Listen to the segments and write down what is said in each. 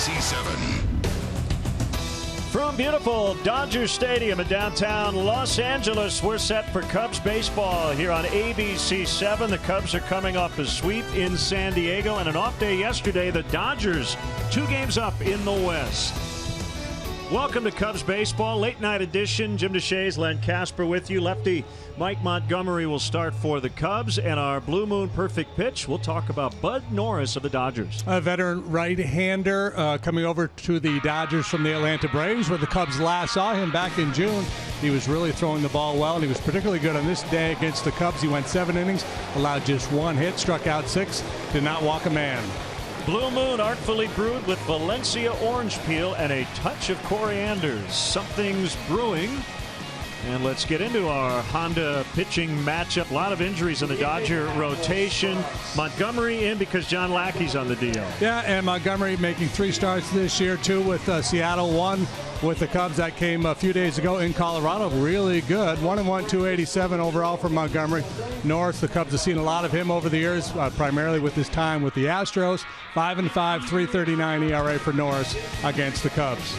ABC7. From beautiful Dodger Stadium in downtown Los Angeles, we're set for Cubs baseball here on ABC7. The Cubs are coming off a sweep in San Diego and an off day yesterday. The Dodgers 2 games up in the West. Welcome to Cubs baseball, late night edition. Jim DeShays, Len Casper with you. Lefty Mike Montgomery will start for the Cubs, and our Blue Moon perfect pitch, we'll talk about Bud Norris of the Dodgers. A veteran right-hander coming over to the Dodgers from the Atlanta Braves, where the Cubs last saw him back in June. He was really throwing the ball well, and he was particularly good on this day against the Cubs. He went 7 innings, allowed just 1 hit, struck out 6, did not walk a man. Blue Moon artfully brewed with Valencia orange peel and a touch of coriander. Something's brewing. And let's get into our Honda pitching matchup. A lot of injuries in the Dodger rotation. Montgomery in because John Lackey's on the DL. Yeah, and Montgomery making 3 starts this year, 2 with Seattle, 1 with the Cubs. That came a few days ago in Colorado. Really good. 1-1, 287 overall for Montgomery. Norris, the Cubs have seen a lot of him over the years, primarily with his time with the Astros. 5-5, 3.39 ERA for Norris against the Cubs.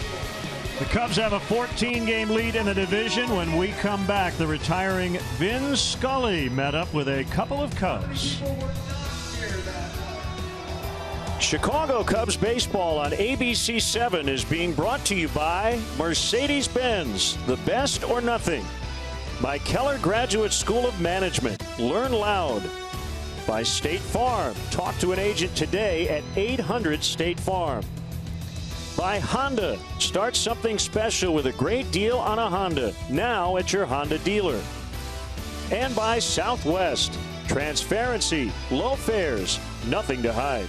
The Cubs have a 14-game lead in the division. When we come back, the retiring Vin Scully met up with a couple of Cubs. Chicago Cubs baseball on ABC7 is being brought to you by Mercedes-Benz, the best or nothing. By Keller Graduate School of Management, learn loud. By State Farm, talk to an agent today at 800 State Farm. By Honda, start something special with a great deal on a Honda, now at your Honda dealer. And by Southwest, transparency, low fares, nothing to hide.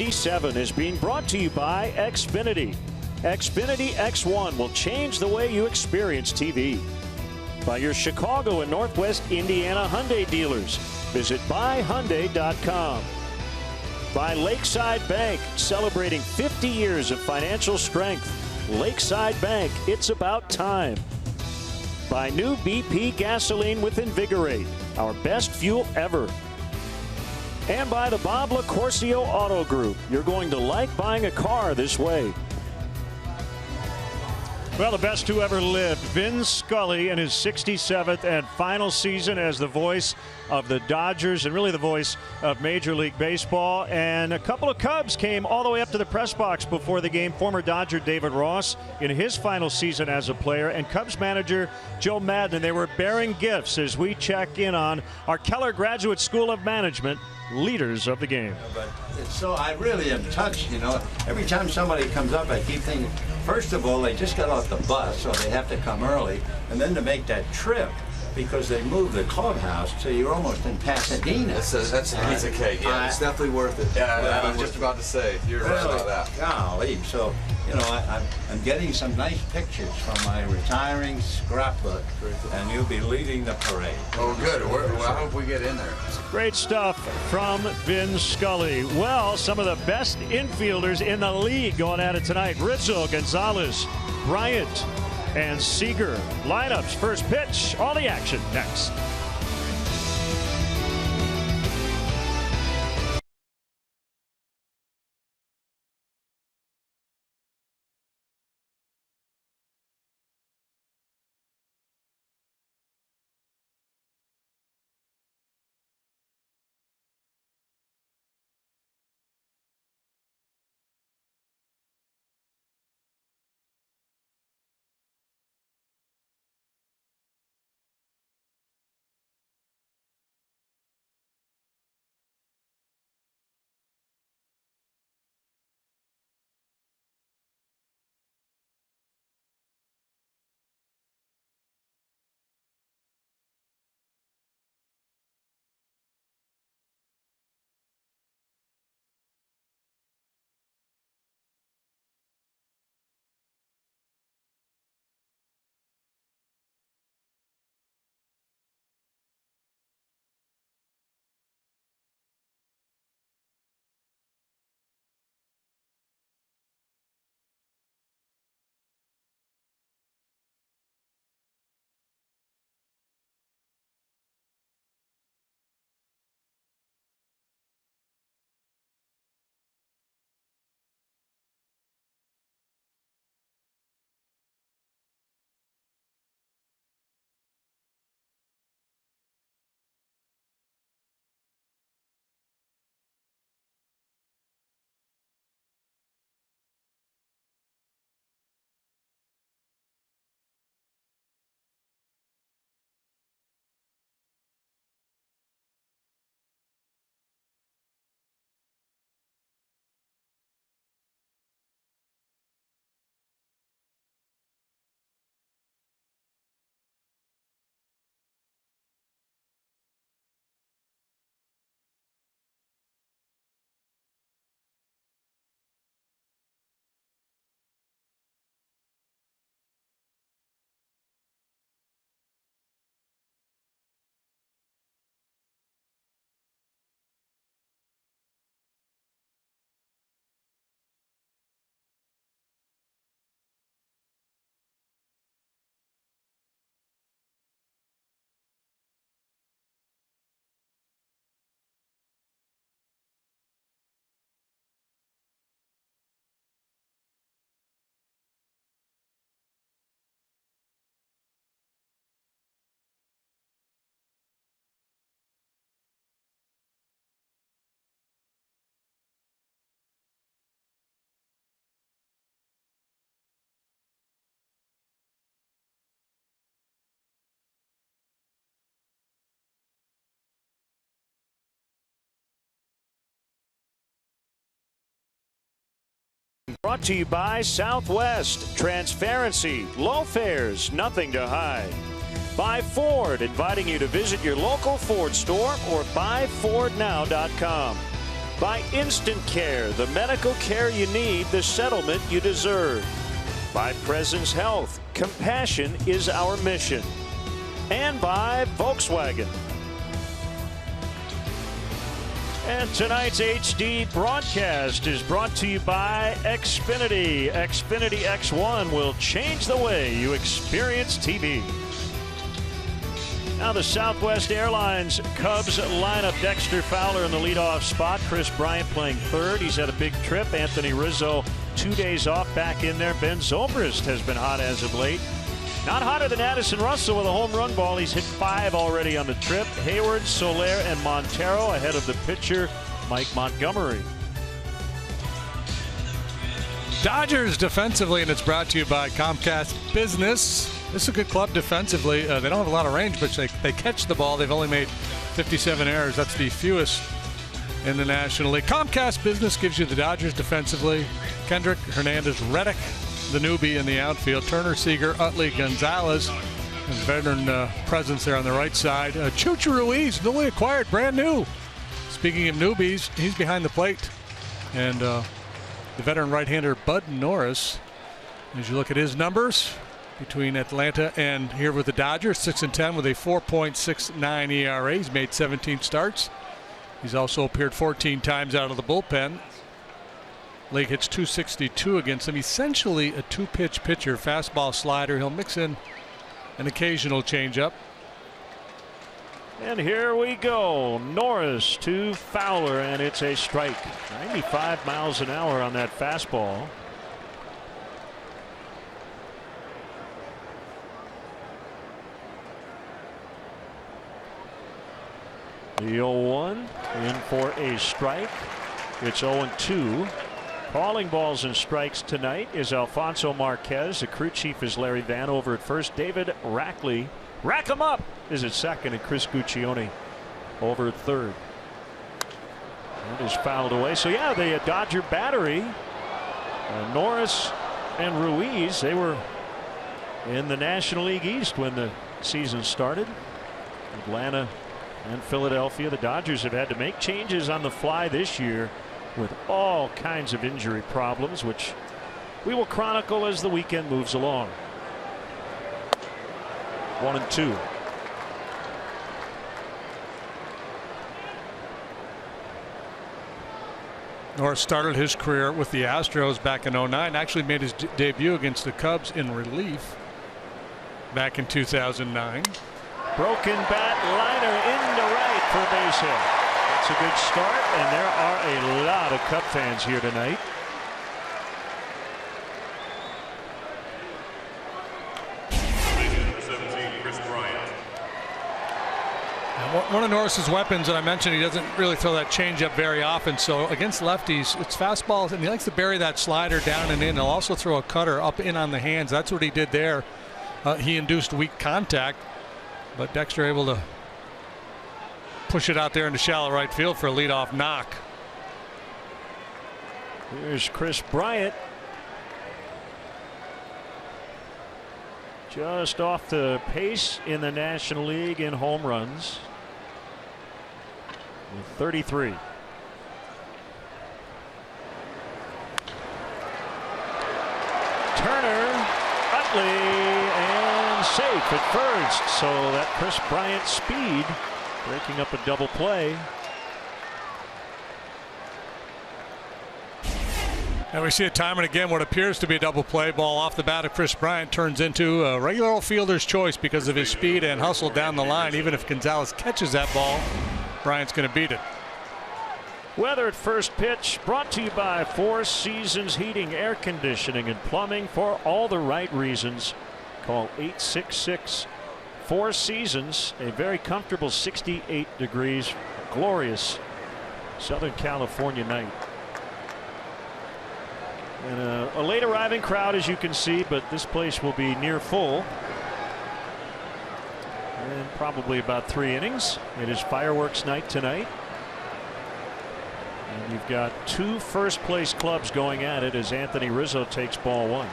ABC7 is being brought to you by Xfinity. Xfinity X1 will change the way you experience TV. By your Chicago and Northwest Indiana Hyundai dealers. Visit buyhyundai.com. By Lakeside Bank, celebrating 50 years of financial strength. Lakeside Bank, it's about time. By new BP gasoline with Invigorate, our best fuel ever. And by the Bob LaCourcio Auto Group. You're going to like buying a car this way. Well, the best who ever lived, Vin Scully in his 67th and final season as the voice of the Dodgers and really the voice of Major League Baseball. And a couple of Cubs came all the way up to the press box before the game. Former Dodger David Ross in his final season as a player, and Cubs manager Joe Maddon. They were bearing gifts as we check in on our Keller Graduate School of Management leaders of the game. But it's so, I really am touched, you know. Every time somebody comes up, I keep thinking, first of all, they just got off the bus, so they have to come early, and then to make that trip, because they moved the clubhouse, so you're almost in Pasadena. That's a piece of cake. Yeah, it's definitely worth it. Yeah, I was just about to say, you're right about that. Golly, so, you know, I'm getting some nice pictures from my retiring scrapbook, and you'll be leading the parade. Oh, good. Well, I hope we get in there. Great stuff from Vin Scully. Well, some of the best infielders in the league going at it tonight. Rizzo, Gonzalez, Bryant, and Seager. Lineups, first pitch, all the action next. Brought to you by Southwest. Transparency, low fares, nothing to hide. By Ford, inviting you to visit your local Ford store or buyfordnow.com. By Instant Care, the medical care you need, the settlement you deserve. By Presence Health, compassion is our mission. And by Volkswagen. And tonight's HD broadcast is brought to you by Xfinity. Xfinity X1 will change the way you experience TV. Now the Southwest Airlines Cubs lineup. Dexter Fowler in the leadoff spot. Chris Bryant playing third. He's had a big trip. Anthony Rizzo 2 days off, back in there. Ben Zobrist has been hot as of late. Not hotter than Addison Russell with a home run ball. He's hit 5 already on the trip. Hayward, Soler, and Montero ahead of the pitcher, Mike Montgomery. Dodgers defensively, and it's brought to you by Comcast Business. This is a good club defensively. They don't have a lot of range, but they catch the ball. They've only made 57 errors. That's the fewest in the National League. Comcast Business gives you the Dodgers defensively. Kendrick, Hernandez, Reddick, the newbie in the outfield. Turner, Seager, Utley, Gonzalez, and veteran presence there on the right side. Chucho Ruiz, newly acquired, brand new. Speaking of newbies, he's behind the plate. And the veteran right-hander Bud Norris, as you look at his numbers between Atlanta and here with the Dodgers, 6-10 with a 4.69 ERA. He's made 17 starts. He's also appeared 14 times out of the bullpen. League hits .262 against him. Essentially a two-pitch pitcher, fastball, slider. He'll mix in an occasional changeup. And here we go. Norris to Fowler, and it's a strike. 95 miles an hour on that fastball. The 0-1 in for a strike. It's 0-2. Calling balls and strikes tonight is Alfonso Marquez. The crew chief is Larry Vanover at first. David Rackley, rack 'em up, is at second, and Chris Guccione over at third. That is fouled away. So yeah, the Dodger battery, Norris and Ruiz, they were in the National League East when the season started. Atlanta and Philadelphia. The Dodgers have had to make changes on the fly this year with all kinds of injury problems, which we will chronicle as the weekend moves along. 1-2. Norris started his career with the Astros back in '09. Actually made his debut against the Cubs in relief back in 2009. Broken bat liner into right for a base hit. That's a good start, and there are a lot of Cub fans here tonight. One of Norris's weapons that I mentioned, he doesn't really throw that changeup very often. So against lefties, it's fastballs, and he likes to bury that slider down and in. He'll also throw a cutter up in on the hands. That's what he did there. He induced weak contact, but Dexter able to push it out there into shallow right field for a leadoff knock. Here's Chris Bryant. Just off the pace in the National League in home runs. With 33. Turner, Utley, and safe at first. So that Chris Bryant speed breaking up a double play. And we see it time and again. What appears to be a double play ball off the bat of Chris Bryant turns into a regular old fielder's choice because of his speed and hustle down the line. Even if Gonzalez catches that ball, Bryant's going to beat it. Weather at first pitch brought to you by Four Seasons Heating, Air Conditioning, and Plumbing for all the right reasons. Call 866 Four Seasons. A very comfortable 68 degrees. Glorious Southern California night. And a late arriving crowd, as you can see, but this place will be near full. And probably about 3 innings. It is fireworks night tonight. And you've got 2 first place clubs going at it as Anthony Rizzo takes ball 1.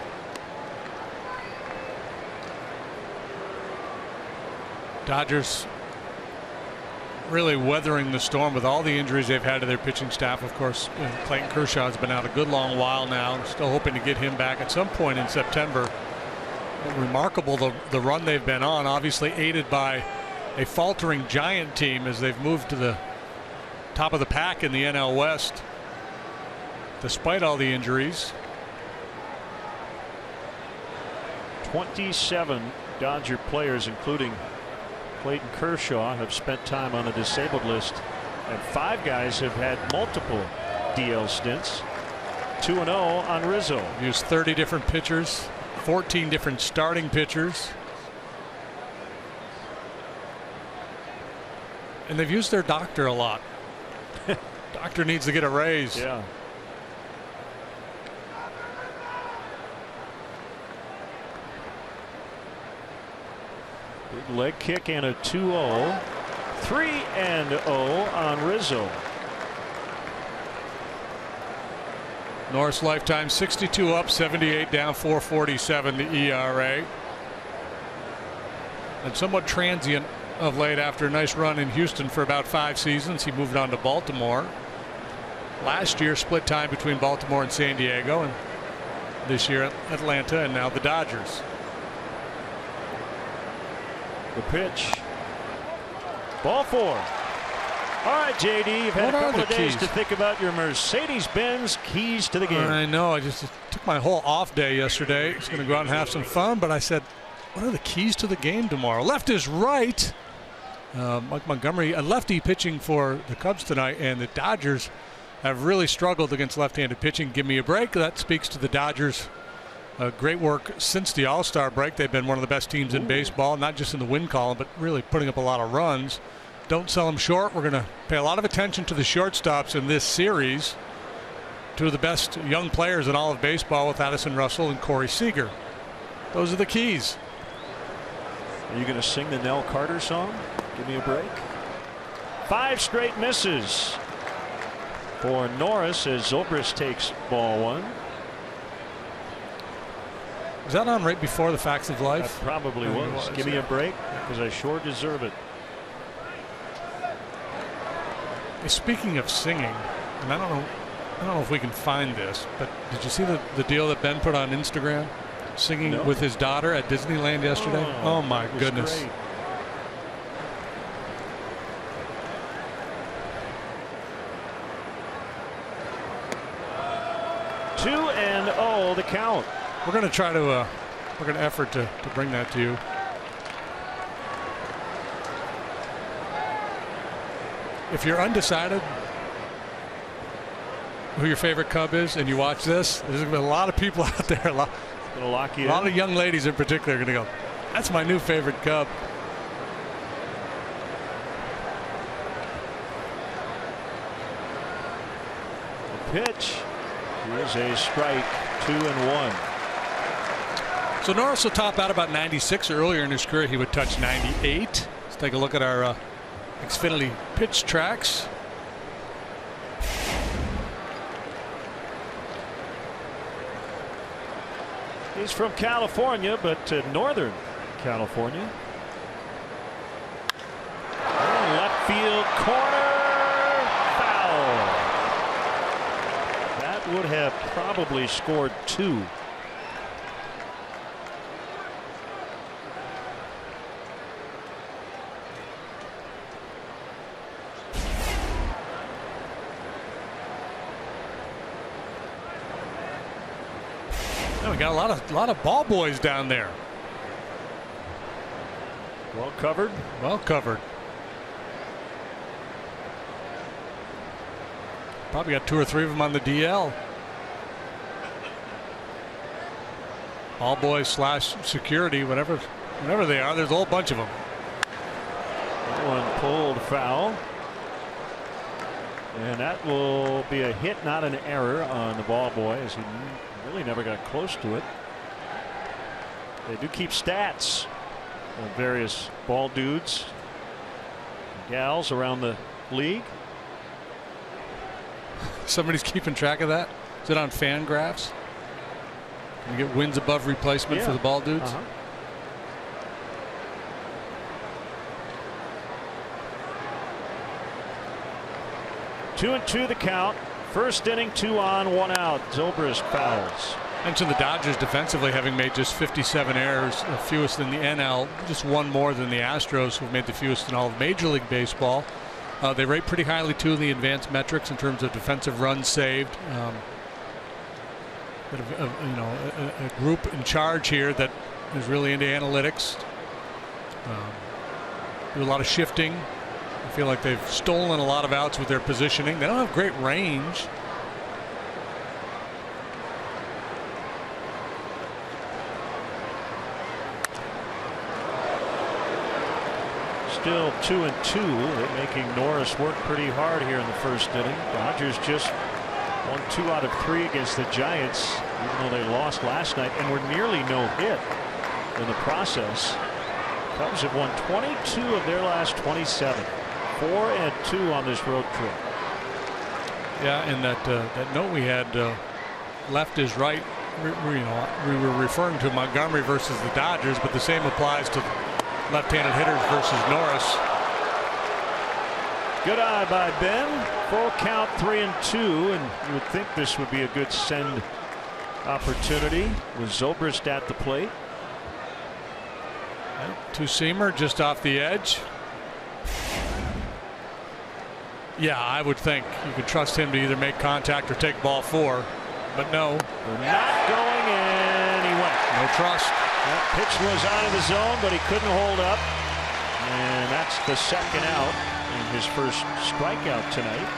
Dodgers really weathering the storm with all the injuries they've had to their pitching staff. Of course, Clayton Kershaw has been out a good long while now. Still hoping to get him back at some point in September. Remarkable the run they've been on, obviously aided by a faltering Giant team as they've moved to the top of the pack in the NL West despite all the injuries. 27 Dodger players, including Clayton Kershaw, have spent time on the disabled list, and 5 guys have had multiple DL stints. 2-0 on Rizzo. Used 30 different pitchers, 14 different starting pitchers. And they've used their doctor a lot. Doctor needs to get a raise. Yeah. Big leg kick and a 2-0. 3-0 on Rizzo. Norris lifetime 62 up, 78 down, 4.47 the ERA. And somewhat transient of late after a nice run in Houston for about 5 seasons. He moved on to Baltimore. Last year split time between Baltimore and San Diego, and this year Atlanta, and now the Dodgers. The pitch. Ball 4. All right, JD, you've had a couple of days to think about your Mercedes-Benz keys to the game. I know. I just took my whole off day yesterday. I was going to go out and have some fun, but I said, what are the keys to the game tomorrow? Left is right. Mike Montgomery, a lefty pitching for the Cubs tonight, and the Dodgers have really struggled against left-handed pitching. Give me a break. That speaks to the Dodgers. Great work since the All-Star break. They've been one of the best teams in baseball, not just in the win column, but really putting up a lot of runs. Don't sell them short. We're going to pay a lot of attention to the shortstops in this series. 2 of the best young players in all of baseball with Addison Russell and Corey Seager. Those are the keys. Are you going to sing the Nell Carter song? Give me a break. 5 straight misses for Norris as Zobrist takes ball 1. Was that on right before the Facts of Life? That probably was. Give me a break, because I sure deserve it. Speaking of singing, and I don't know if we can find this, but did you see the deal that Ben put on Instagram? Singing with his daughter at Disneyland yesterday. Oh my goodness. Great. Two and 0 the count. We're going to try to we're going to effort to bring that to you. If you're undecided who your favorite Cub is and you watch this, there's going to be a lot of people out there, a lot of young ladies in particular are going to go, that's my new favorite Cub. The pitch is a strike. 2-1. So Norris will top out about 96. Earlier in his career he would touch 98. Let's take a look at our Xfinity pitch tracks. He's from California, but Northern California. And left field corner, foul. That would have probably scored 2. We got a lot of ball boys down there. Well covered. Well covered. Probably got 2 or 3 of them on the DL. Ball boys / security, whatever they are. There's a whole bunch of them. That one pulled foul. And that will be a hit, not an error, on the ball boy, as he really never got close to it. They do keep stats of various ball dudes and gals around the league. Somebody's keeping track of that. Is it on Fangraphs? Can you get wins above replacement for the ball dudes? 2-2 the count. First inning, 2 on, 1 out. Zobrist fouls. Mentioned the Dodgers defensively having made just 57 errors, the fewest in the NL, just one more than the Astros, who've made the fewest in all of Major League Baseball. They rate pretty highly too in the advanced metrics in terms of defensive runs saved. A group in charge here that is really into analytics. Do a lot of shifting. I feel like they've stolen a lot of outs with their positioning. They don't have great range. Still 2-2. They're making Norris work pretty hard here in the first inning. Dodgers just won 2 out of 3 against the Giants, even though they lost last night and were nearly no hit in the process. Cubs have won 22 of their last 27. 4-2 on this road trip. Yeah, and that note we had, left is right. We were referring to Montgomery versus the Dodgers, but the same applies to left-handed hitters versus Norris. Good eye by Ben. Full count, 3-2, and you would think this would be a good send opportunity with Zobrist at the plate. Two-seamer just off the edge. Yeah, I would think you could trust him to either make contact or take ball 4, but no. They're not going, and he went. No trust. That pitch was out of the zone, but he couldn't hold up, and that's the second out and his first strikeout tonight.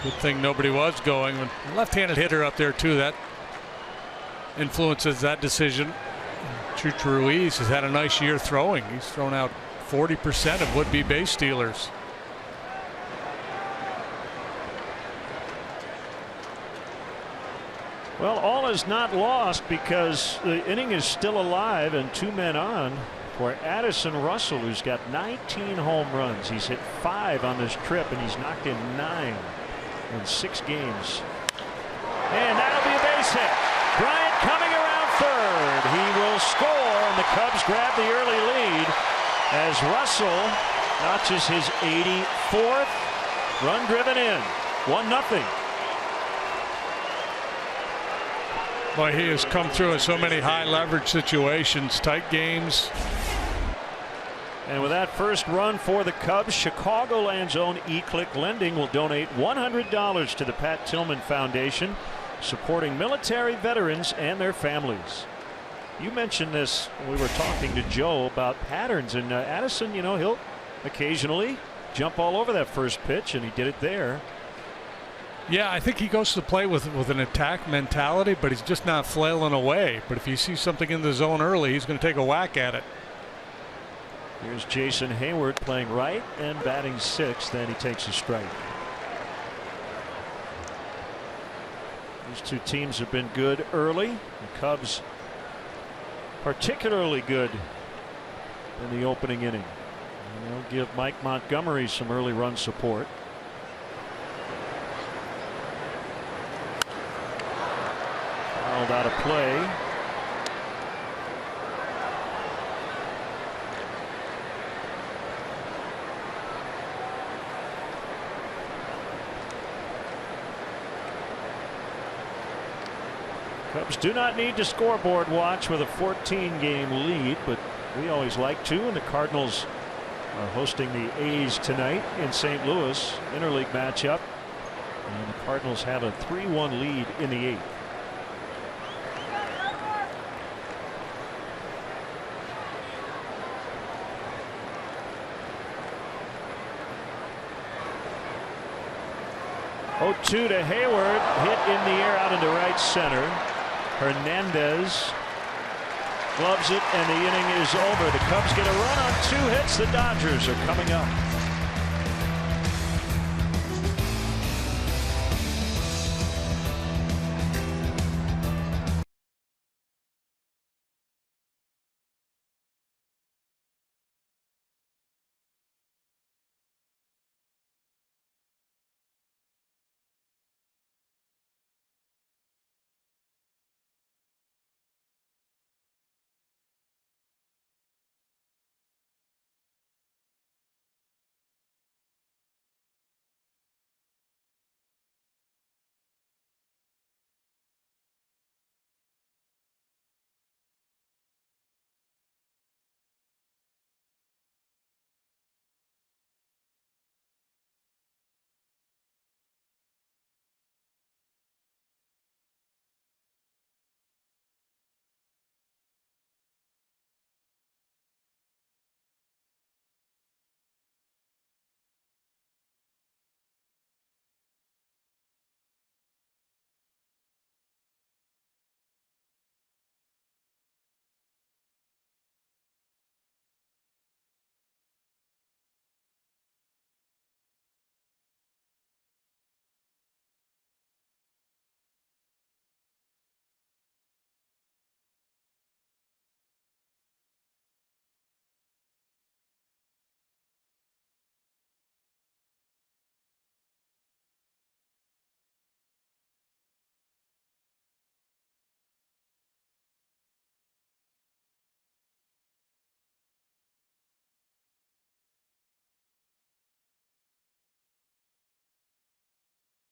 Good thing nobody was going. Left-handed hitter up there too. That influences that decision. Chucho Ruiz has had a nice year throwing. He's thrown out 40% of would-be base stealers. Well, all is not lost because the inning is still alive and 2 men on for Addison Russell, who's got 19 home runs. He's hit 5 on this trip, and he's knocked in 9 in 6 games. And that'll be a base hit. Bryant coming around third. He will score, and the Cubs grab the early lead as Russell notches his 84th run driven in. 1-0. Boy, he has come through in so many high leverage situations, tight games. And with that first run for the Cubs, Chicagoland's own eClick Lending will donate $100 to the Pat Tillman Foundation, supporting military veterans and their families. You mentioned this when we were talking to Joe about patterns, and Addison, you know, he'll occasionally jump all over that first pitch, and he did it there. Yeah, I think he goes to the play with an attack mentality, but he's just not flailing away. But if he sees something in the zone early, he's going to take a whack at it. Here's Jason Hayward playing right and batting 6th, and he takes a strike. These two teams have been good early. The Cubs particularly good in the opening inning. And they'll give Mike Montgomery some early run support. Fouled out of play. Cubs do not need to scoreboard watch with a 14-game lead, but we always like to, and the Cardinals are hosting the A's tonight in St. Louis, interleague matchup, and the Cardinals have a 3-1 lead in the 8th. Oh, 2 to Hayward, hit in the air out into right center. Hernandez gloves it, and the inning is over. The Cubs get a run on 2 hits. The Dodgers are coming up.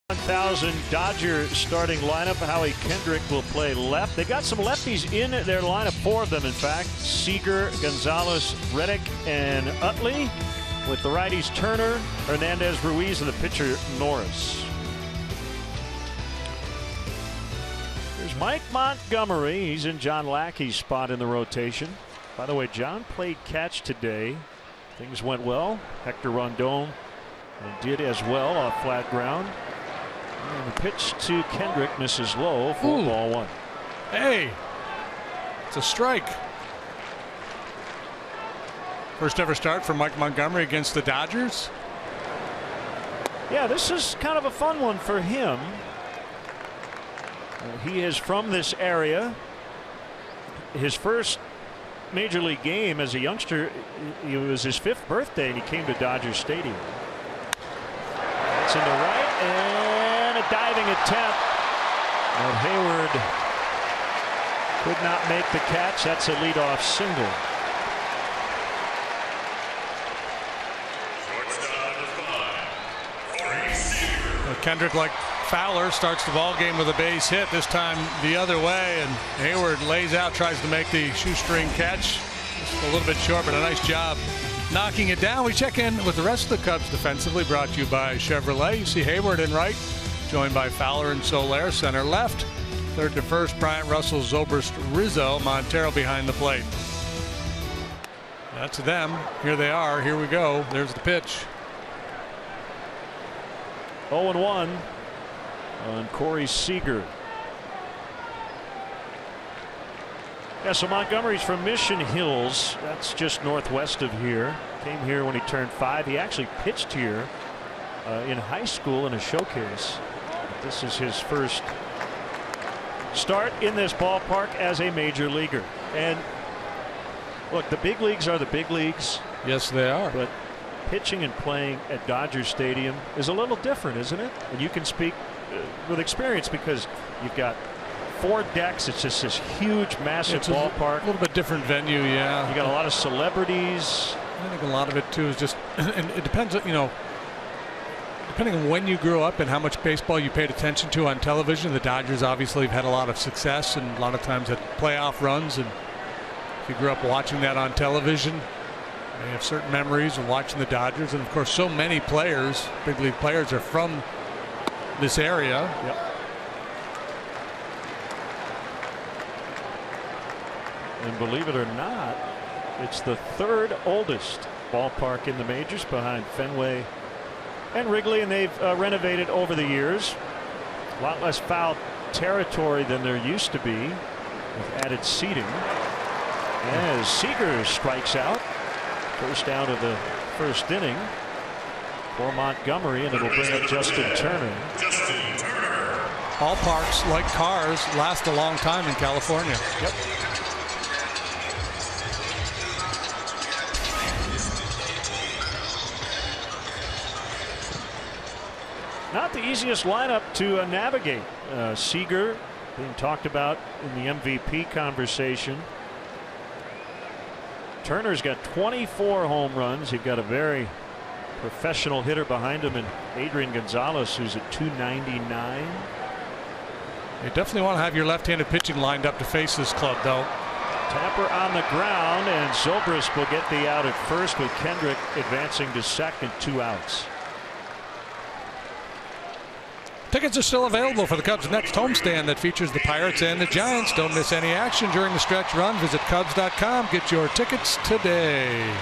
1,000 Dodger starting lineup. Howie Kendrick will play left. They got some lefties in their lineup, 4 of them in fact. Seager, Gonzalez, Reddick, and Utley. With the righties Turner, Hernandez, Ruiz, and the pitcher Norris. There's Mike Montgomery. He's in John Lackey's spot in the rotation. By the way, John played catch today. Things went well. Hector Rondon did as well off flat ground. And the pitch to Kendrick misses low for ball 1. Hey, it's a strike. First ever start for Mike Montgomery against the Dodgers. Yeah, this is kind of a fun one for him. He is from this area. His first major league game as a youngster, it was his 5th birthday, and he came to Dodger Stadium. It's in the right, and a diving attempt. And Hayward could not make the catch. That's a leadoff single. Kendrick, like Fowler, starts the ball game with a base hit, this time the other way, and Hayward lays out, tries to make the shoestring catch. Just a little bit short, but a nice job knocking it down. We check in with the rest of the Cubs defensively, brought to you by Chevrolet. You see Hayward in right, joined by Fowler and Soler, center left. Third to first, Bryant, Russell, Zobrist, Rizzo, Montero behind the plate. That's them. Here they are. Here we go. There's the pitch. 0-1 on Corey Seager. Yeah, so Montgomery's from Mission Hills. That's just northwest of here. Came here when he turned 5. He actually pitched here in high school in a showcase. This is his first start in this ballpark as a major leaguer. And look, the big leagues are the big leagues. Yes, they are. But pitching and playing at Dodger Stadium is a little different, isn't it? And you can speak with experience because you've got 4 decks. It's just this huge, massive ballpark. A little bit different venue, yeah. You got a lot of celebrities. I think a lot of it too is just, and it depends, you know, depending on when you grew up and how much baseball you paid attention to on television. The Dodgers obviously have had a lot of success and a lot of times had playoff runs, and if you grew up watching that on television, you have certain memories of watching the Dodgers. And of course, so many players, big league players, are from this area. Yep. And believe it or not, it's the 3rd oldest ballpark in the majors behind Fenway and Wrigley, and they've renovated over the years. A lot less foul territory than there used to be with added seating. As Seager strikes out, first out of the first inning for Montgomery, and it'll bring up Justin Turner. Ballparks, like cars, last a long time in California. Yep. Not the easiest lineup to navigate. Seager being talked about in the MVP conversation. Turner's got 24 home runs. You've got a very professional hitter behind him in Adrian Gonzalez, who's at 299. You definitely want to have your left-handed pitching lined up to face this club, though. Tapper on the ground, and Zobrist will get the out at first with Kendrick advancing to second, 2 outs. Tickets are still available for the Cubs' next homestand that features the Pirates and the Giants. Don't miss any action during the stretch run. Visit Cubs.com. Get your tickets today.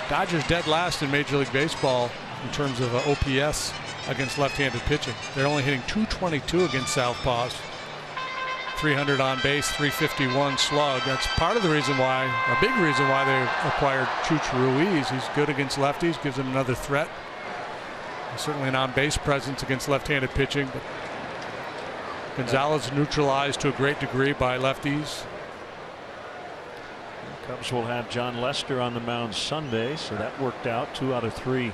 Dodgers dead last in Major League Baseball in terms of OPS against left-handed pitching. They're only hitting .222 against southpaws. 300 on base, .351 slug. That's part of the reason why, a big reason why they acquired Chuch Ruiz. He's good against lefties, gives them another threat. Certainly an on-base presence against left-handed pitching, but Gonzalez neutralized to a great degree by lefties. The Cubs will have John Lester on the mound Sunday, so that worked out. 2 out of 3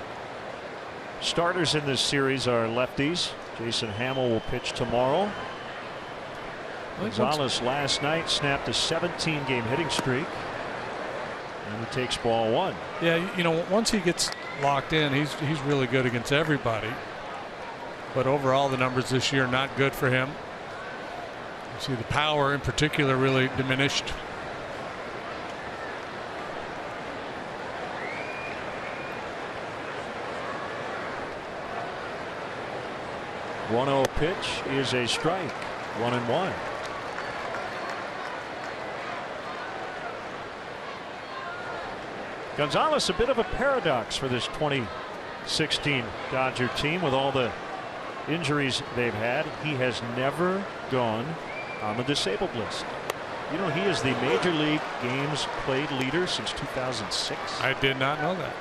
starters in this series are lefties. Jason Hamill will pitch tomorrow. Gonzalez last night snapped a 17-game hitting streak, and he takes ball 1. Yeah, you know, once he gets locked in, he's really good against everybody. but overall the numbers this year not good for him. You see the power in particular really diminished. One-0 pitch is a strike. 1-1. Gonzalez, a bit of a paradox for this 2016 Dodger team with all the injuries they've had. He has never gone on the disabled list. You know, he is the major league games played leader since 2006. I did not know that.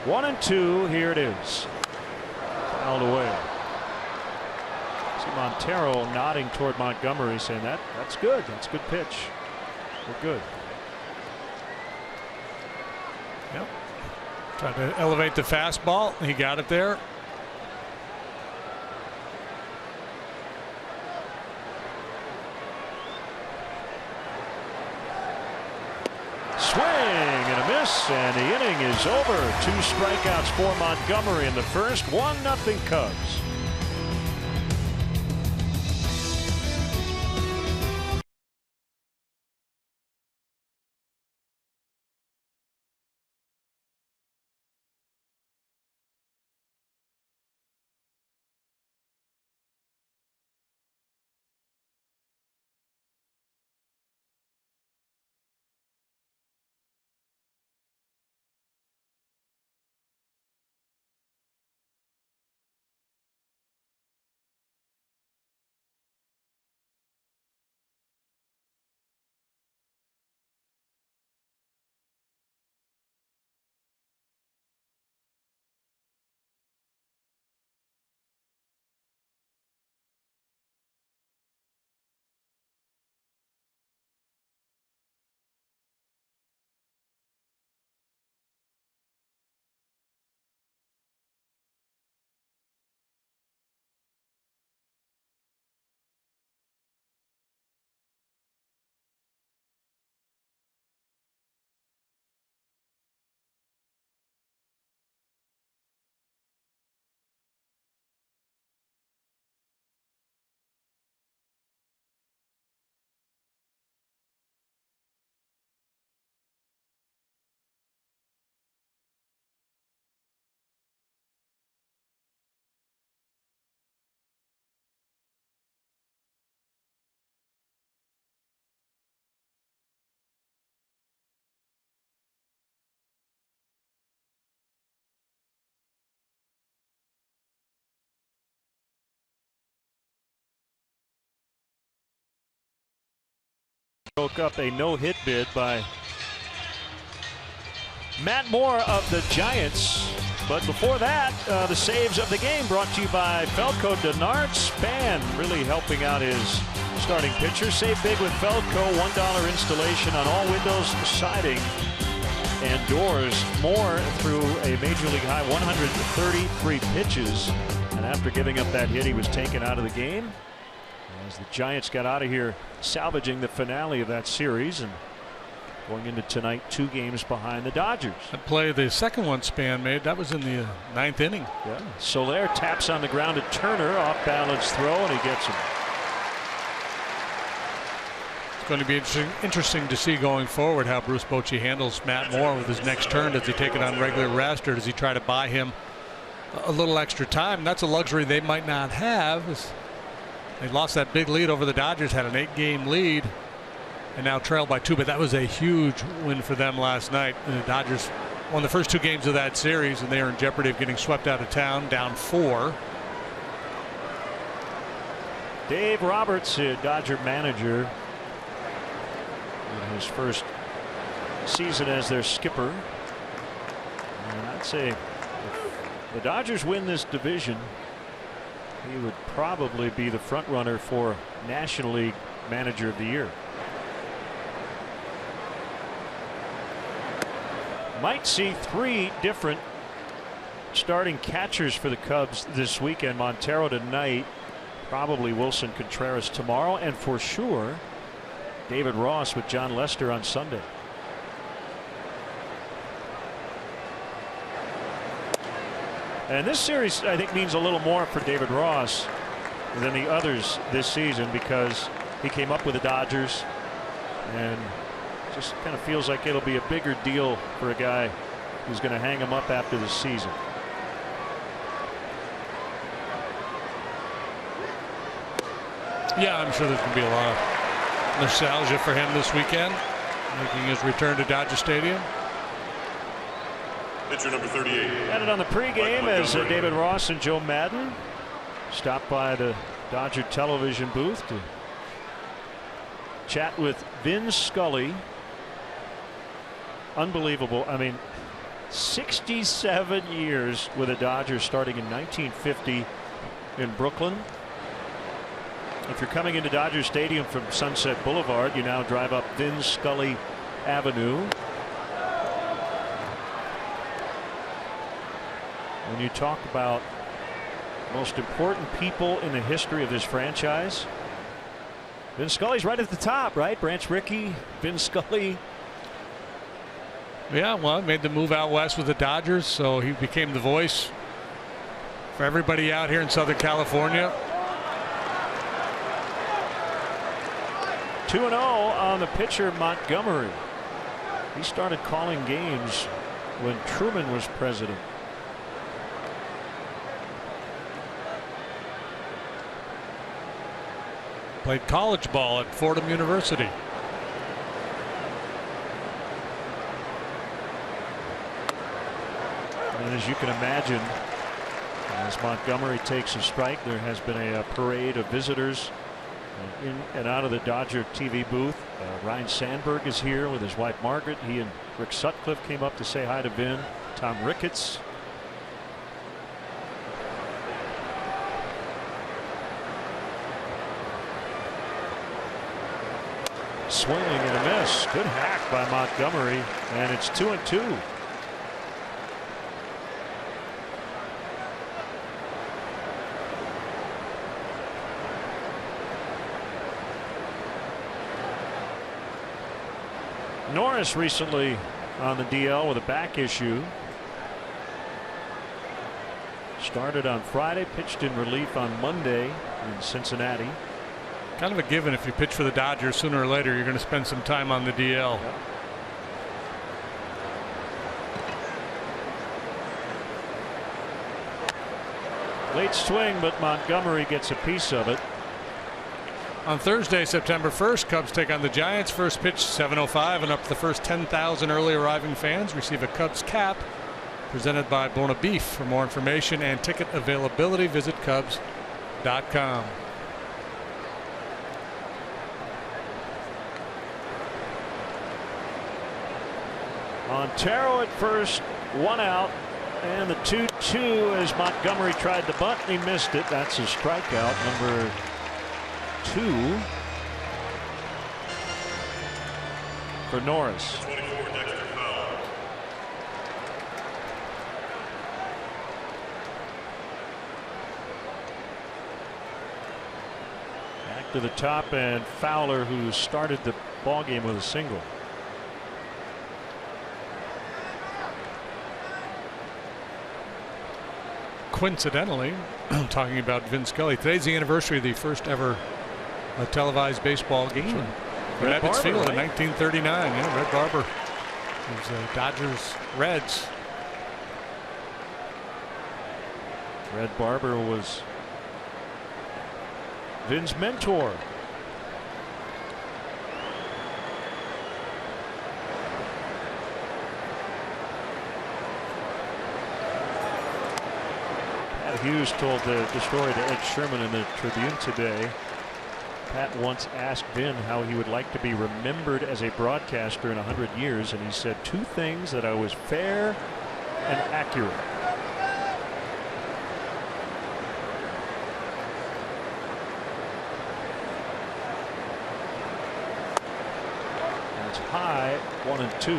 One and two, here it is. Fouled away. See Montero nodding toward Montgomery, saying that's good. That's a good pitch. We're good. Yep. Tried to elevate the fastball. He got it there. Swing and a miss, and the inning is over. 2 strikeouts for Montgomery in the first. 1-0 Cubs. Broke up a no-hit bid by Matt Moore of the Giants. But before that, the saves of the game brought to you by Felco Denard Span, really helping out his starting pitcher. Save big with Felco. $1 installation on all windows, siding, and doors. Moore threw a Major League high 133 pitches. And after giving up that hit, he was taken out of the game. As the Giants got out of here, salvaging the finale of that series and going into tonight 2 games behind the Dodgers. That play, the second one Span made, that was in the 9th inning. Yeah. Soler taps on the ground to Turner, off balance throw, and he gets him. It's going to be interesting to see going forward how Bruce Bochy handles Matt Moore with his next turn. Does he take it on regular rest, or does he try to buy him a little extra time? And that's a luxury they might not have. They lost that big lead over the Dodgers, had an 8-game lead, and now trailed by 2. But that was a huge win for them last night. And the Dodgers won the first 2 games of that series, and they are in jeopardy of getting swept out of town, down 4. Dave Roberts, Dodger manager, in his first season as their skipper. And I'd say if the Dodgers win this division, he would probably be the front runner for National League Manager of the Year. Might see 3 different starting catchers for the Cubs this weekend. Montero tonight, probably Wilson Contreras tomorrow, and for sure David Ross with John Lester on Sunday. And this series, I think, means a little more for David Ross than the others this season, because he came up with the Dodgers, and just kind of feels like it'll be a bigger deal for a guy who's going to hang him up after the season. Yeah, I'm sure there's going to be a lot of nostalgia for him this weekend, making his return to Dodger Stadium. Pitcher number 38. Had it on the pregame as David Ross and Joe Madden stopped by the Dodger television booth to chat with Vin Scully. Unbelievable. I mean, 67 years with the Dodgers, starting in 1950 in Brooklyn. If you're coming into Dodger Stadium from Sunset Boulevard, you now drive up Vin Scully Avenue. When you talk about most important people in the history of this franchise, Vin Scully's right at the top, right? Branch Rickey, Vin Scully. Yeah, well, made the move out west with the Dodgers, so he became the voice for everybody out here in Southern California. 2-0 on the pitcher Montgomery. He started calling games when Truman was president. Played college ball at Fordham University. And as you can imagine, as Montgomery takes a strike, there has been a parade of visitors in and out of the Dodger TV booth. Ryan Sandberg is here with his wife Margaret. He and Rick Sutcliffe came up to say hi to Vin. Tom Ricketts. Swinging and a miss. Good hack by Montgomery, and it's 2-2. Norris recently on the DL with a back issue. Started on Friday, pitched in relief on Monday in Cincinnati. Kind of a given, if you pitch for the Dodgers, sooner or later you're going to spend some time on the DL. Yep. Late swing, but Montgomery gets a piece of it. On Thursday, September 1st, Cubs take on the Giants. First pitch 7:05, and up to the first 10,000 early arriving fans receive a Cubs cap presented by Bona Beef. For more information and ticket availability, visit Cubs.com. Montero at first, one out, and the 2-2 as Montgomery tried to bunt and he missed it. That's a strikeout, number 2 for Norris. Back to the top, and Fowler, who started the ball game with a single. Coincidentally, talking about Vin Scully, today's the anniversary of the first ever televised baseball game for Ebbets Field, right? In 1939. Yeah, Red Barber. It was Dodgers Reds. Red Barber was Vin's mentor. Pat Hughes told the story to Ed Sherman in the Tribune today. Pat once asked Vin how he would like to be remembered as a broadcaster in 100 years, and he said 2 things: that I was fair and accurate. And it's high, 1 and 2.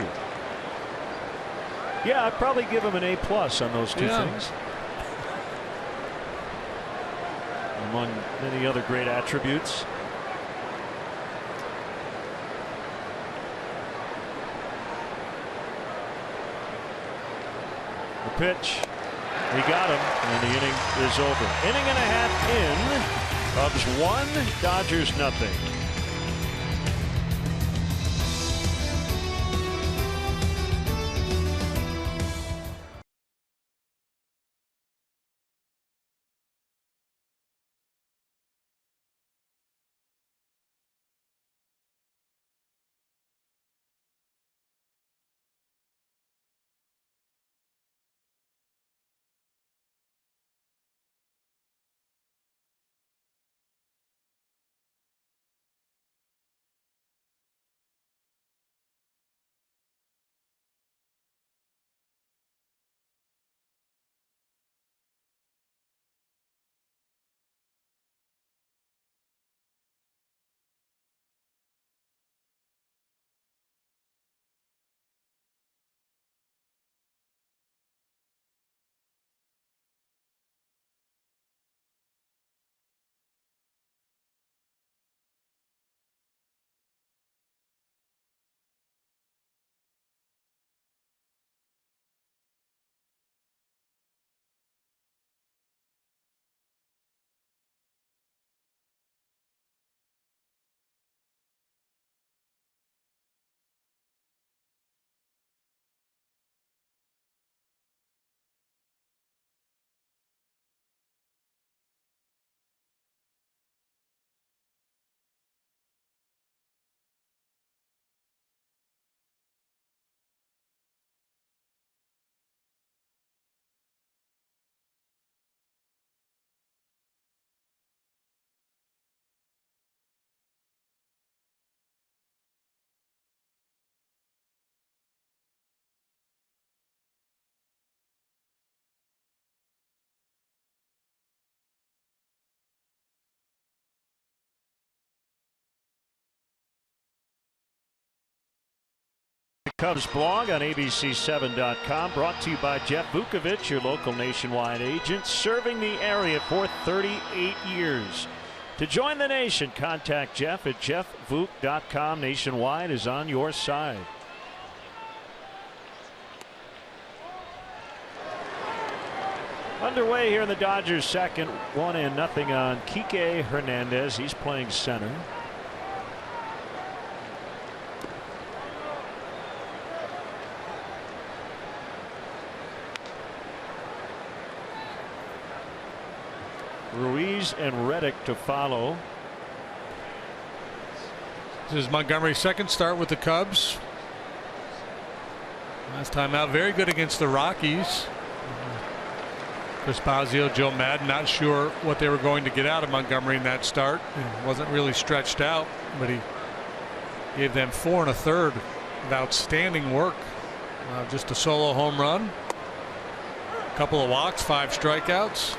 Yeah, I'd probably give him an A+ on those 2 things. among many other great attributes. The pitch, he got him, and the inning is over. Inning and a half in. Cubs 1, Dodgers nothing. Cubs blog on abc7.com, brought to you by Jeff Vukovich, your local nationwide agent, serving the area for 38 years. To join the nation, contact Jeff at jeffvuk.com. Nationwide is on your side. Underway here in the Dodgers second, 1-0 on Kike Hernandez. He's playing center. Ruiz and Reddick to follow. This is Montgomery's second start with the Cubs. Last time out, very good against the Rockies. Chris Bosio, Joe Madden, not sure what they were going to get out of Montgomery in that start. He wasn't really stretched out, but he gave them 4 1/3 of outstanding work. Just a solo home run, a couple of walks, 5 strikeouts.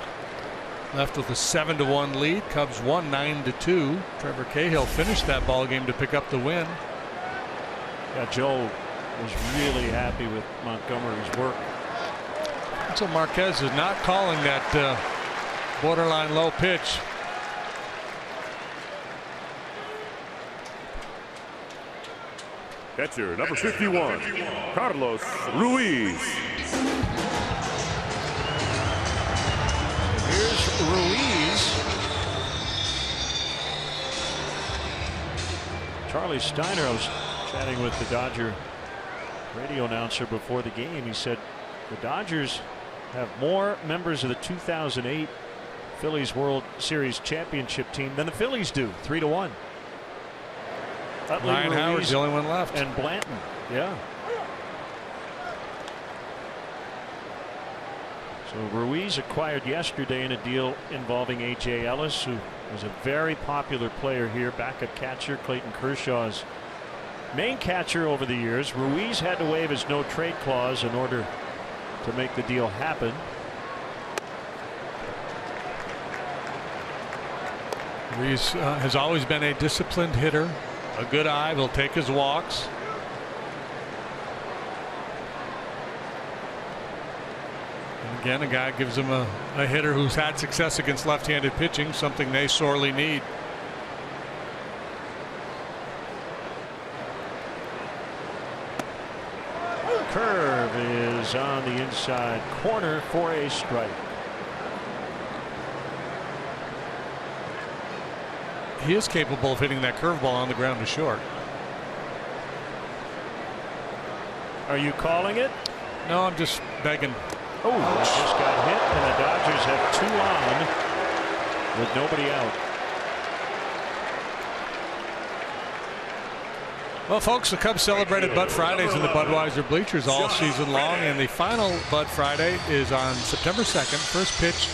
Left with a 7-1 lead. Cubs won 9-2. Trevor Cahill finished that ball game to pick up the win. Yeah, Joe was really happy with Montgomery's work. So Marquez is not calling that borderline low pitch. Catcher number 51, Carlos Ruiz. Here's Ruiz. Charlie Steiner, I was chatting with the Dodger radio announcer before the game. He said the Dodgers have more members of the 2008 Phillies World Series championship team than the Phillies do, 3-1. Ryan Howard's the only one left. And Blanton, yeah. So Ruiz acquired yesterday in a deal involving A.J. Ellis, who was a very popular player here, backup catcher. Clayton Kershaw's main catcher over the years. Ruiz had to waive his no trade clause in order to make the deal happen. Ruiz has always been a disciplined hitter, a good eye, will take his walks. And again, a guy gives him a hitter who's had success against left-handed pitching, something they sorely need. Curve is on the inside corner for a strike. He is capable of hitting that curveball on the ground to short. Are you calling it? No, I'm just begging. Oh, it just got hit, and the Dodgers have 2 on with nobody out. Well, folks, the Cubs celebrated Bud Fridays in the Budweiser bleachers all season long, and the final Bud Friday is on September 2nd. First pitch,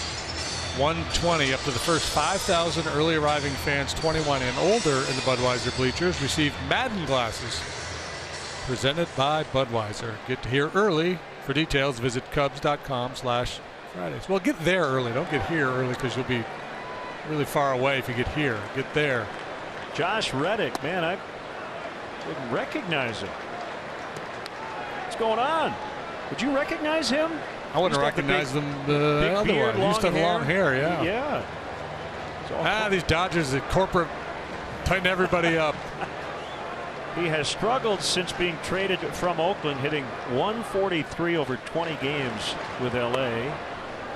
1:20. Up to the first 5,000 early arriving fans 21 and older in the Budweiser bleachers receive Madden glasses presented by Budweiser. Get here early. For details, visit Cubs.com/Fridays. Well, get there early. Don't get here early because you'll be really far away if you get here. Get there. Josh Reddick, man, I didn't recognize him. What's going on? Would you recognize him? I wouldn't recognize them otherwise. He used to have long hair, yeah. Yeah. These Dodgers at corporate tighten everybody up. He has struggled since being traded from Oakland, hitting 143 over 20 games with LA.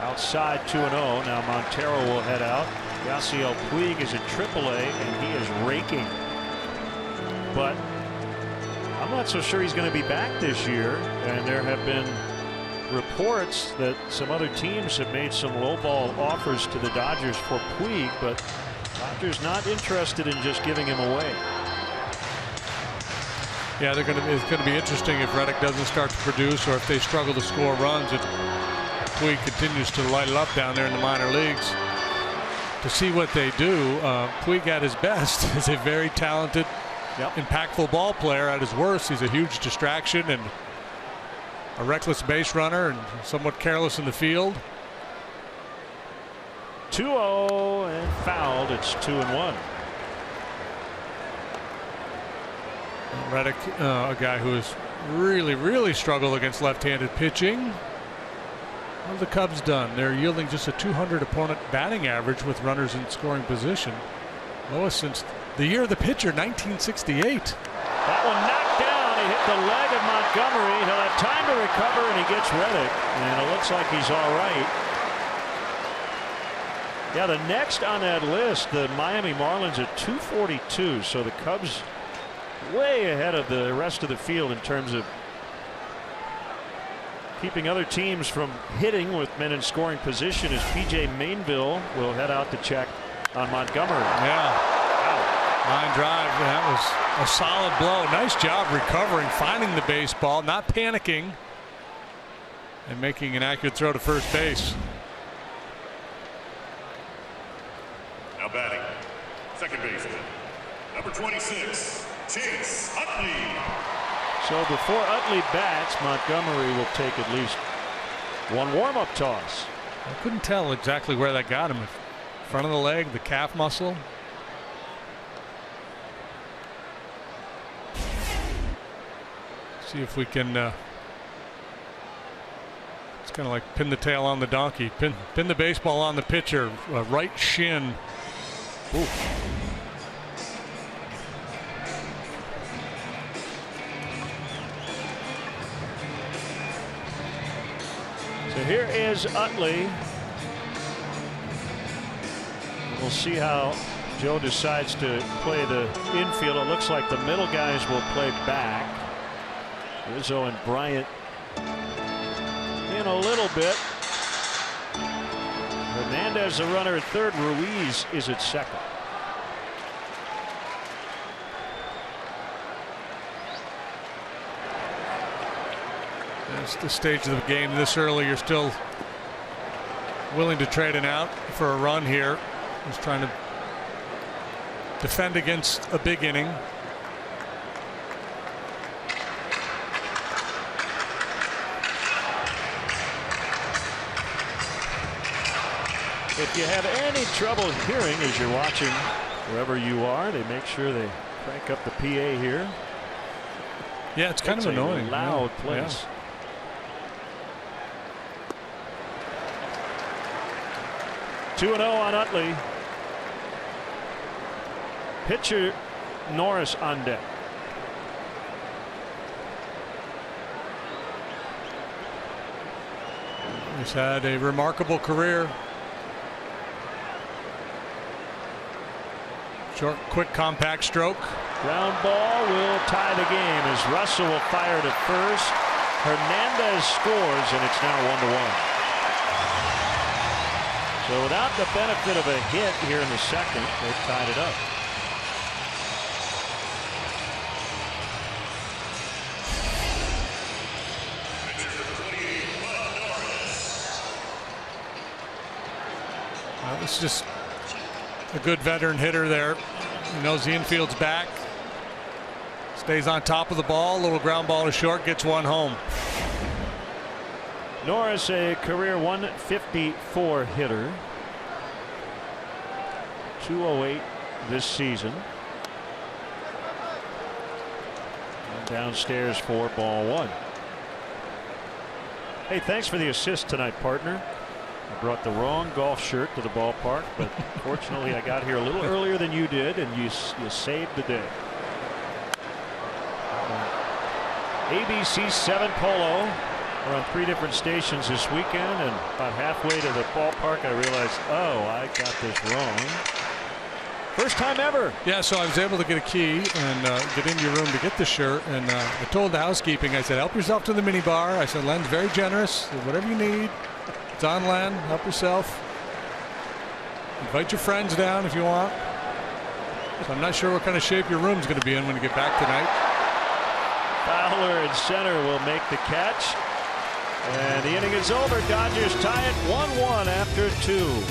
Outside 2-0. Now Montero will head out. Yasiel Puig is at AAA, and he is raking. But I'm not so sure he's going to be back this year, and there have been reports that some other teams have made some lowball offers to the Dodgers for Puig, but Dodgers not interested in just giving him away. Yeah, it's going to be interesting if Reddick doesn't start to produce, or if they struggle to score runs. If Puig continues to light it up down there in the minor leagues. To see what they do, Puig at his best is a very talented, impactful ball player. At his worst, he's a huge distraction and a reckless base runner and somewhat careless in the field. 2-0 and fouled. It's 2-1. Reddick, a guy who has really struggled against left-handed pitching. What have the Cubs done? They're yielding just a 200 opponent batting average with runners in scoring position. Lowest since the year of the pitcher, 1968. That one knocked down. He hit the leg of Montgomery. He'll have time to recover, and he gets Reddick. And it looks like he's all right. Yeah, the next on that list, the Miami Marlins at 242. So the Cubs way ahead of the rest of the field in terms of keeping other teams from hitting with men in scoring position, as P.J. Mainville will head out to check on Montgomery. Yeah. Line drive. That was a solid blow. Nice job recovering, finding the baseball, not panicking, and making an accurate throw to first base. Now batting, second baseman, number 26, Chase Utley. So before Utley bats, Montgomery will take at least one warm-up toss. I couldn't tell exactly where that got him. Front of the leg, the calf muscle. See if we can. It's kind of like pin the tail on the donkey. Pin the baseball on the pitcher. Right shin. Ooh. So here is Utley. We'll see how Joe decides to play the infield. It looks like the middle guys will play back. Rizzo and Bryant in a little bit. Hernandez the runner at third. Ruiz is at second. That's the stage of the game this early. You're still willing to trade an out for a run here. Just trying to defend against a big inning. If you have any trouble hearing as you're watching wherever you are, they make sure they crank up the PA here. Yeah, it's kind of annoying. Loud place. 2-0 on Utley. Pitcher Norris on deck. He's had a remarkable career. Short, quick, compact stroke. Ground ball will tie the game as Russell will fire to first. Hernandez scores, and it's now 1-1. So without the benefit of a hit here in the second, they've tied it up. It's just a good veteran hitter there. He knows the infield's back. Stays on top of the ball. Little ground ball to short, gets one home. Norris, a career 154 hitter. 208 this season. And downstairs for ball one. Hey, thanks for the assist tonight, partner. I brought the wrong golf shirt to the ballpark, but fortunately I got here a little earlier than you did, and you saved the day. ABC 7 Polo. We're on 3 different stations this weekend, and about halfway to the ballpark I realized, oh, I got this wrong. First time ever. Yeah, so I was able to get a key and get into your room to get the shirt, and I told the housekeeping, I said, help yourself to the mini bar. I said, Len's very generous. Whatever you need, it's on Len. Help yourself. Invite your friends down if you want. So I'm not sure what kind of shape your room's going to be in when you get back tonight. Fowler in center will make the catch. And the inning is over. Dodgers tie it 1-1 after 2.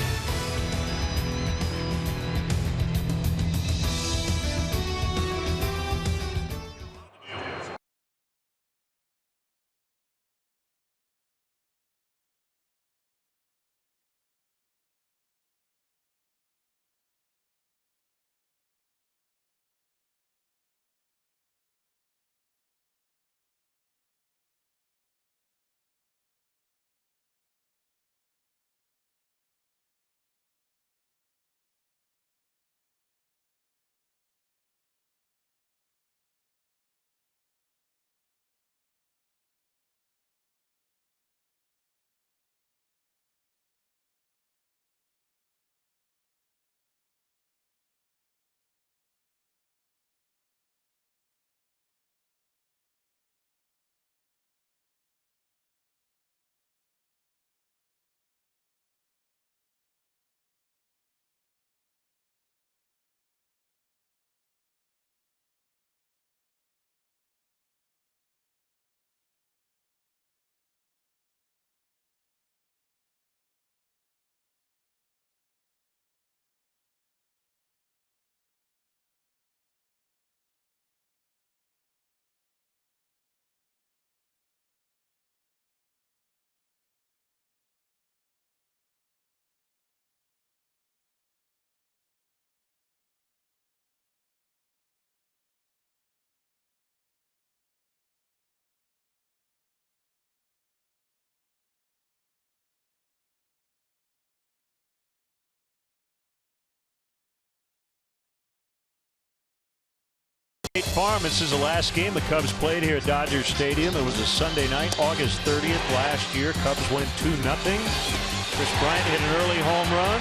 Farm. This is the last game the Cubs played here at Dodger Stadium. It was a Sunday night, August 30th last year. Cubs win 2-0. Chris Bryant hit an early home run.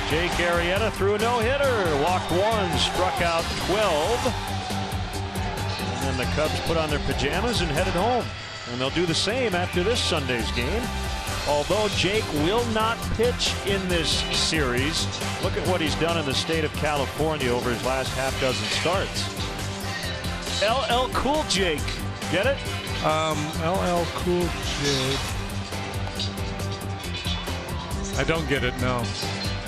Jake Arrieta threw a no-hitter. Walked 1, struck out 12. And then the Cubs put on their pajamas and headed home. And they'll do the same after this Sunday's game. Although Jake will not pitch in this series, look at what he's done in the state of California over his last half dozen starts. LL Cool Jake. Get it? LL Cool Jake. I don't get it, no.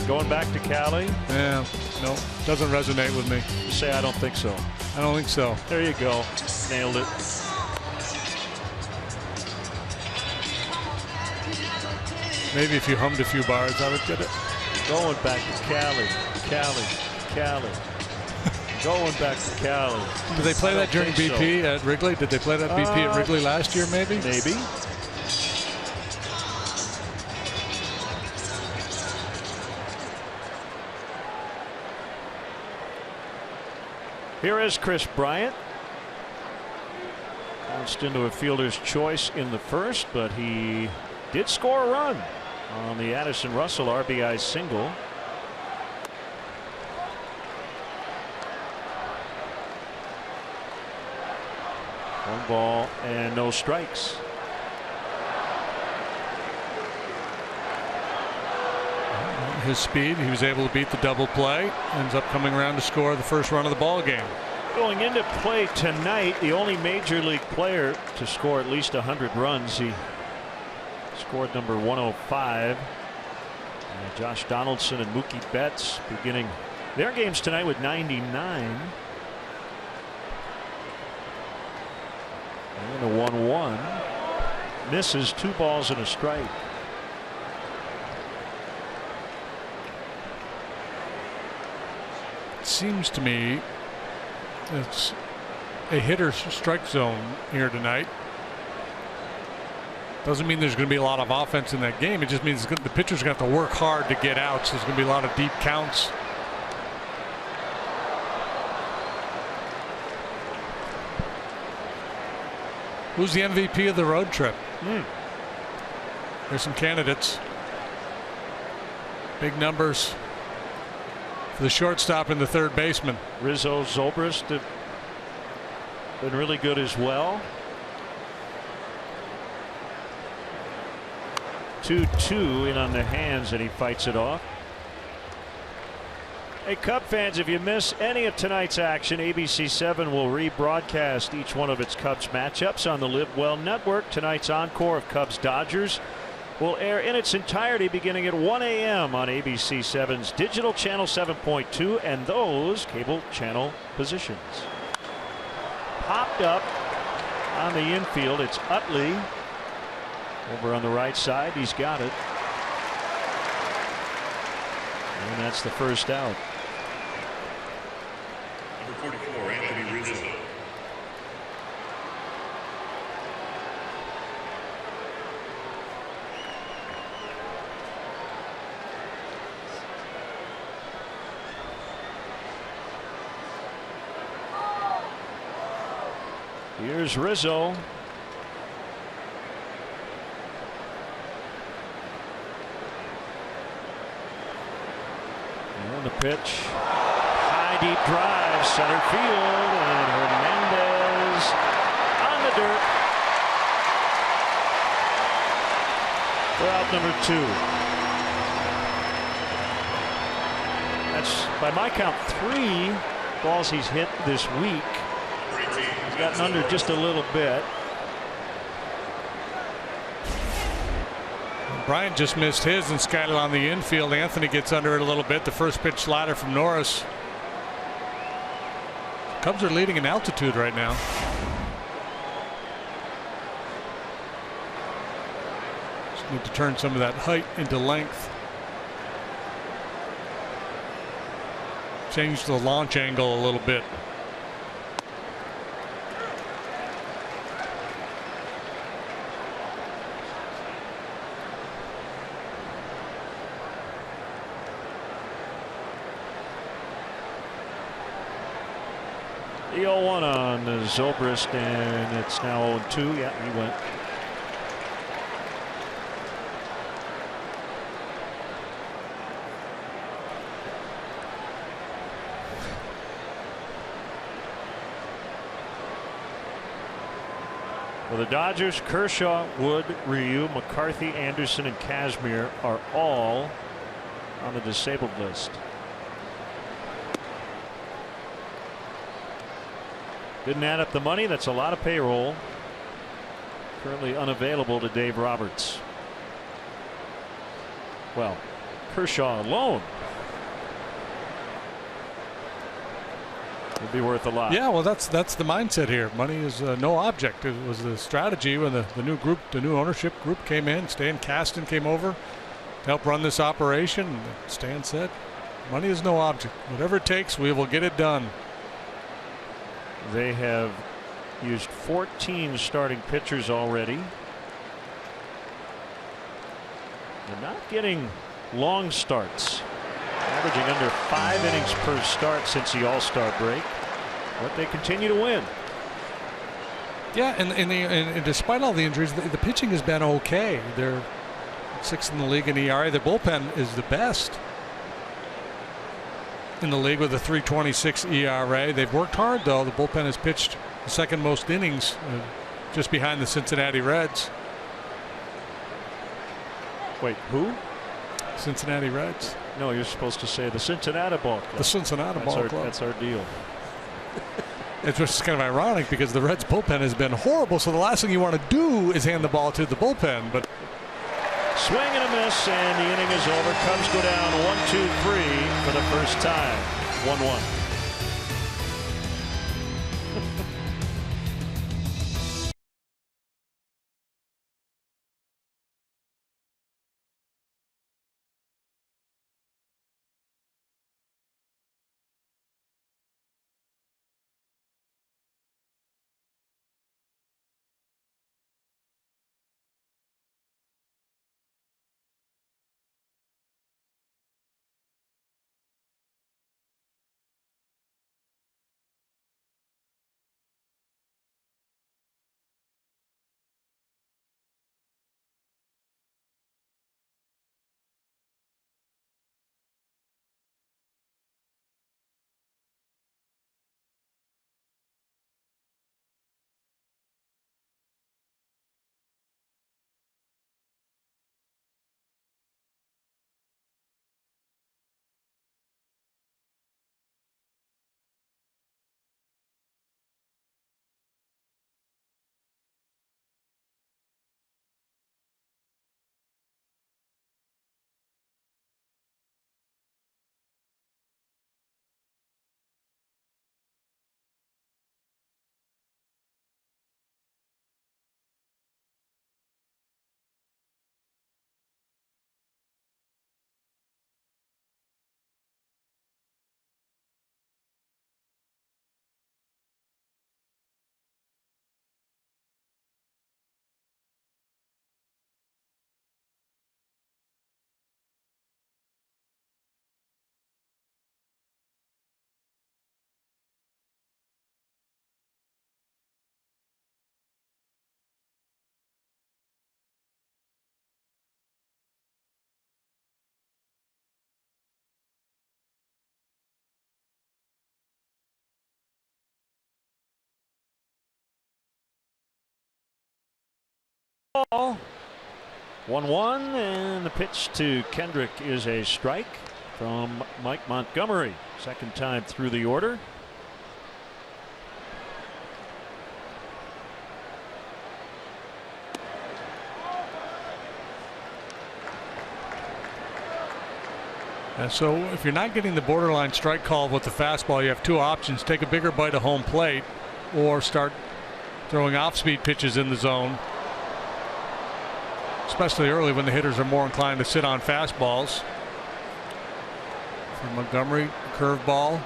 Going back to Cali? Yeah, no, doesn't resonate with me. Just say I don't think so. I don't think so. There you go. Nailed it. Maybe if you hummed a few bars, I would get it. Going back to Cali. Going back to Cali. Did they play that during BP at Wrigley? Did they play that BP at Wrigley last year, maybe? Maybe. Here is Chris Bryant. Bounced into a fielder's choice in the first, but he did score a run on the Addison Russell RBI single. One ball and no strikes. His speed, he was able to beat the double play. Ends up coming around to score the first run of the ball game. Going into play tonight, the only major league player to score at least 100 runs. He scored number 105. Josh Donaldson and Mookie Betts beginning their games tonight with 99. And a 1-1. Misses 2 balls and a strike. It seems to me it's a hitter's strike zone here tonight. Doesn't mean there's going to be a lot of offense in that game. It just means the pitcher's going to have to work hard to get out. So there's going to be a lot of deep counts. Who's the MVP of the road trip? There's some candidates. Big numbers for the shortstop and the third baseman. Rizzo, Zobrist have been really good as well. 2-2 in on the hands, and he fights it off. Hey, Cub fans, if you miss any of tonight's action, ABC7 will rebroadcast each one of its Cubs matchups on the Live Well Network. Tonight's encore of Cubs Dodgers will air in its entirety beginning at 1 a.m. on ABC7's digital channel 7.2 and those cable channel positions. Popped up on the infield. It's Utley over on the right side. He's got it. And that's the first out. Number 44, Anthony Rizzo. Here's Rizzo. And the pitch. High deep drive, center field, and Hernandez on the dirt. For out number 2. That's, by my count, 3 balls he's hit this week. He's gotten under just a little bit. Bryant just missed his and Skyler on the infield. Anthony gets under it a little bit. The first pitch slider from Norris. Cubs are leading in altitude right now. Just need to turn some of that height into length. Change the launch angle a little bit. The 0-1 on Zobrist, and it's now 0-2. Yeah, he went. For the Dodgers, Kershaw, Wood, Ryu, McCarthy, Anderson, and Kazmir are all on the disabled list. Didn't add up the money. That's a lot of payroll. Currently unavailable to Dave Roberts. Well, Kershaw alone would be worth a lot. Yeah, well, that's the mindset here. Money is no object. It was the strategy when the new ownership group came in. Stan Kasten came over to help run this operation. Stan said, money is no object. Whatever it takes, we will get it done. They have used 14 starting pitchers already. They're not getting long starts, averaging under 5 innings per start since the All-Star break. but they continue to win. Yeah, and despite all the injuries, the pitching has been okay. They're 6th in the league in ERA. The bullpen is the best in the league with a 3.26 ERA. They've worked hard, though. The bullpen has pitched the 2nd most innings, just behind the Cincinnati Reds. Wait, who? Cincinnati Reds. No, you're supposed to say the Cincinnati Ball Club. The Cincinnati Ball Club. That's our deal. It's just kind of ironic because the Reds bullpen has been horrible. So the last thing you want to do is hand the ball to the bullpen. But swing and a miss, and the inning is over. Cubs go down 1-2-3 for the first time. 1-1. Ball. 1-1, and the pitch to Kendrick is a strike from Mike Montgomery. 2nd time through the order. And so if you're not getting the borderline strike call with the fastball, you have 2 options. Take a bigger bite of home plate or start throwing off-speed pitches in the zone, especially early when the hitters are more inclined to sit on fastballs. For Montgomery, curveball.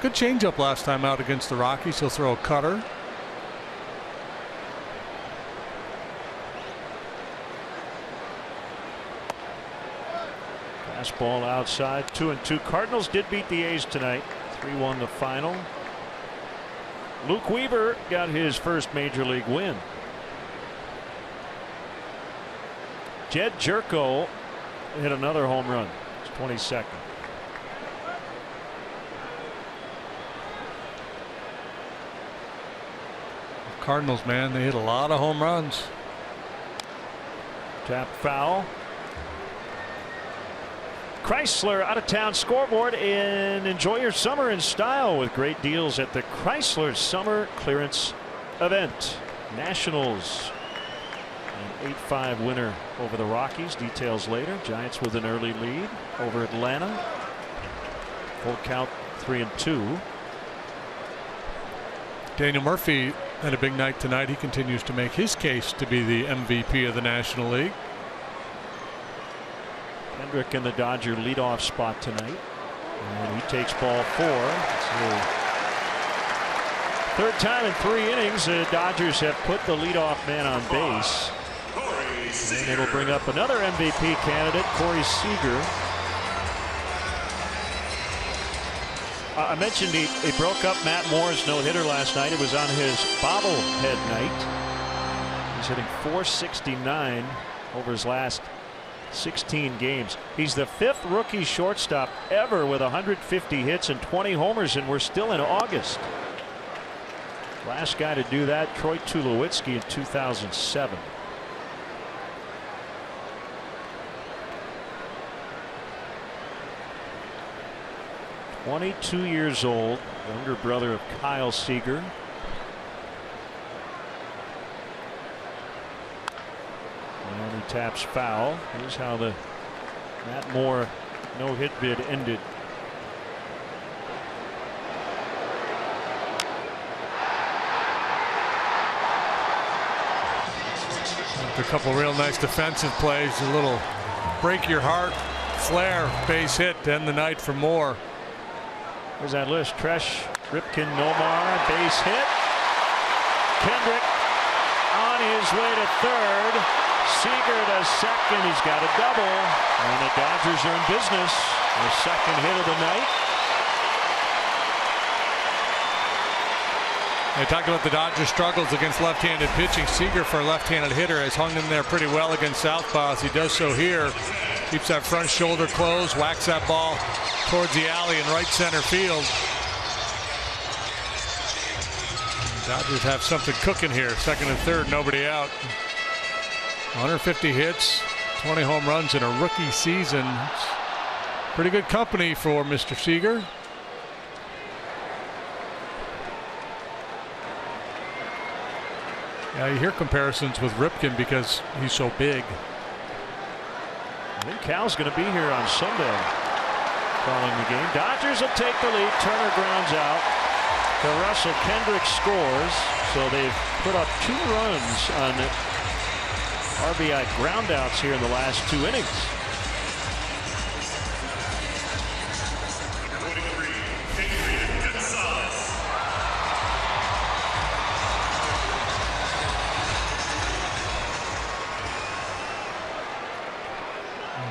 Good changeup last time out against the Rockies. He'll throw a cutter. Fastball outside, 2-2. Cardinals did beat the A's tonight, 3-1 the final. Luke Weaver got his first major league win. Jed Jerko hit another home run. It's 22nd. Cardinals, man, they hit a lot of home runs. Tap foul. Chrysler out of town scoreboard, and enjoy your summer in style with great deals at the Chrysler Summer Clearance Event. Nationals, an 8-5 winner over the Rockies. Details later. Giants with an early lead over Atlanta. Full count 3-2. Daniel Murphy had a big night tonight. He continues to make his case to be the MVP of the National League. Kendrick in the Dodger leadoff spot tonight, and he takes ball 4. So 3rd time in 3 innings the Dodgers have put the leadoff man on base, and it'll bring up another MVP candidate, Corey Seager. I mentioned he broke up Matt Moore's no-hitter last night. It was on his bobblehead night. He's hitting .469 over his last 16 games. He's the 5th rookie shortstop ever with 150 hits and 20 homers, and we're still in August. Last guy to do that, Troy Tulowitzki in 2007. "22 years old, younger brother of Kyle Seager. And he taps foul. Here's how the Matt Moore no-hit bid ended. After a couple real nice defensive plays, a little break your heart flare base hit to end the night for Moore. Here's that list. Tresh, Ripken, Nomar, base hit. Kendrick on his way to third. Seager to second. He's got a double. And the Dodgers are in business. The second hit of the night. They talked about the Dodgers' struggles against left-handed pitching. Seager, for a left-handed hitter, has hung in there pretty well against southpaws. He does so here. Keeps that front shoulder closed, whacks that ball towards the alley in right center field. Dodgers have something cooking here. Second and third, nobody out. 150 hits, 20 home runs in a rookie season. It's pretty good company for Mr. Seager. Yeah, you hear comparisons with Ripken because he's so big. I think Cal's going to be here on Sunday calling the game. Dodgers will take the lead. Turner grounds out to Russell. Kendrick scores. So they've put up 2 runs on RBI groundouts here in the last 2 innings.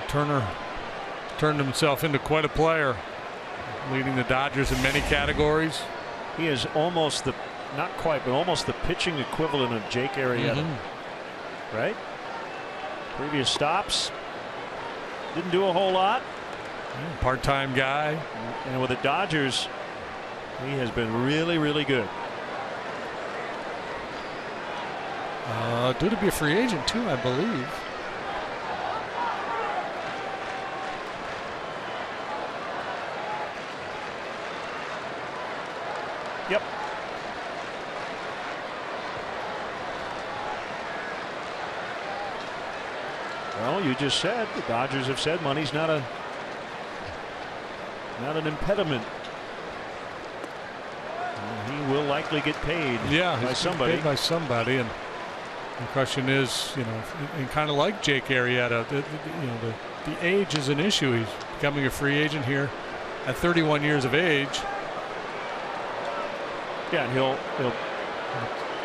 Turner turned himself into quite a player, leading the Dodgers in many categories. He is almost the, not quite, but almost the pitching equivalent of Jake Arrieta. Right? Previous stops, didn't do a whole lot. Part-time guy. And with the Dodgers, he has been really, really good. Due to be a free agent too, I believe. Yep. Well, you just said the Dodgers have said money's not an impediment. He will likely get paid. Yeah, by somebody. Paid by somebody, and the question is, you know, and kind of like Jake Arrieta, the age is an issue. He's becoming a free agent here at 31 years of age. Yeah, and he'll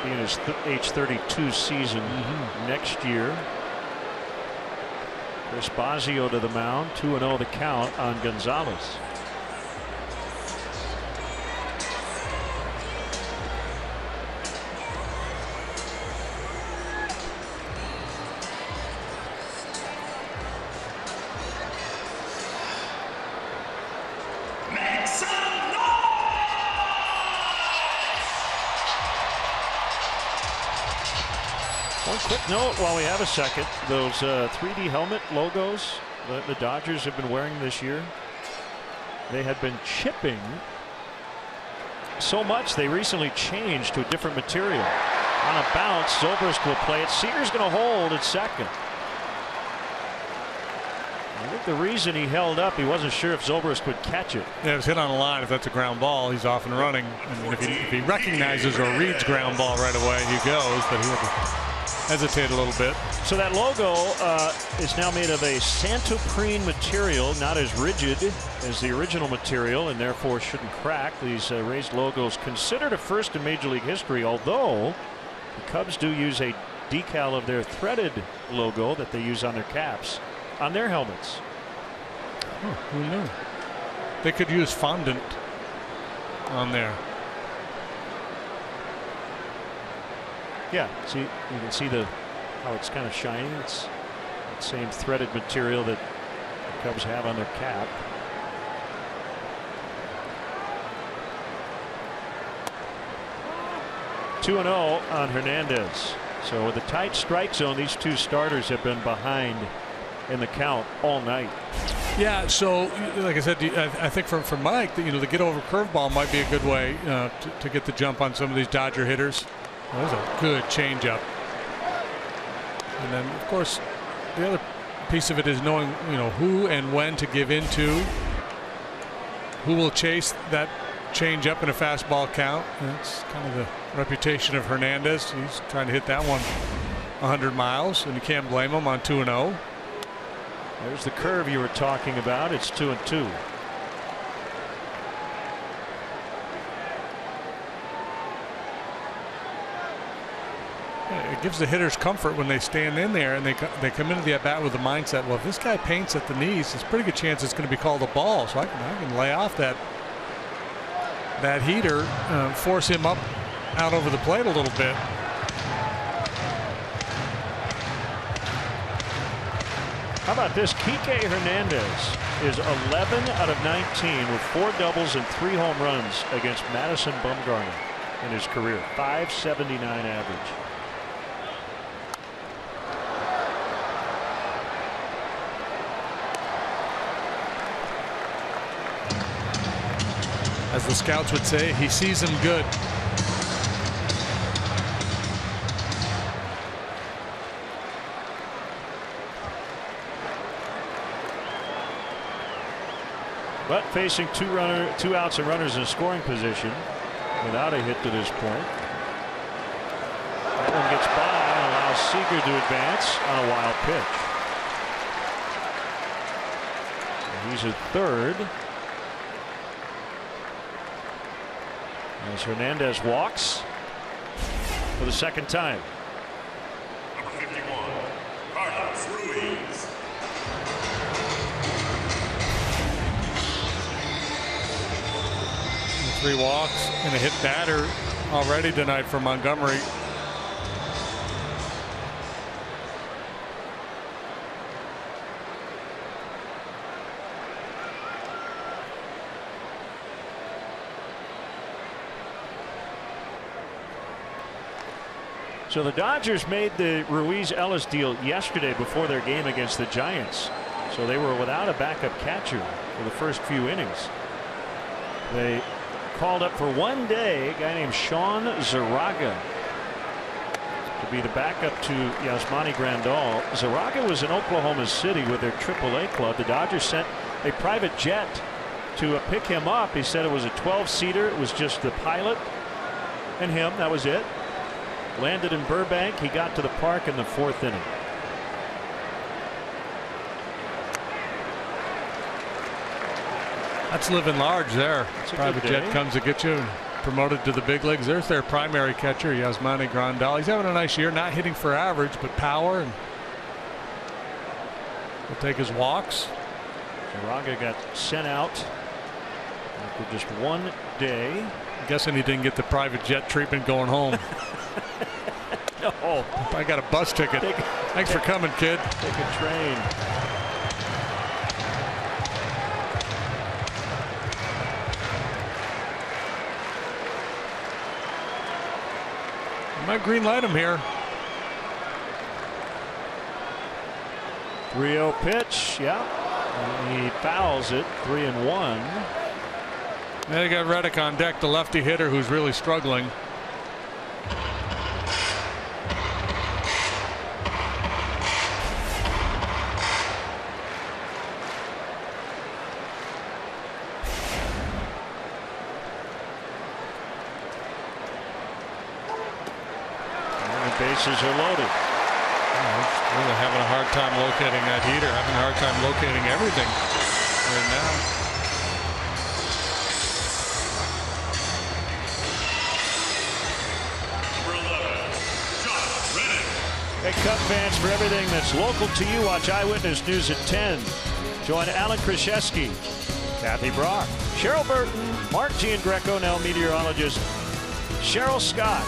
be in his age 32 season next year. Chris Bosio to the mound, 2-0 the count on Gonzalez. Quick note while we have a second, those 3D helmet logos that the Dodgers have been wearing this year, they had been chipping so much they recently changed to a different material. On a bounce, Zobrist will play it. Seager's going to hold at second. I think the reason he held up, he wasn't sure if Zobrist would catch it. Yeah, it was hit on a line. If that's a ground ball, he's off and running. And if he recognizes or reads ground ball right away, he goes. But he had to hesitate a little bit. So that logo is now made of a Santoprene material, not as rigid as the original material, and therefore shouldn't crack. These raised logos considered a first in Major League history, although the Cubs do use a decal of their threaded logo that they use on their caps, on their helmets. Oh, who knew? They could use fondant. on there. Yeah, see, you can see how it's kind of shining. It's the same threaded material that the Cubs have on their cap. Two 2-0 on Hernandez. So with a tight strike zone, these two starters have been behind in the count all night. Yeah, so like I said, I think for Mike, the get over curveball might be a good way to get the jump on some of these Dodger hitters. That was a good changeup. And then, of course, the other piece of it is knowing, who and when to give into, who will chase that changeup in a fastball count. That's kind of the reputation of Hernandez. He's trying to hit that one 100 miles, and you can't blame him on 2-0. There's the curve you were talking about. It's 2-2. It gives the hitters comfort when they stand in there and they come into the at bat with the mindset, well, if this guy paints at the knees, there's a pretty good chance it's going to be called a ball, so I can lay off that heater, force him up out over the plate a little bit. How about this? Kike Hernandez is 11 out of 19 with 4 doubles and 3 home runs against Madison Bumgarner in his career. .579 average. As the scouts would say, he sees him good. But facing two outs and runners in scoring position without a hit to this point. That one gets by and allows Seager to advance on a wild pitch. And he's at third. As Hernandez walks for the second time. Number 51, Carlos Ruiz. Three walks and a hit batter already tonight for Montgomery. So the Dodgers made the Ruiz-Ellis deal yesterday before their game against the Giants. So they were without a backup catcher for the first few innings. They called up for one day a guy named Sean Zaraga to be the backup to Yasmani Grandal. Zaraga was in Oklahoma City with their AAA club. The Dodgers sent a private jet to pick him up. He said it was a 12-seater. It was just the pilot and him. That was it. Landed in Burbank. He got to the park in the 4th inning. That's living large there. Private jet comes to get you promoted to the big leagues. There's their primary catcher, Yasmani Grandal. He's having a nice year, not hitting for average, but power. And he'll take his walks. Zaraga got sent out after just one day. I'm guessing he didn't get the private jet treatment going home. No. I got a bus ticket. Thanks for coming, kid. Take a train. I might green light him here. 3-0 pitch. Yeah. And he fouls it. 3-1. Now they got Reddick on deck, the lefty hitter who's really struggling. Bases are loaded. Really having a hard time locating that heater, having a hard time locating everything right now. Hey, Cub fans, for everything that's local to you, watch Eyewitness News at 10. Join Alan Krzyzewski Kathy Brock, Cheryl Burton, Mark Giangreco, now meteorologist Cheryl Scott.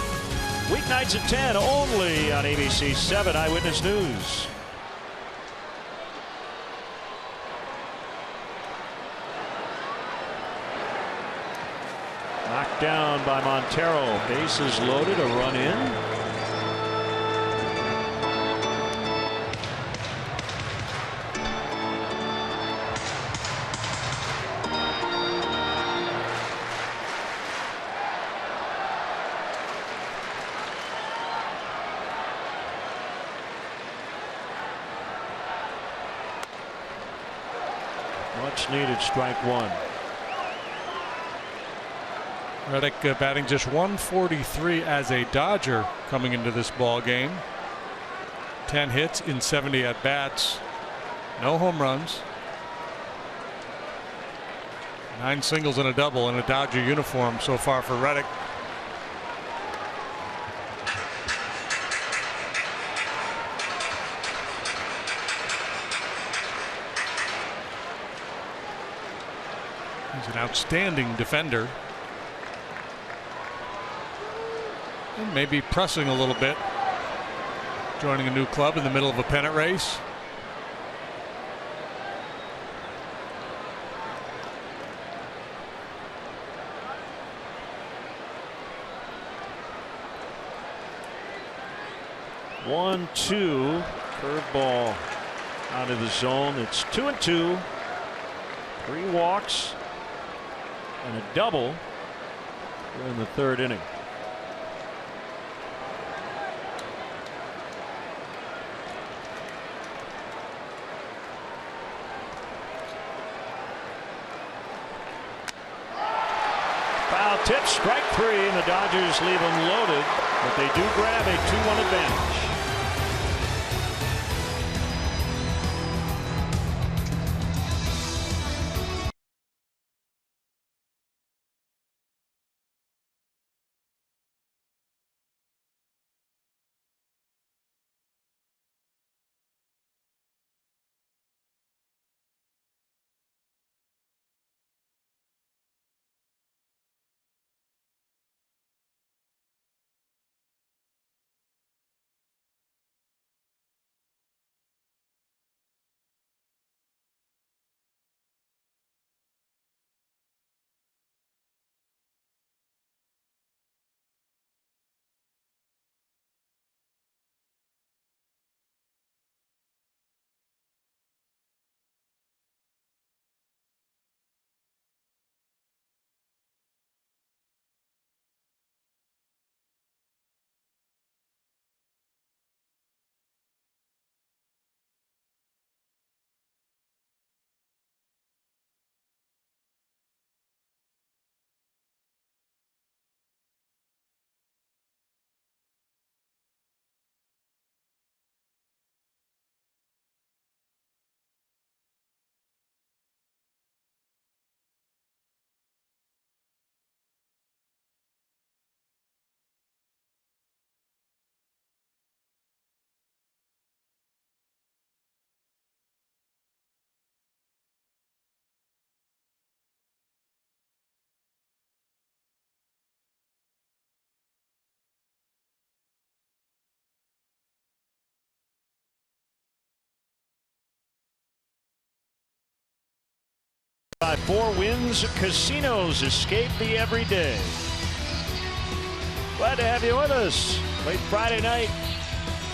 Weeknights at 10 only on ABC 7 Eyewitness News. Knocked down by Montero. Bases loaded, a run in. Much needed strike one. Reddick batting just 143 as a Dodger coming into this ball game. 10 hits in 70 at bats. No home runs. 9 singles and a double in a Dodger uniform so far for Reddick. He's an outstanding defender. And maybe pressing a little bit. Joining a new club in the middle of a pennant race. One, two, curveball out of the zone. It's 2-2. 3 walks and a double in the third inning. Foul tip, strike 3, and the Dodgers leave them loaded, but they do grab a 2-1 advantage. By 4 wins, casinos escape the everyday. Glad to have you with us late Friday night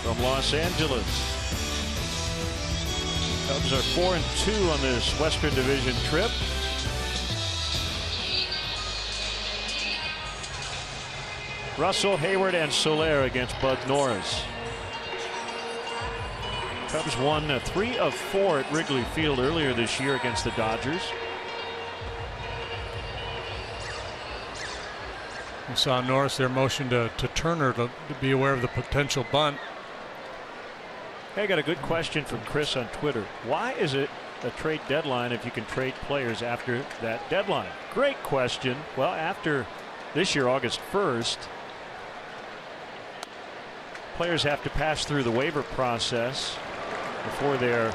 from Los Angeles. Cubs are 4-2 on this Western Division trip. Russell, Hayward, and Soler against Bud Norris. Cubs won 3 of 4 at Wrigley Field earlier this year against the Dodgers. You saw Norris there motion to Turner to be aware of the potential bunt. Hey, I got a good question from Chris on Twitter. Why is it a trade deadline if you can trade players after that deadline? Great question. Well, after this year, August 1st, players have to pass through the waiver process before they're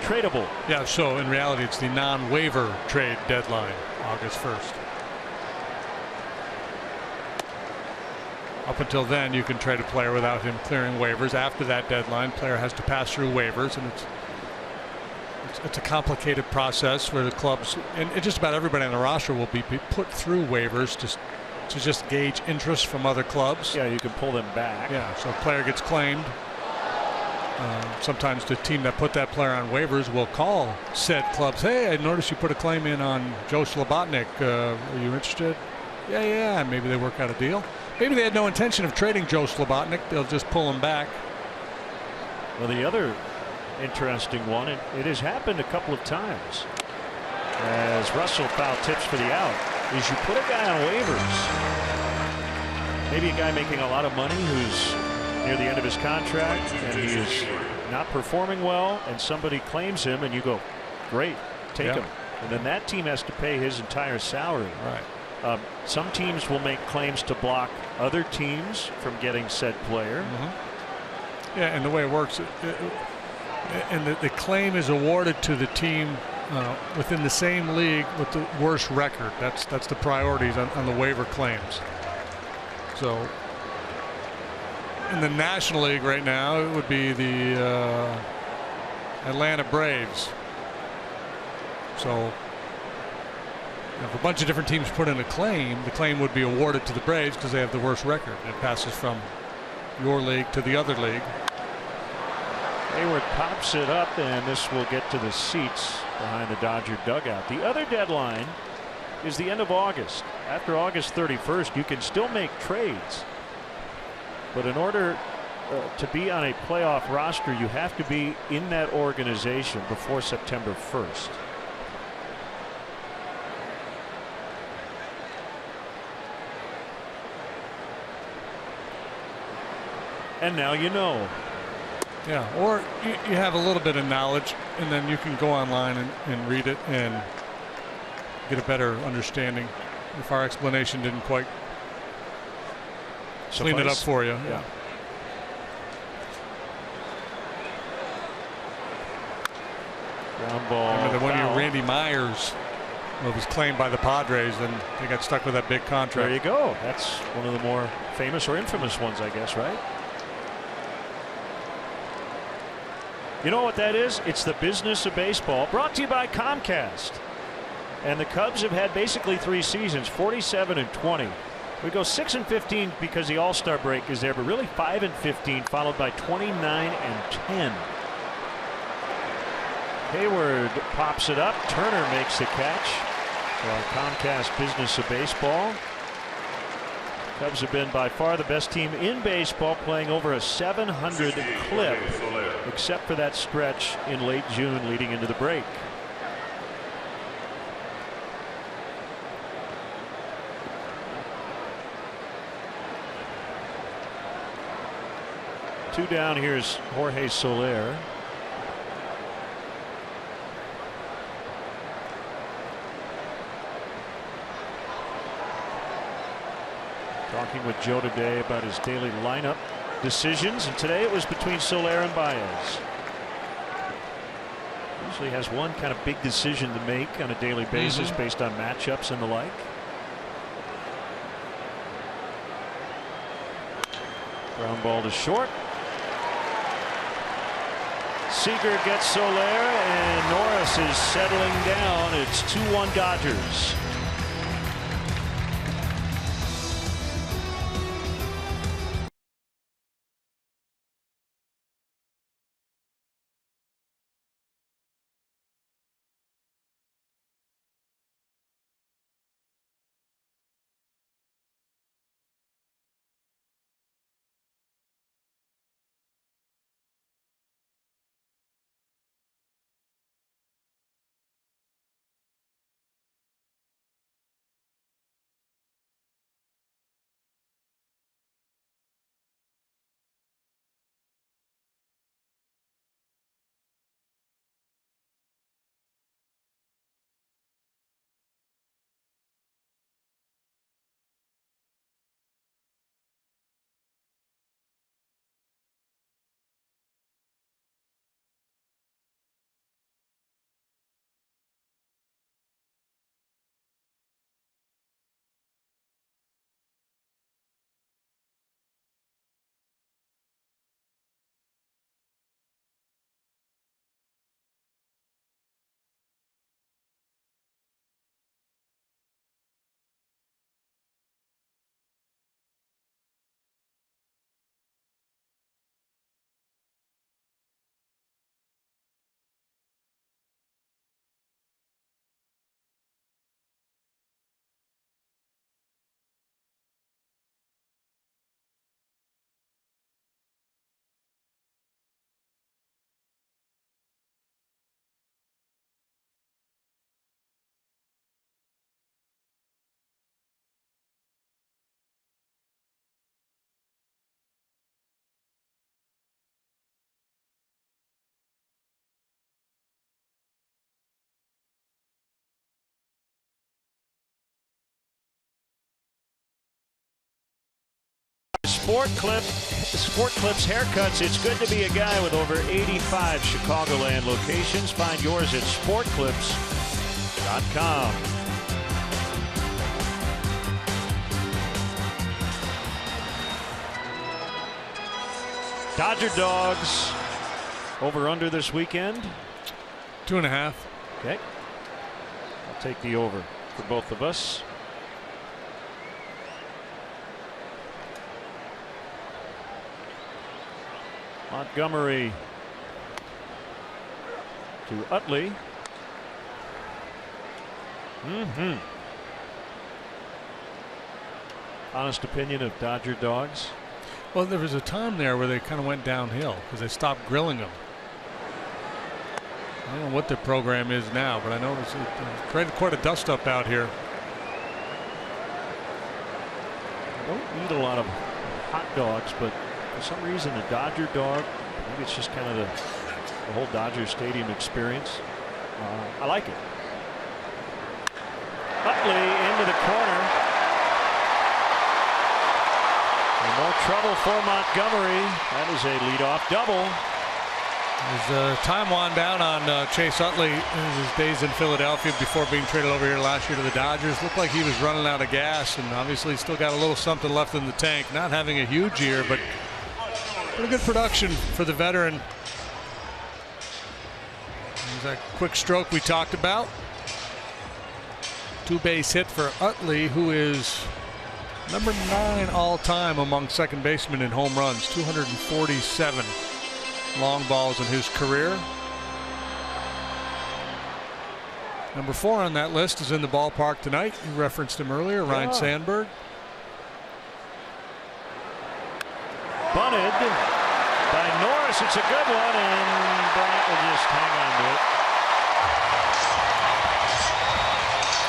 tradable. Yeah, so in reality, it's the non-waiver trade deadline, August 1st. Up until then, you can trade a player without him clearing waivers. After that deadline, player has to pass through waivers, and it's a complicated process where the clubs and just about everybody on the roster will be put through waivers to just gauge interest from other clubs. Yeah, you can pull them back. Yeah, so a player gets claimed. Sometimes the team that put that player on waivers will call said clubs, hey, I noticed you put a claim in on Joe Slobotnik. Are you interested? Yeah. Maybe they work out a deal. Maybe they had no intention of trading Joe Slobotnik. They'll just pull him back. Well, the other interesting one, it has happened a couple of times, as Russell foul tips for the out, is you put a guy on waivers. Maybe a guy making a lot of money who's near the end of his contract and he is not performing well, and somebody claims him and you go, great, take him. And then that team has to pay his entire salary. Right. Some teams will make claims to block other teams from getting said player. Yeah, and the way it works, and the claim is awarded to the team within the same league with the worst record. That's the priorities on the waiver claims. So in the National League right now, it would be the Atlanta Braves. So if a bunch of different teams put in a claim, the claim would be awarded to the Braves because they have the worst record. It passes from your league to the other league. Hayward pops it up, and this will get to the seats behind the Dodger dugout. The other deadline is the end of August. After August 31st, you can still make trades. But in order to be on a playoff roster, you have to be in that organization before September 1st. And now you know. Yeah, or you have a little bit of knowledge, and then you can go online and read it and get a better understanding if our explanation didn't quite clean it up for you. Yeah. Ground ball. Remember the one year Randy Myers was claimed by the Padres, and they got stuck with that big contract. There you go. That's one of the more famous or infamous ones, I guess, right? You know what that is? It's the business of baseball, brought to you by Comcast. And the Cubs have had basically 3 seasons, 47-20. We go 6-15 because the All-Star break is there, but really 5-15, followed by 29-10. Hayward pops it up. Turner makes the catch for our Comcast business of baseball. Cubs have been by far the best team in baseball, playing over a 700 clip, except for that stretch in late June leading into the break. Two down. Here's Jorge Soler. Talking with Joe today about his daily lineup decisions, and today it was between Soler and Baez. Usually has one kind of big decision to make on a daily basis based on matchups and the like. Ground ball to short. Seager gets Soler, and Norris is settling down. It's 2-1 Dodgers. Sport Clips Haircuts. It's good to be a guy with over 85 Chicagoland locations. Find yours at sportclips.com. Dodger Dogs over under this weekend. 2.5. Okay. I'll take the over for both of us. Montgomery to Utley. Honest opinion of Dodger Dogs? Well, there was a time there where they kind of went downhill because they stopped grilling them. I don't know what their program is now, but I know it's created quite a dust-up out here. I don't eat a lot of hot dogs, but for some reason a Dodger dog, maybe it's just kind of the whole Dodger Stadium experience. I like it. Utley into the corner. And more trouble for Montgomery. That is a leadoff double. As time wound down on Chase Utley in his days in Philadelphia before being traded over here last year to the Dodgers, looked like he was running out of gas, and obviously still got a little something left in the tank. Not having a huge year, but pretty good production for the veteran. There's that quick stroke we talked about. 2-base hit for Utley, who is number 9 all-time among second basemen in home runs, 247 long balls in his career. Number 4 on that list is in the ballpark tonight. You referenced him earlier, Ryan Sandberg. Bunted by Norris. It's a good one, and Bryant will just hang on to it.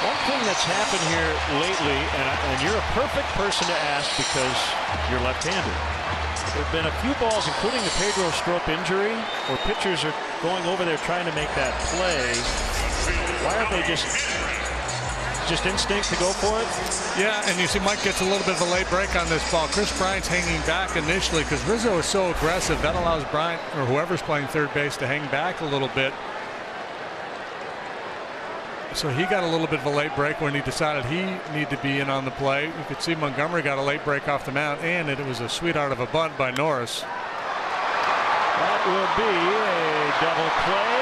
One thing that's happened here lately, and you're a perfect person to ask because you're left-handed. There have been a few balls, including the Pedro Strop injury, where pitchers are going over there trying to make that play. Why aren't they just instinct to go for it? Yeah, and you see Mike gets a little bit of a late break on this ball. Chris Bryant's hanging back initially because Rizzo is so aggressive. That allows Bryant, or whoever's playing third base, to hang back a little bit. So he got a little bit of a late break when he decided he needed to be in on the play. You could see Montgomery got a late break off the mound, and it was a sweetheart of a bunt by Norris. That will be a double play.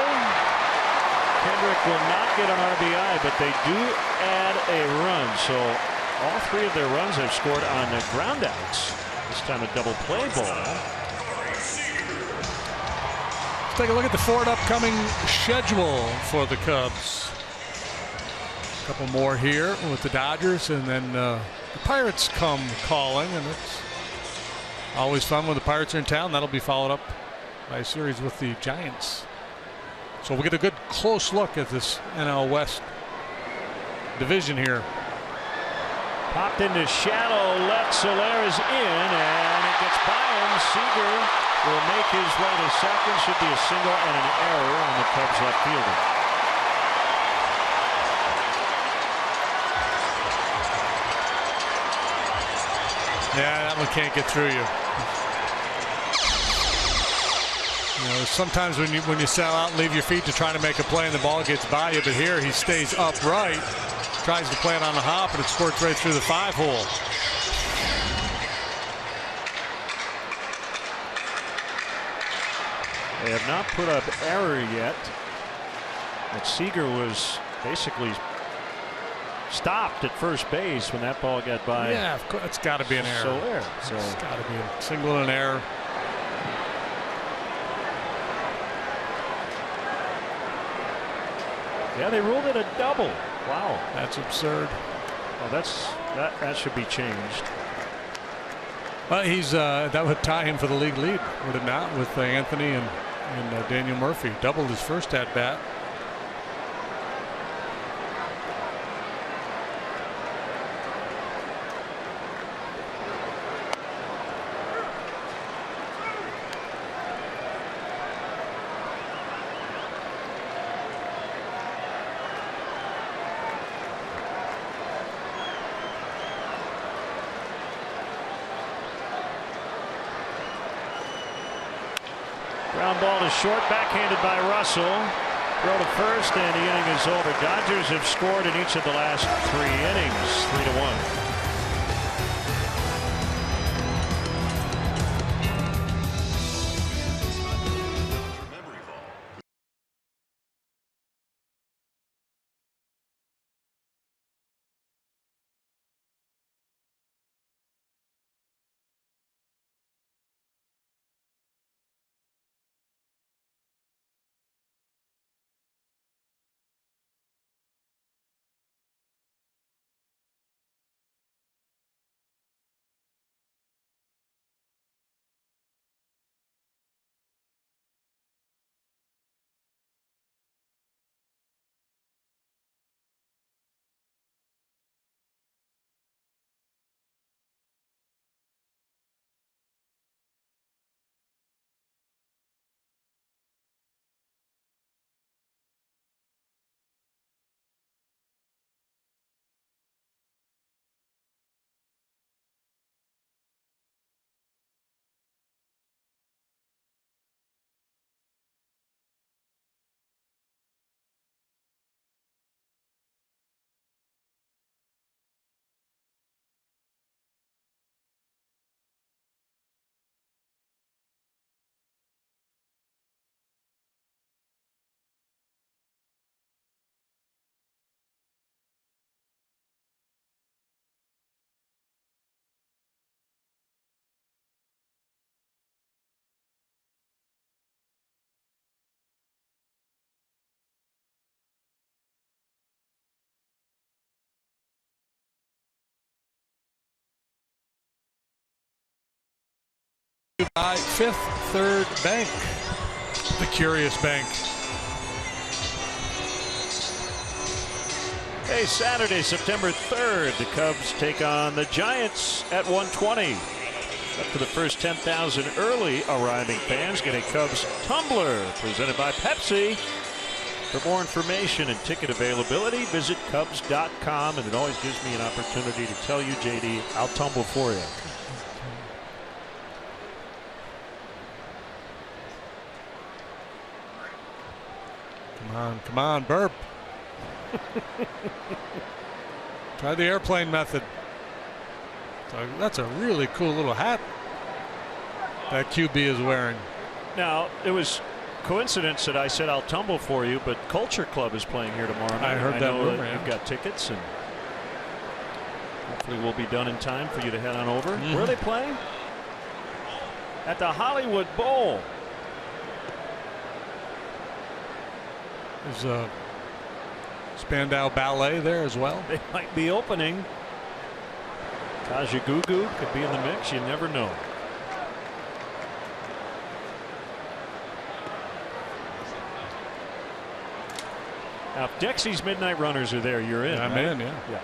Kendrick will not get an RBI, but they do add a run. So all 3 of their runs have scored on the groundouts. This time a double play ball. Let's take a look at the forward upcoming schedule for the Cubs. A couple more here with the Dodgers, and then the Pirates come calling, and it's always fun when the Pirates are in town. That'll be followed up by a series with the Giants. So we'll get a good close look at this NL West division here. Popped into shallow left. Soler is in, and it gets by him. Seager will make his way to second. Should be a single and an error on the Cubs left fielder. Yeah, that one can't get through you. You know, sometimes when you sell out and leave your feet to try to make a play and the ball gets by you, but here he stays upright, tries to play it on the hop, and it squirts right through the 5-hole. They have not put up error yet. But Seager was basically stopped at first base when that ball got by. Yeah, of course, it's got to be an error. Soler. So it's got to be a single and an error. yeah, they ruled it a double. Wow, that's absurd. Oh, that should be changed. Well, that would tie him for the league lead, would it not? With Anthony and Daniel Murphy doubled his first at bat. Ground ball to short, backhanded by Russell. Throw to first, and the inning is over. Dodgers have scored in each of the last 3 innings, 3-1. By Fifth Third Bank, the Curious Bank. Hey, Saturday, September 3rd, the Cubs take on the Giants at 1:20. Up to the first 10,000 early arriving fans get a Cubs tumbler presented by Pepsi. For more information and ticket availability, visit Cubs.com, and it always gives me an opportunity to tell you, JD, I'll tumble for you. Come on, burp. Try the airplane method. That's a really cool little hat that QB is wearing. Now, it was coincidence that I said I'll tumble for you, but Culture Club is playing here tomorrow night. I heard that rumor. You've got tickets, and hopefully we'll be done in time for you to head on over. Where are they playing? At the Hollywood Bowl. There's a Spandau Ballet there as well. They might be opening. Kajagoogoo could be in the mix. You never know. Now, if Dexy's Midnight Runners are there, you're in. I'm right? in, yeah.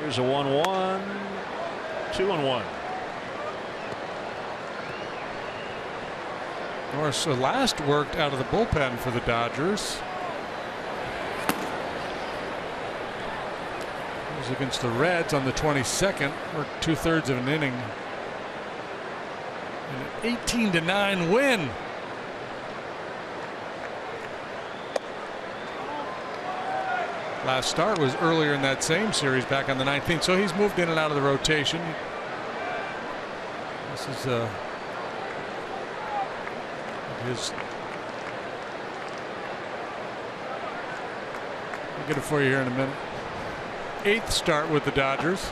Here's a 1-1, 2-1. Norris last worked out of the bullpen for the Dodgers. It was against the Reds on the 22nd, worked 2/3 of an inning. An 18-9 win. Last start was earlier in that same series back on the 19th, so he's moved in and out of the rotation. This is I'll get it for you here in a minute. 8th start with the Dodgers.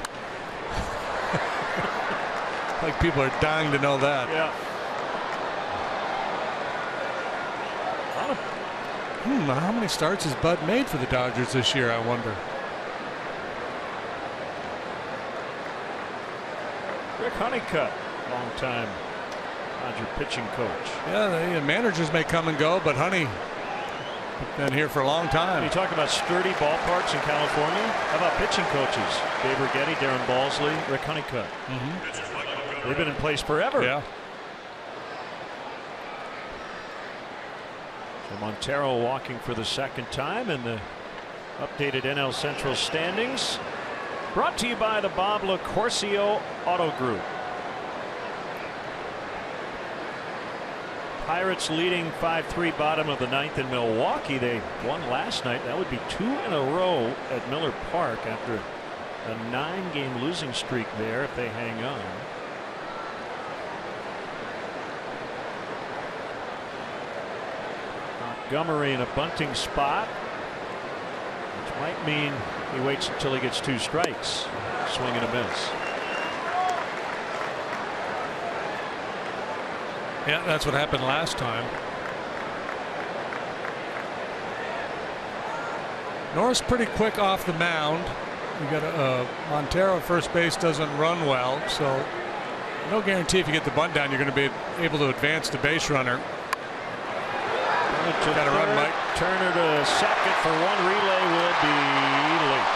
Like people are dying to know that. Yeah. How many starts has Bud made for the Dodgers this year, I wonder? Rick Honeycutt, long time Dodger pitching coach. Yeah, the managers may come and go, but Honey been here for a long time. You talk about sturdy ballparks in California. How about pitching coaches? Dave Righetti, Darren Balsley, Rick Honeycutt. They've been in place forever. Yeah. So Montero walking for the second time in the updated NL Central standings. Brought to you by the Bob LaCourcio Auto Group. Pirates leading 5-3 bottom of the ninth in Milwaukee. They won last night. That would be 2 in a row at Miller Park after a 9-game losing streak there if they hang on. Montgomery in a bunting spot, which might mean he waits until he gets 2 strikes. Swing and a miss. Yeah, that's what happened last time. Norris pretty quick off the mound. You got Montero at first base, doesn't run well, so no guarantee if you get the bunt down you're going to be able to advance the base runner. Got to run, Mike. Turner to second for one. Relay will be late.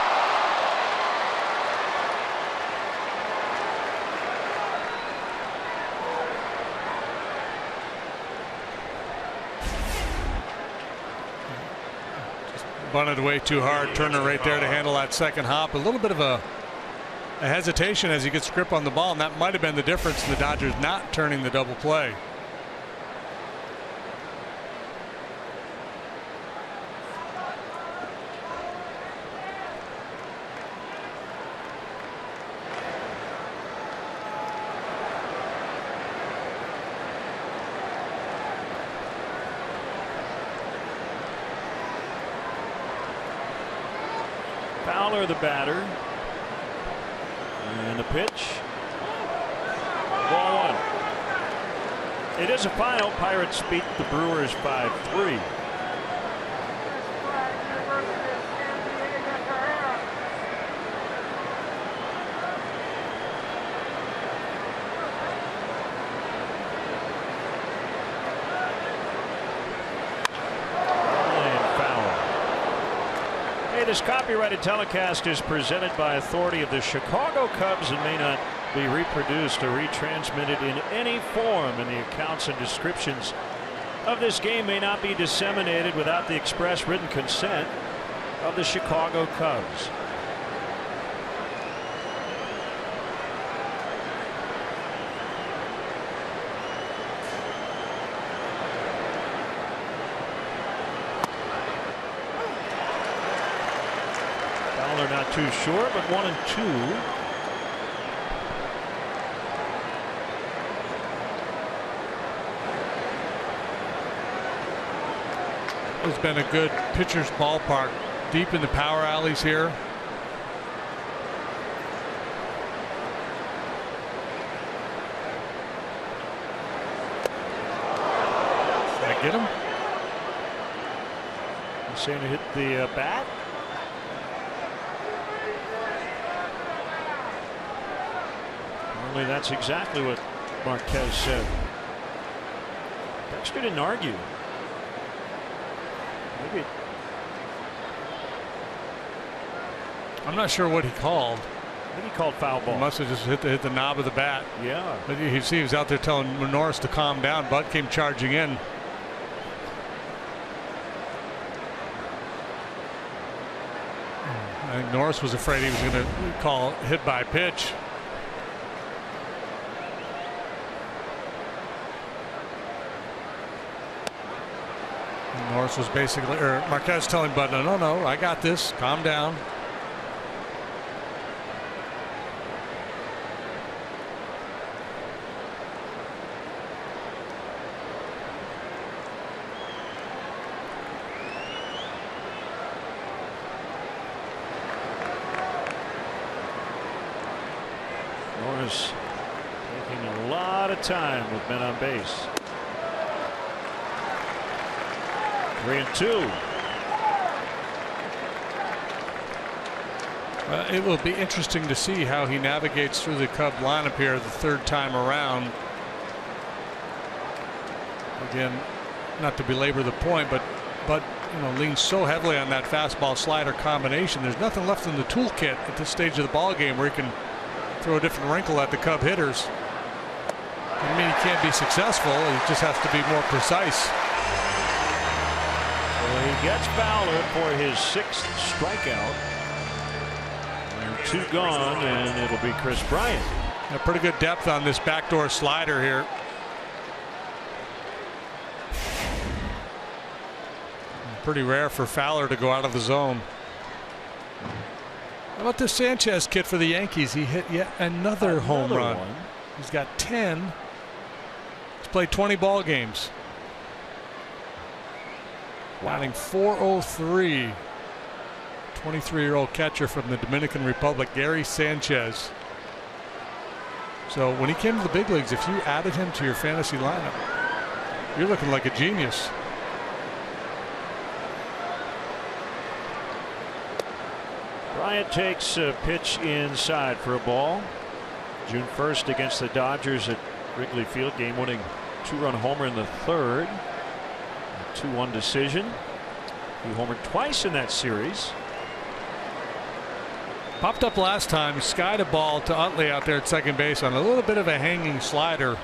Bunted way too hard. Turner right there to handle that second hop. A little bit of a hesitation as he gets grip on the ball, and that might have been the difference in the Dodgers not turning the double play. Fowler, the batter, and the pitch. Ball 1. It is a final. Pirates beat the Brewers 5-3. This copyrighted telecast is presented by authority of the Chicago Cubs and may not be reproduced or retransmitted in any form, and the accounts and descriptions of this game may not be disseminated without the express written consent of the Chicago Cubs. Fowler not too sure, but 1-2. It's been a good pitcher's ballpark, deep in the power alleys here. Did I get him? He's saying to hit the bat. Apparently that's exactly what Marquez said. Dexter didn't argue. Maybe. I'm not sure what he called. I think he called foul ball. He must have just hit the knob of the bat. Yeah. But you see he was out there telling Norris to calm down. Bud came charging in. I think Norris was afraid he was going to call hit by pitch. Norris was basically, or Marquez telling Bud, no, I got this. Calm down. Norris taking a lot of time with men on base. 3-2. It will be interesting to see how he navigates through the Cub lineup here the third time around. Again, not to belabor the point, but leans so heavily on that fastball slider combination. There's nothing left in the toolkit at this stage of the ball game where he can throw a different wrinkle at the Cub hitters. I mean, he can't be successful. He just has to be more precise. Well, he gets Fowler for his 6th strikeout. And 2 gone, and it'll be Chris Bryant. Yeah, pretty good depth on this backdoor slider here. Pretty rare for Fowler to go out of the zone. How about this Sanchez kid for the Yankees? He hit yet another home run. He's got 10. He's played 20 ball games. Batting .403. 23-year-old catcher from the Dominican Republic, Gary Sanchez. So when he came to the big leagues, if you added him to your fantasy lineup, you're looking like a genius. Bryant takes a pitch inside for a ball. June 1st against the Dodgers at Wrigley Field. Game-winning 2-run homer in the 3rd. A 2-1 decision. He homered twice in that series. Popped up last time, skied a ball to Utley out there at second base on a little bit of a hanging slider.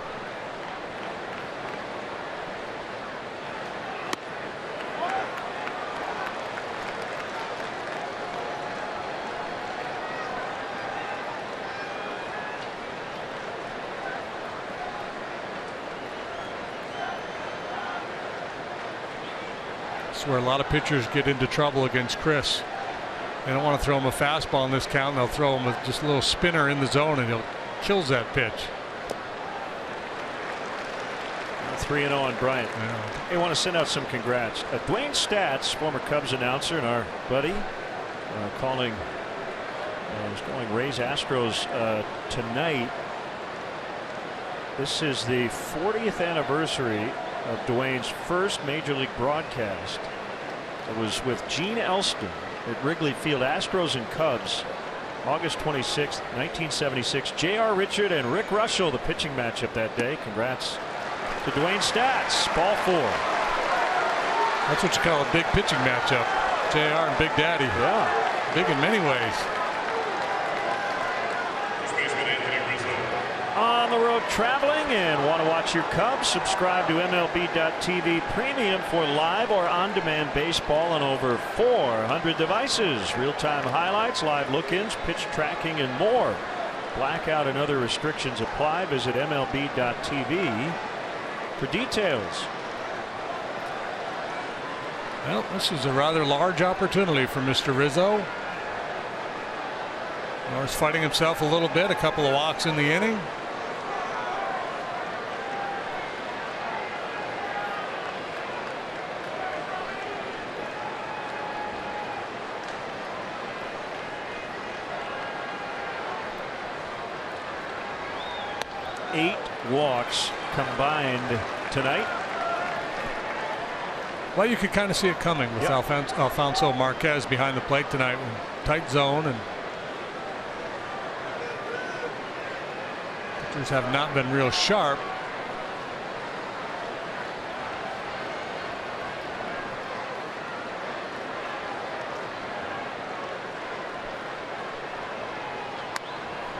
That's where a lot of pitchers get into trouble against Chris. They don't want to throw him a fastball in this count. They'll throw him with just a little spinner in the zone, and he'll kills that pitch. 3-0 on Bryant. Yeah. They want to send out some congrats. Dwayne Statz, former Cubs announcer and our buddy, calling. He's calling Rays Astros tonight. This is the 40th anniversary of Dwayne's first major league broadcast. It was with Gene Elston at Wrigley Field. Astros and Cubs, August 26th, 1976. J.R. Richard and Rick Russell, the pitching matchup that day. Congrats to Dwayne Statz. Ball 4. That's what you call a big pitching matchup. J.R. and Big Daddy. Yeah. Big in many ways. On the road traveling and want to watch your Cubs? Subscribe to MLB.TV Premium for live or on-demand baseball on over 400 devices. Real-time highlights, live look-ins, pitch tracking, and more. Blackout and other restrictions apply. Visit MLB.TV for details. Well, this is a rather large opportunity for Mr. Rizzo. Norris fighting himself a little bit. A couple of walks in the inning. Eight walks combined tonight. Well, you could kind of see it coming with Alfonso Marquez behind the plate tonight. Tight zone, and pitchers have not been real sharp.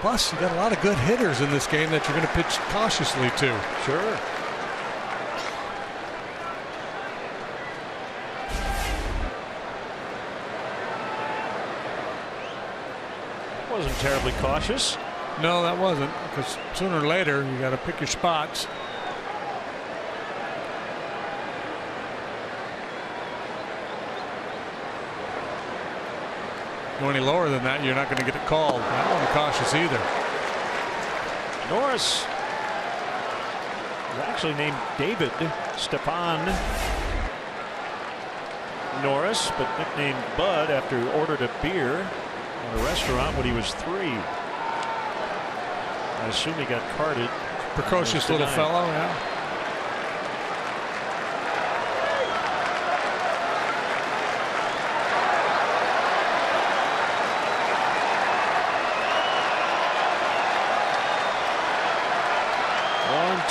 Plus, you got a lot of good hitters in this game that you're going to pitch cautiously to. Sure. Wasn't terribly cautious. No, that wasn't, because sooner or later you got to pick your spots. Go any lower than that, you're not going to get it called. That wasn't cautious either. Norris is actually named David Stepan Norris, but nicknamed Bud after he ordered a beer at a restaurant when he was 3. I assume he got carded. Precocious little fellow, yeah.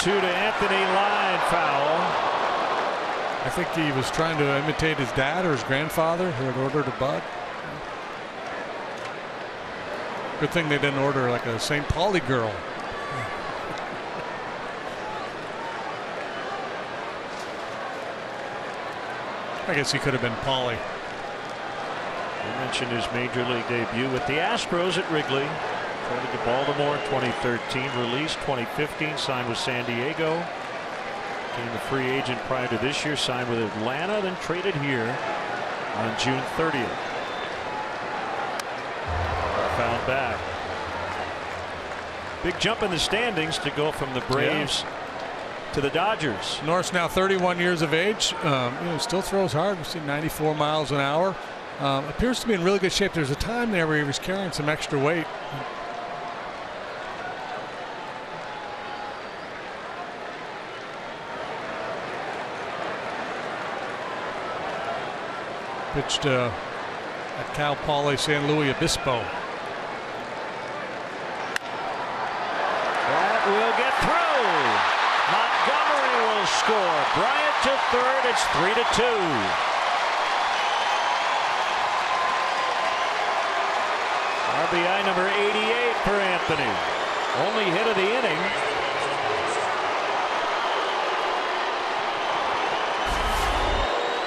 To Anthony Line, foul. I think he was trying to imitate his dad or his grandfather who had ordered a Bud. Good thing they didn't order like a St. Pauli girl. I guess he could have been Pauli. I mentioned his major league debut with the Astros at Wrigley. Traded to Baltimore in 2013, released 2015, signed with San Diego. Became a free agent prior to this year, signed with Atlanta, then traded here on June 30th. Found back. Big jump in the standings to go from the Braves to the Dodgers. North's now 31 years of age. Still throws hard. We see 94 miles an hour. Appears to be in really good shape. There's a time there where he was carrying some extra weight. Pitched at Cal Poly San Luis Obispo. That will get through. Montgomery will score. Bryant to third. It's 3-2. RBI number 88 for Anthony. Only hit of the inning.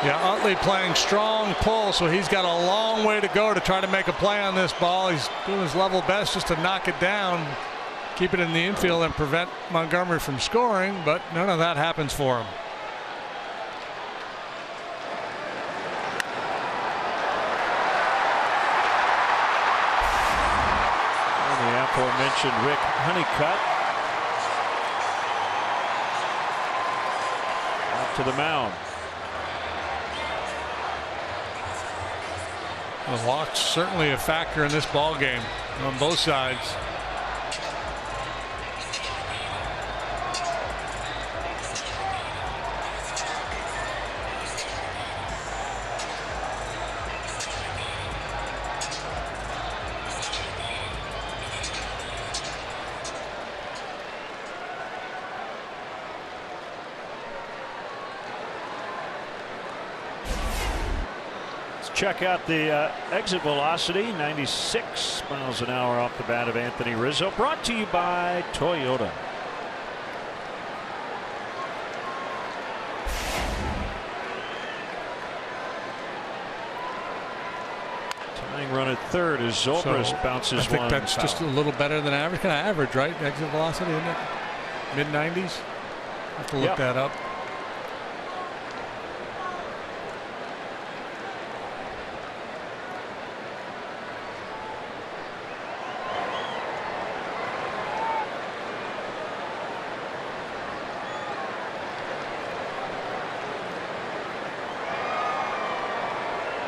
Yeah, Utley playing strong pull, so he's got a long way to go to try to make a play on this ball. He's doing his level best just to knock it down, keep it in the infield, and prevent Montgomery from scoring, but none of that happens for him. And the aforementioned Rick Honeycutt out to the mound. The walks certainly a factor in this ball game on both sides. Check out the exit velocity, 96 miles an hour off the bat of Anthony Rizzo. Brought to you by Toyota. Tying run at third as Zobrist bounces I think one. that's just a little better than average. Kind of average, right? Exit velocity, isn't it? Mid-90s. Have to look that up.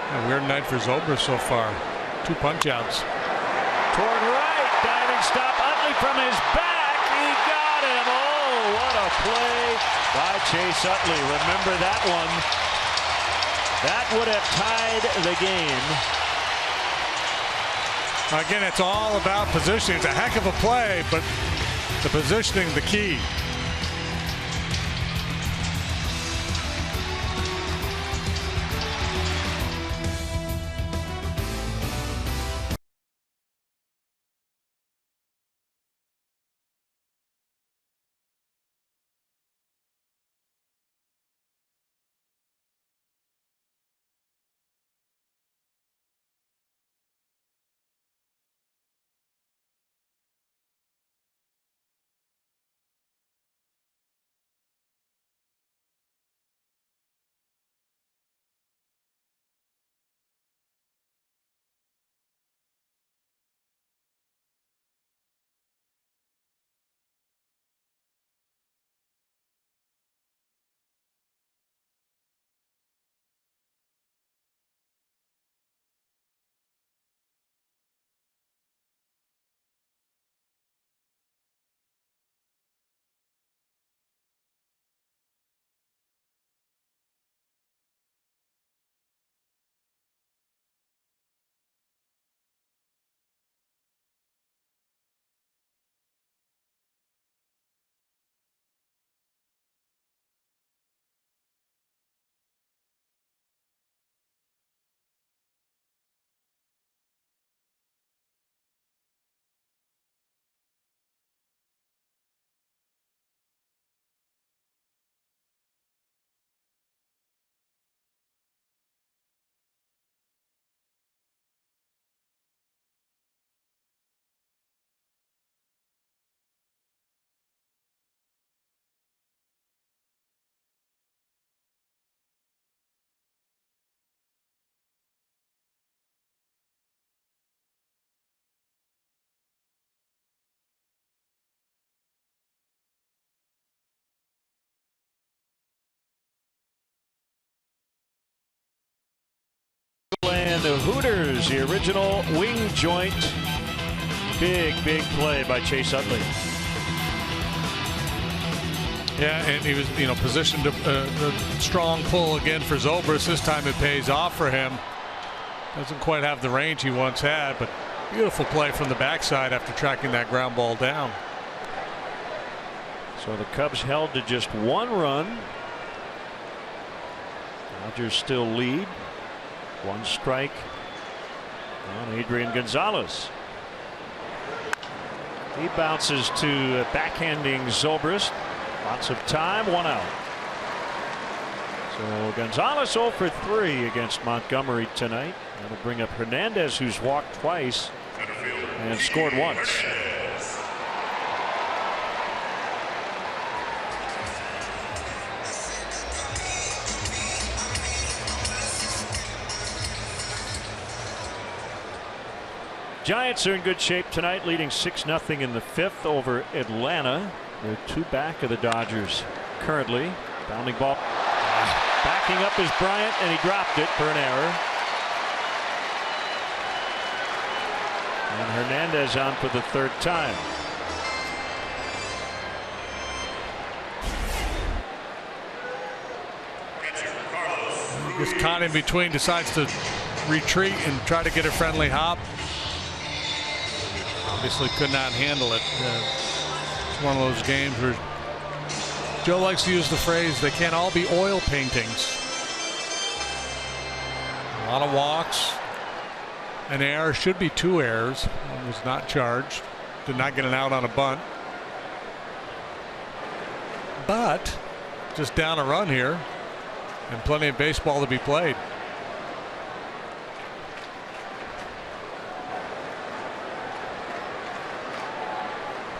A weird night for Zobrist so far. 2 punch-outs. Toward right, diving stop. Utley from his back. He got him. Oh, what a play by Chase Utley. Remember that one. That would have tied the game. Again, it's all about positioning. It's a heck of a play, but the positioning the key. and the Hooters, the original wing joint. Big play by Chase Utley. Yeah, and he was, positioned a strong pull again for Zobrist. This time it pays off for him. Doesn't quite have the range he once had, but beautiful play from the backside after tracking that ground ball down. So the Cubs held to just 1 run. Dodgers still lead. 1 strike on Adrian Gonzalez. He bounces to backhanding Zobrist. Lots of time, 1 out. So Gonzalez 0 for 3 against Montgomery tonight. That'll bring up Hernandez, who's walked twice and scored once. Giants are in good shape tonight, leading 6-0 in the 5th over Atlanta. They're 2 back of the Dodgers currently. Bounding ball. Backing up is Bryant, and he dropped it for an error. And Hernandez on for the 3rd time. Just caught in between, decides to retreat and try to get a friendly hop. Obviously could not handle it. It's one of those games where Joe likes to use the phrase, they can't all be oil paintings. A lot of walks. An error, should be 2 errors. One was not charged. Did not get an out on a bunt. But just down a run here and plenty of baseball to be played.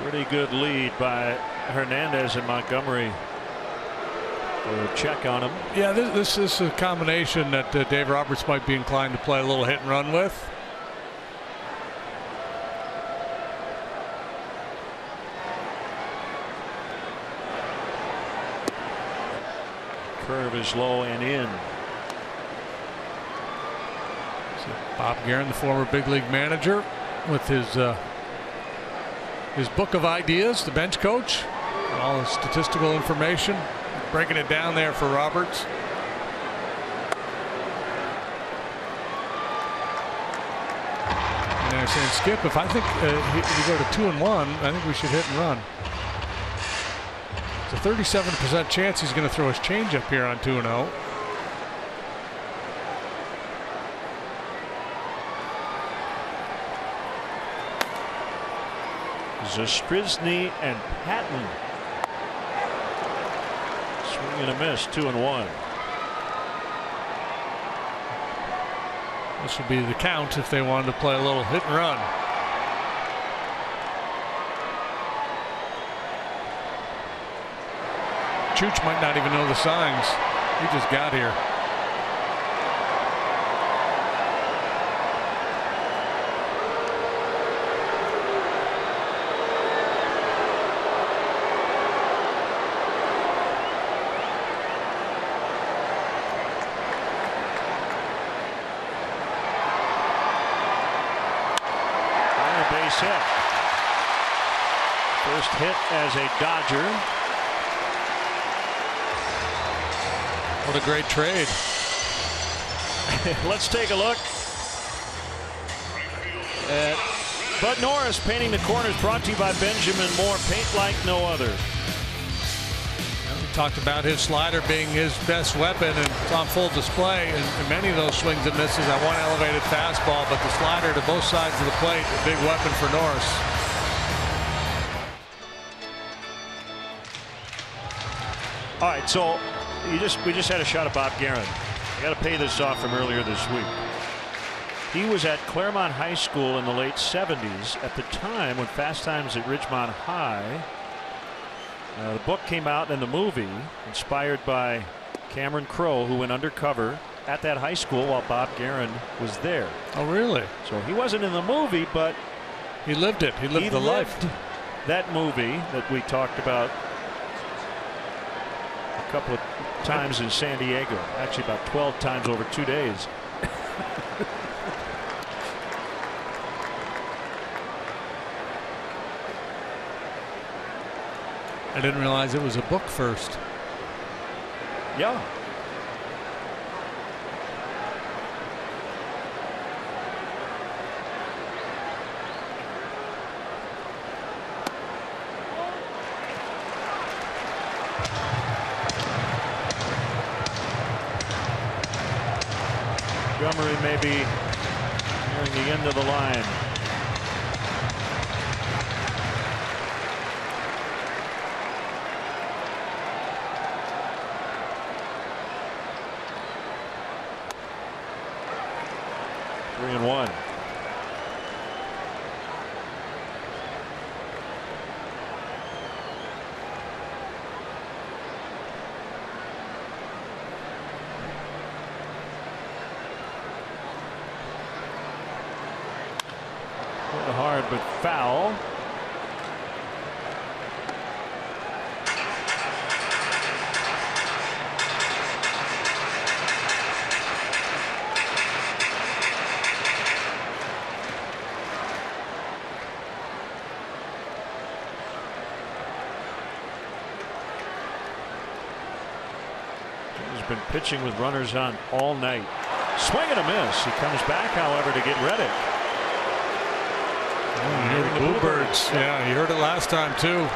Pretty good lead by Hernandez and Montgomery. We'll check on him. Yeah, this is a combination that Dave Roberts might be inclined to play a little hit and run with. Curve is low and in. So Bob Guerin, the former big league manager, with his book of ideas, the bench coach, all the statistical information, breaking it down there for Roberts. And they're saying, Skip, if I think we go to 2-1, I think we should hit and run. It's a 37% chance he's going to throw his changeup here on 2-0. Zastryzny and Patton. Swing and a miss, 2-1. This would be the count if they wanted to play a little hit and run. Chooch might not even know the signs. He just got here. Base hit. First hit as a Dodger. What a great trade. Let's take a look at Bud Norris painting the corners, brought to you by Benjamin Moore. Paint like no other. We talked about his slider being his best weapon, and it's on full display in many of those swings and misses. That one elevated fastball, but the slider to both sides of the plate, a big weapon for Norris. All right, so we just had a shot at Bob Guerin. I got to pay this off from earlier this week. He was at Claremont High School in the late 70s at the time when Fast Times at Ridgemont High. The book came out and the movie, inspired by Cameron Crowe, who went undercover at that high school while Bob Guerin was there. Oh, really? So he wasn't in the movie, but he lived it. He lived the life. That movie that we talked about a couple of times in San Diego, actually about 12 times over 2 days. I didn't realize it was a book first. Yeah. Montgomery may be nearing the end of the line. Three and one. Hard but foul. He's been pitching with runners on all night. Swing and a miss. He comes back, however, to get Reddick. You hear the Bluebirds. Yeah, you heard it last time too.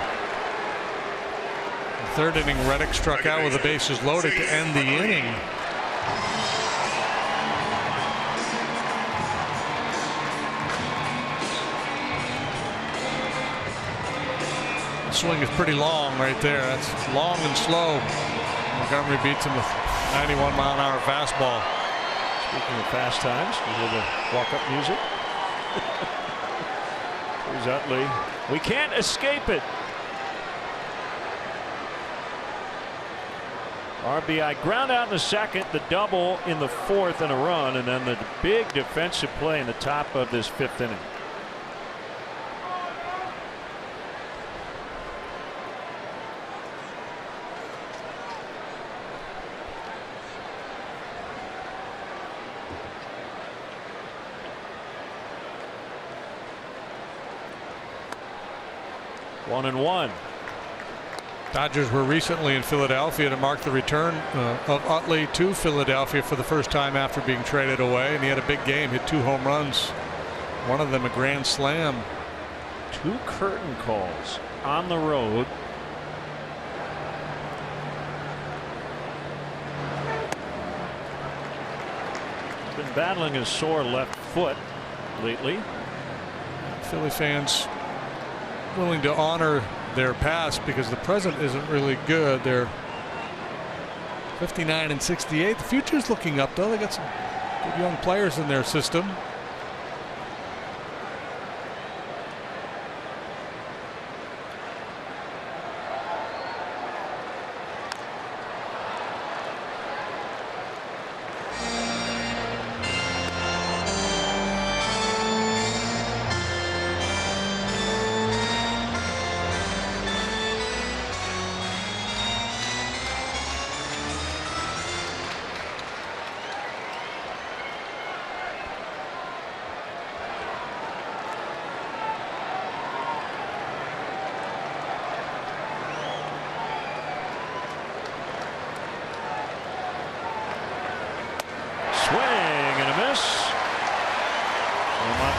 The third inning, Reddick struck out with the bases loaded to end the inning. The swing is pretty long right there. That's long and slow. Montgomery beats him with 91-mile-an-hour fastball. Speaking of fast times, you hear the walk-up music. Here's Utley. We can't escape it. RBI ground out in the second, the double in the fourth and a run, and then the big defensive play in the top of this fifth inning. One and one. Dodgers were recently in Philadelphia to mark the return of Utley to Philadelphia for the first time after being traded away, and he had a big game, hit 2 home runs, one of them a grand slam. 2 curtain calls on the road. Been battling a sore left foot lately. Philly fans willing to honor their past because the present isn't really good. They're 59 and 68. The future's looking up though. They got some good young players in their system.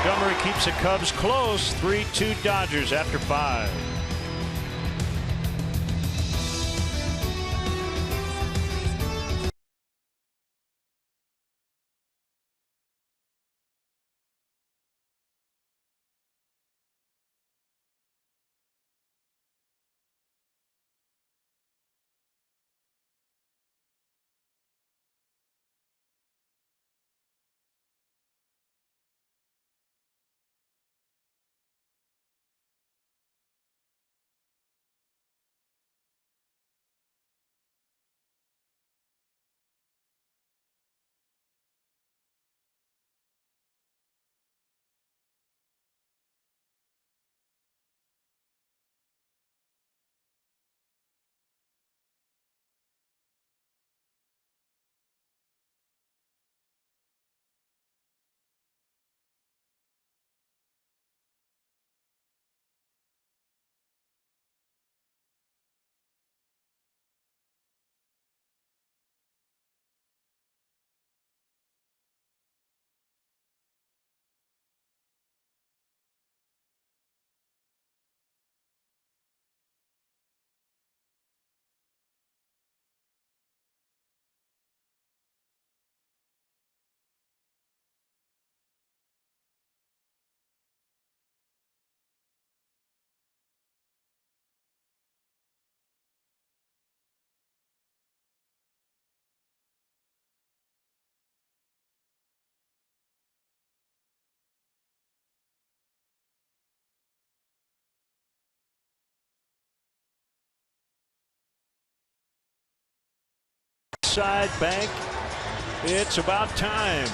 Montgomery keeps the Cubs close. 3-2 Dodgers after 5. side bank. It's about time.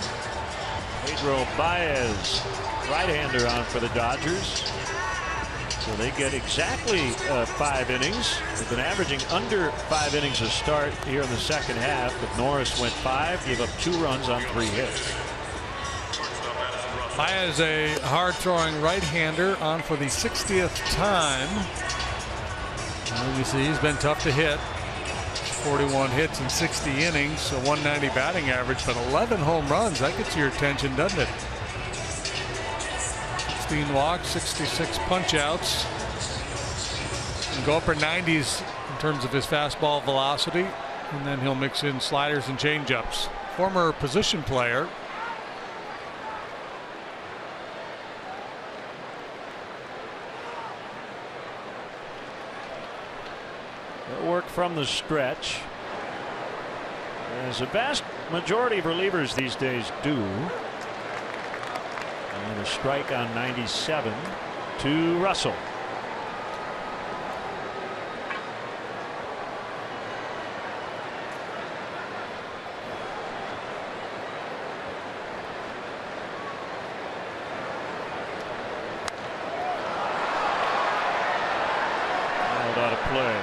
Pedro Baez, right-hander, on for the Dodgers. So they get exactly 5 innings. They've been averaging under 5 innings a start here in the second half, but Norris went 5, gave up 2 runs on 3 hits. Baez, a hard-throwing right-hander, on for the 60th time. And you see he's been tough to hit. 41 hits in 60 innings, so 190 batting average, but 11 home runs. That gets your attention, doesn't it? 16 walks, 66 punch-outs. Can go upper 90s in terms of his fastball velocity, and then he'll mix in sliders and change-ups. Former position player. Work from the stretch, as the vast majority of relievers these days do. And a strike on 97 to Russell. Called out of play.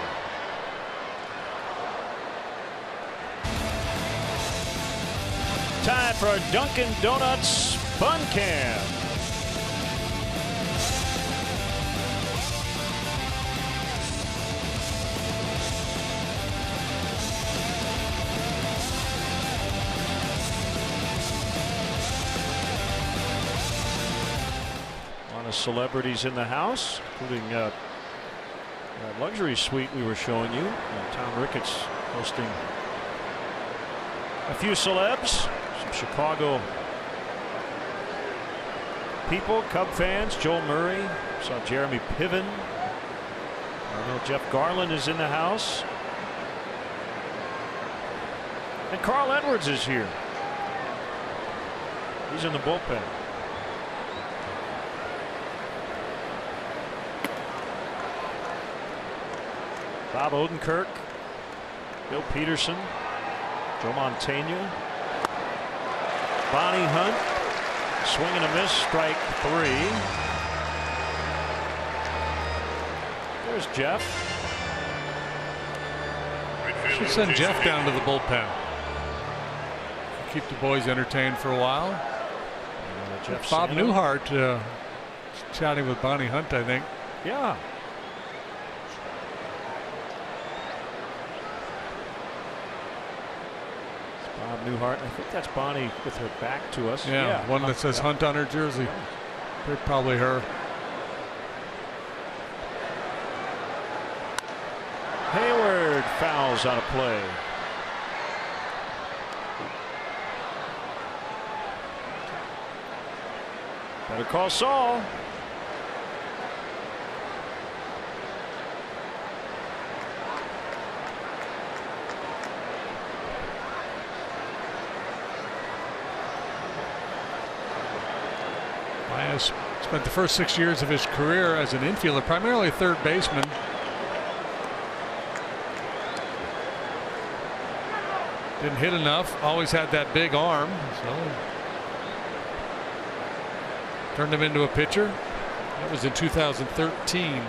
Time for a Dunkin' Donuts Fun Cam. A lot of celebrities in the house, including that luxury suite we were showing you. Tom Ricketts hosting a few celebs. Chicago people, Cub fans. Joel Murray, saw Jeremy Piven. I know Jeff Garland is in the house, and Carl Edwards is here. He's in the bullpen. Bob Odenkirk, Bill Peterson, Joe Montana, Bonnie Hunt, swing and a miss, strike 3. There's Jeff. Should send Jeff down to the bullpen. Keep the boys entertained for a while. Bob Newhart chatting with Bonnie Hunt, I think. Yeah. Bob Newhart. I think that's Bonnie with her back to us. Yeah, one that says Hunt on her jersey. Probably her. Hayward fouls out of play. Better call Saul. Baez spent the first 6 years of his career as an infielder, primarily third baseman. Didn't hit enough, always had that big arm, so turned him into a pitcher. That was in 2013.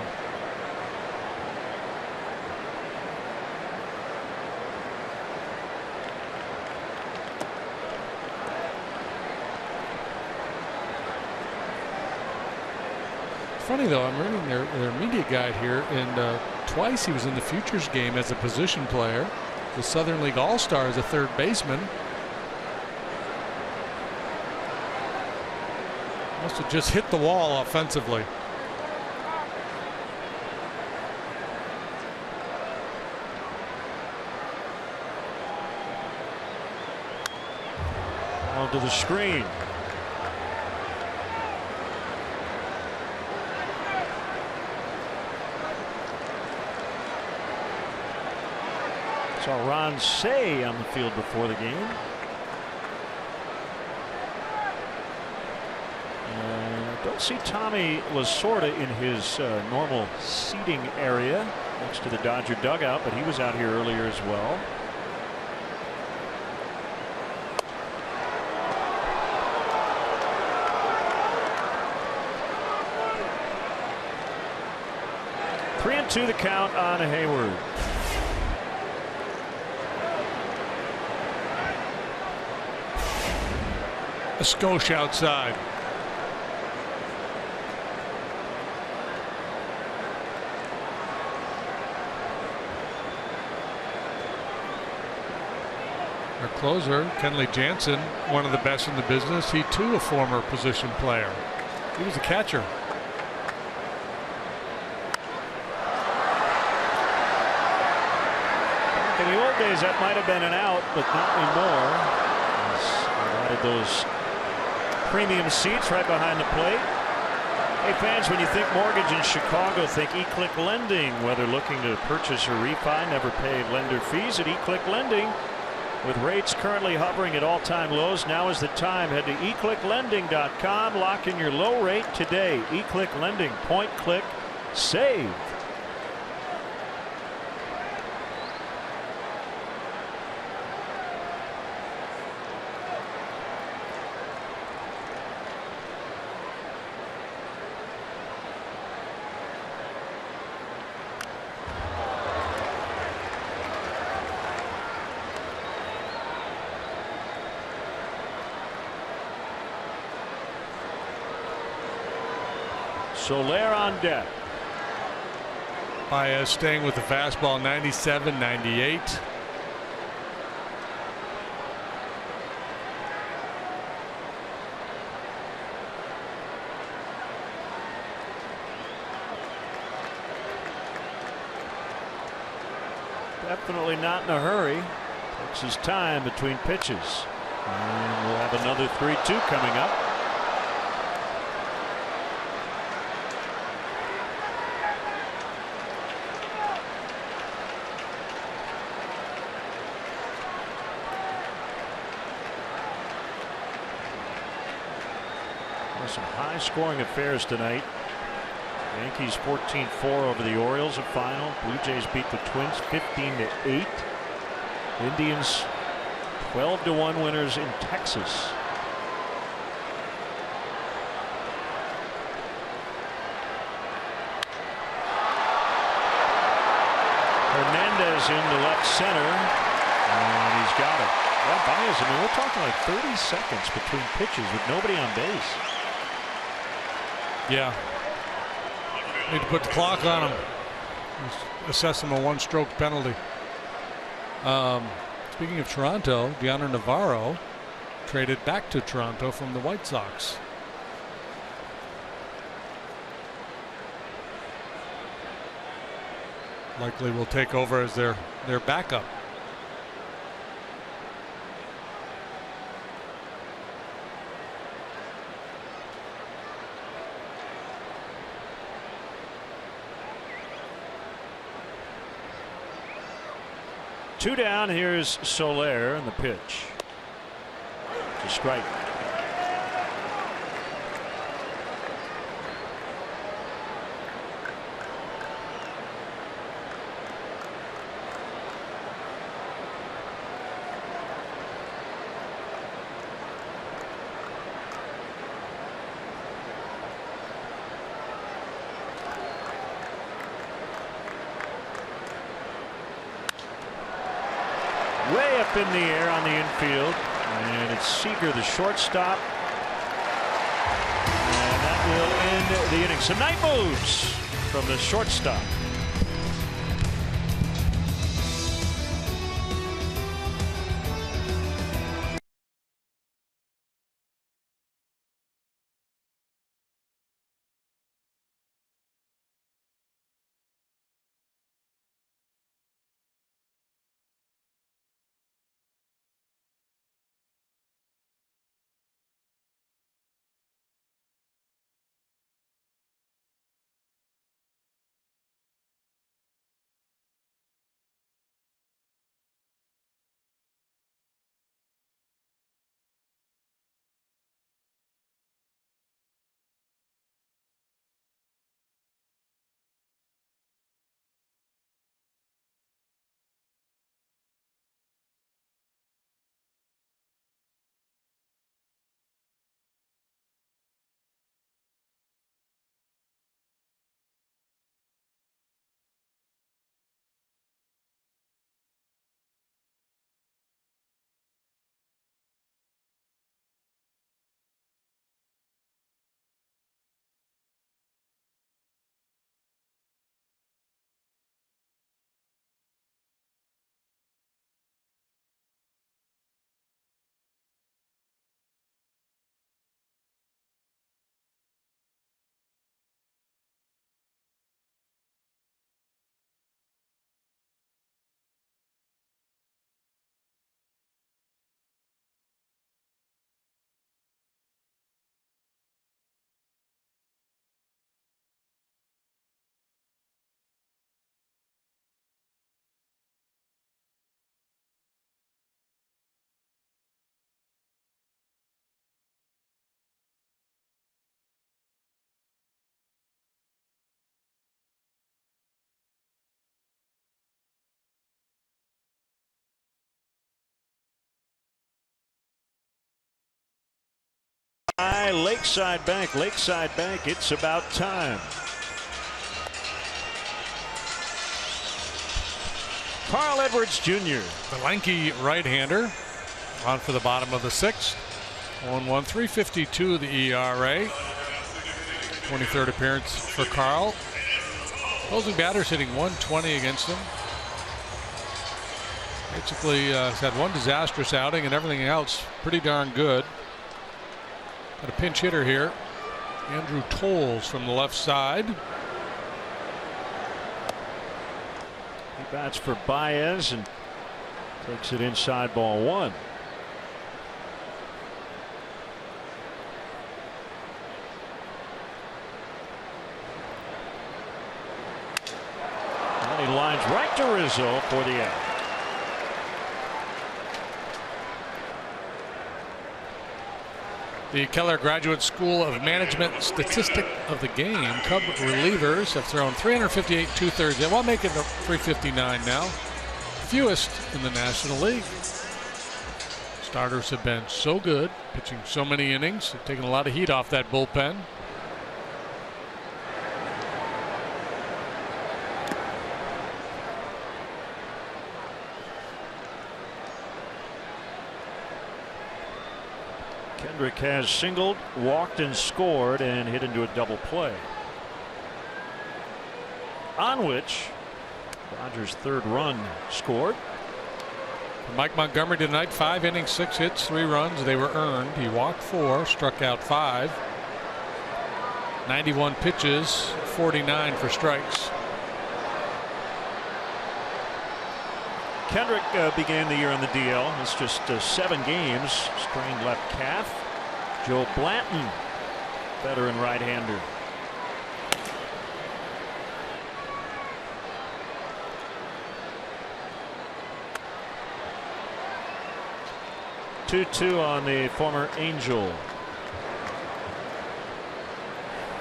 Funny though, I'm reading their media guide here, and twice he was in the Futures game as a position player. The Southern League All-Star as a third baseman. Must have just hit the wall offensively. Onto the screen. Saw Ron Say on the field before the game. Don't see Tommy Lasorda in his normal seating area next to the Dodger dugout, but he was out here earlier as well. 3-2 the count on Hayward. A skosh outside. Our closer, Kenley Jansen, one of the best in the business. He too a former position player. He was a catcher. In the old days, that might have been an out, but not anymore. Provided those premium seats right behind the plate. Hey fans, when you think mortgage in Chicago, think eClick Lending. Whether looking to purchase or refi, never pay lender fees at eClick Lending. With rates currently hovering at all-time lows, now is the time. Head to eclicklending.com. Lock in your low rate today. eClick Lending. Point, click, save. Soler on deck. Baez staying with the fastball, 97, 98. Definitely not in a hurry. Takes his time between pitches. And we'll have another 3-2 coming up. Some high-scoring affairs tonight. Yankees 14-4 over the Orioles, a final. Blue Jays beat the Twins 15-8. Indians 12-1 winners in Texas. Hernandez into left center, and he's got it. Well, Baez, I mean, we're talking like 30 seconds between pitches with nobody on base. Yeah. Need to put the clock on him. Assess him a one-stroke penalty. Speaking of Toronto, Deoner Navarro traded back to Toronto from the White Sox. Likely will take over as their backup. Two down. Here's Soler and the pitch. To strike. Way up in the air on the infield, and it's Seager, the shortstop, and that will end the inning. Some night moves from the shortstop. by Lakeside Bank. Lakeside Bank, it's about time. Carl Edwards Jr. The lanky right-hander on for the bottom of the 6th. 1-1, 3.52 the ERA. 23rd appearance for Carl. Opposing batters hitting 120 against him. Basically has had one disastrous outing and everything else pretty darn good. Got a pinch hitter here. Andrew Tolles from the left side. He bats for Baez and takes it inside, ball 1. And he lines right to Rizzo for the out. The Keller Graduate School of Management statistic of the game. Cub relievers have thrown 358 2/3 while making it 359 now. Fewest in the National League. Starters have been so good, pitching so many innings, have taken a lot of heat off that bullpen. Kendrick has singled, walked, and scored, and hit into a double play. On which Dodgers' 3rd run scored. Mike Montgomery tonight, 5 innings, 6 hits, 3 runs. They were earned. He walked 4, struck out 5. 91 pitches, 49 for strikes. Kendrick began the year on the DL. It's just 7 games. Strained left calf. Joe Blanton, veteran right-hander. Two on the former Angel.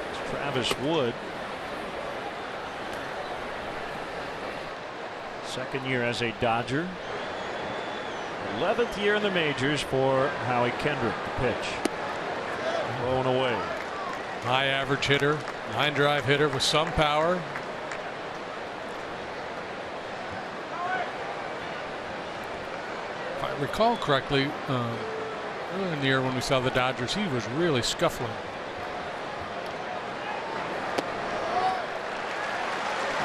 It's Travis Wood. 2nd year as a Dodger. 11th year in the majors for Howie Kendrick. The pitch. Blown away. High average hitter, line drive hitter with some power. If I recall correctly, early in the year when we saw the Dodgers, he was really scuffling.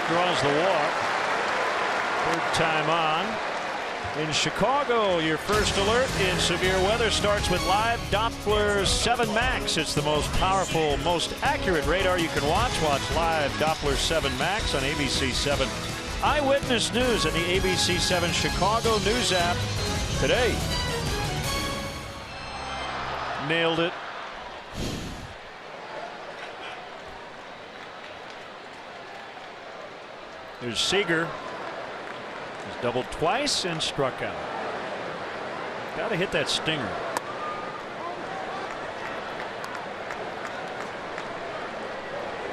Draws the walk. 3rd time on. In Chicago, your first alert in severe weather starts with live Doppler 7 Max. It's the most powerful, most accurate radar you can watch. Watch live Doppler 7 Max on ABC 7 Eyewitness News and the ABC 7 Chicago News app today. Nailed it. There's Seager. He's doubled twice and struck out. Got to hit that stinger.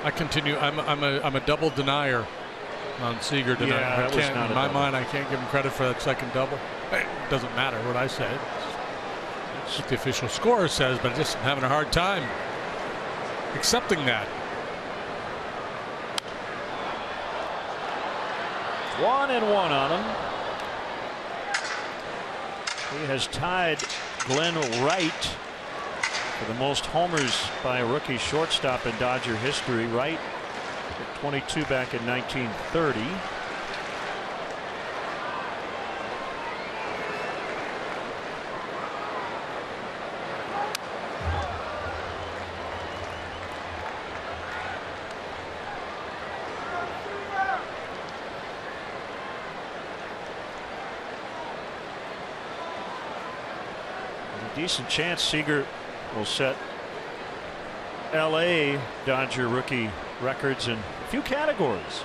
I continue. I'm a double denier on Seager tonight. Yeah, in my mind, I can't give him credit for that second double. It doesn't matter what I say. It's what the official score says, but just having a hard time accepting that. 1-1 on him. He has tied Glenn Wright for the most homers by a rookie shortstop in Dodger history. Wright at 22 back in 1930. Decent chance Seager will set LA Dodger rookie records in a few categories.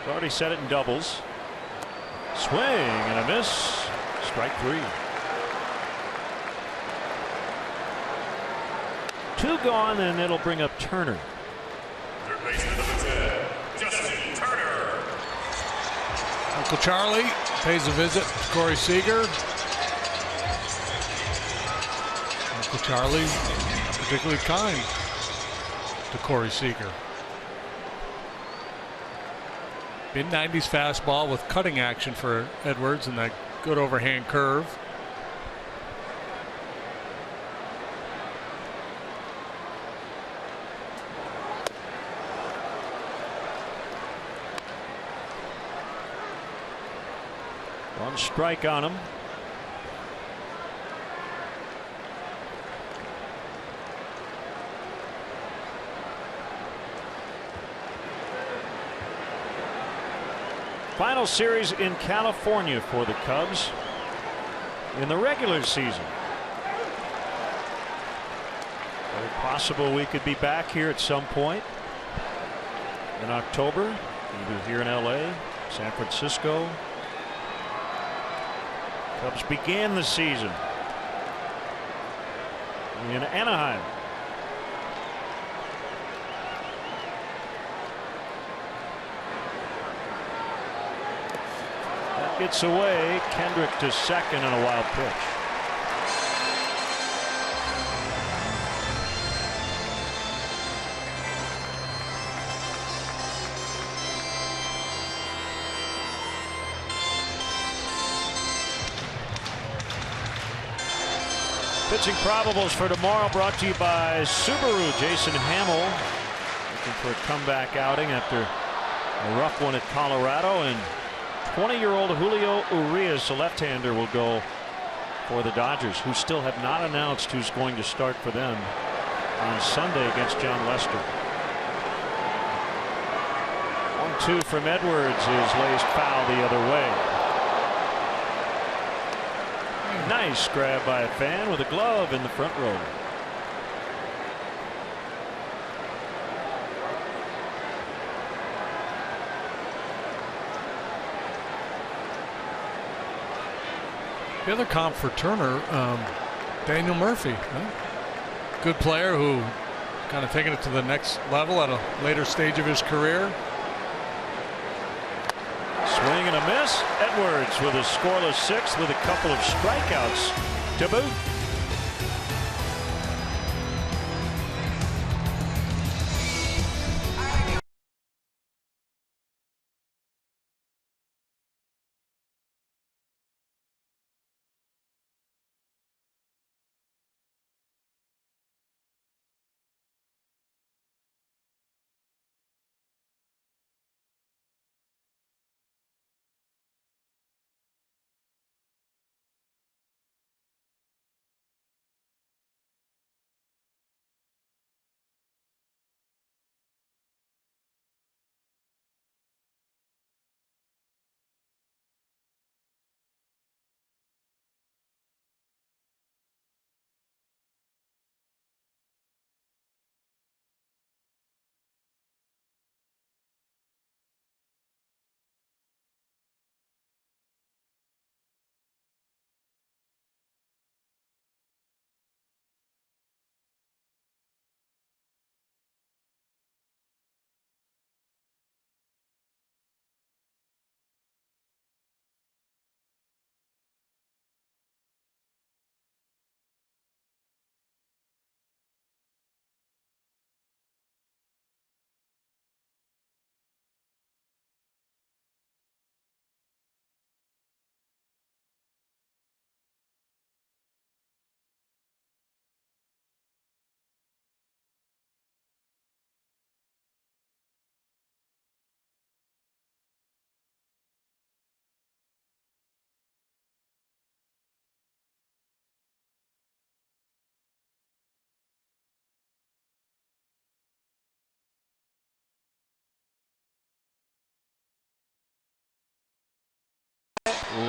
He's already set it in doubles. Swing and a miss. Strike 3. 2 gone, and it'll bring up Turner. Third baseman number 10, Justin Turner. Uncle Charlie pays a visit to Corey Seager. to Charlie, not particularly kind to Corey Seager. Mid-90s fastball with cutting action for Edwards and that good overhand curve. One strike on him. Final series in California for the Cubs in the regular season. Very possible we could be back here at some point in October, either here in LA, San Francisco. Cubs began the season in Anaheim. That gets away. Kendrick to second on a wild pitch. Pitching probables for tomorrow brought to you by Subaru. Jason Hamill looking for a comeback outing after a rough one at Colorado, and 20-year-old Julio Urias, a left-hander, will go for the Dodgers, who still have not announced who's going to start for them on Sunday against John Lester. 1-2 from Edwards is laced foul the other way. Nice grab by a fan with a glove in the front row. The other comp for Turner, Daniel Murphy. Good player who kind of taken it to the next level at a later stage of his career. Swing and a miss. Edwards with a scoreless sixth with a couple of strikeouts to boot.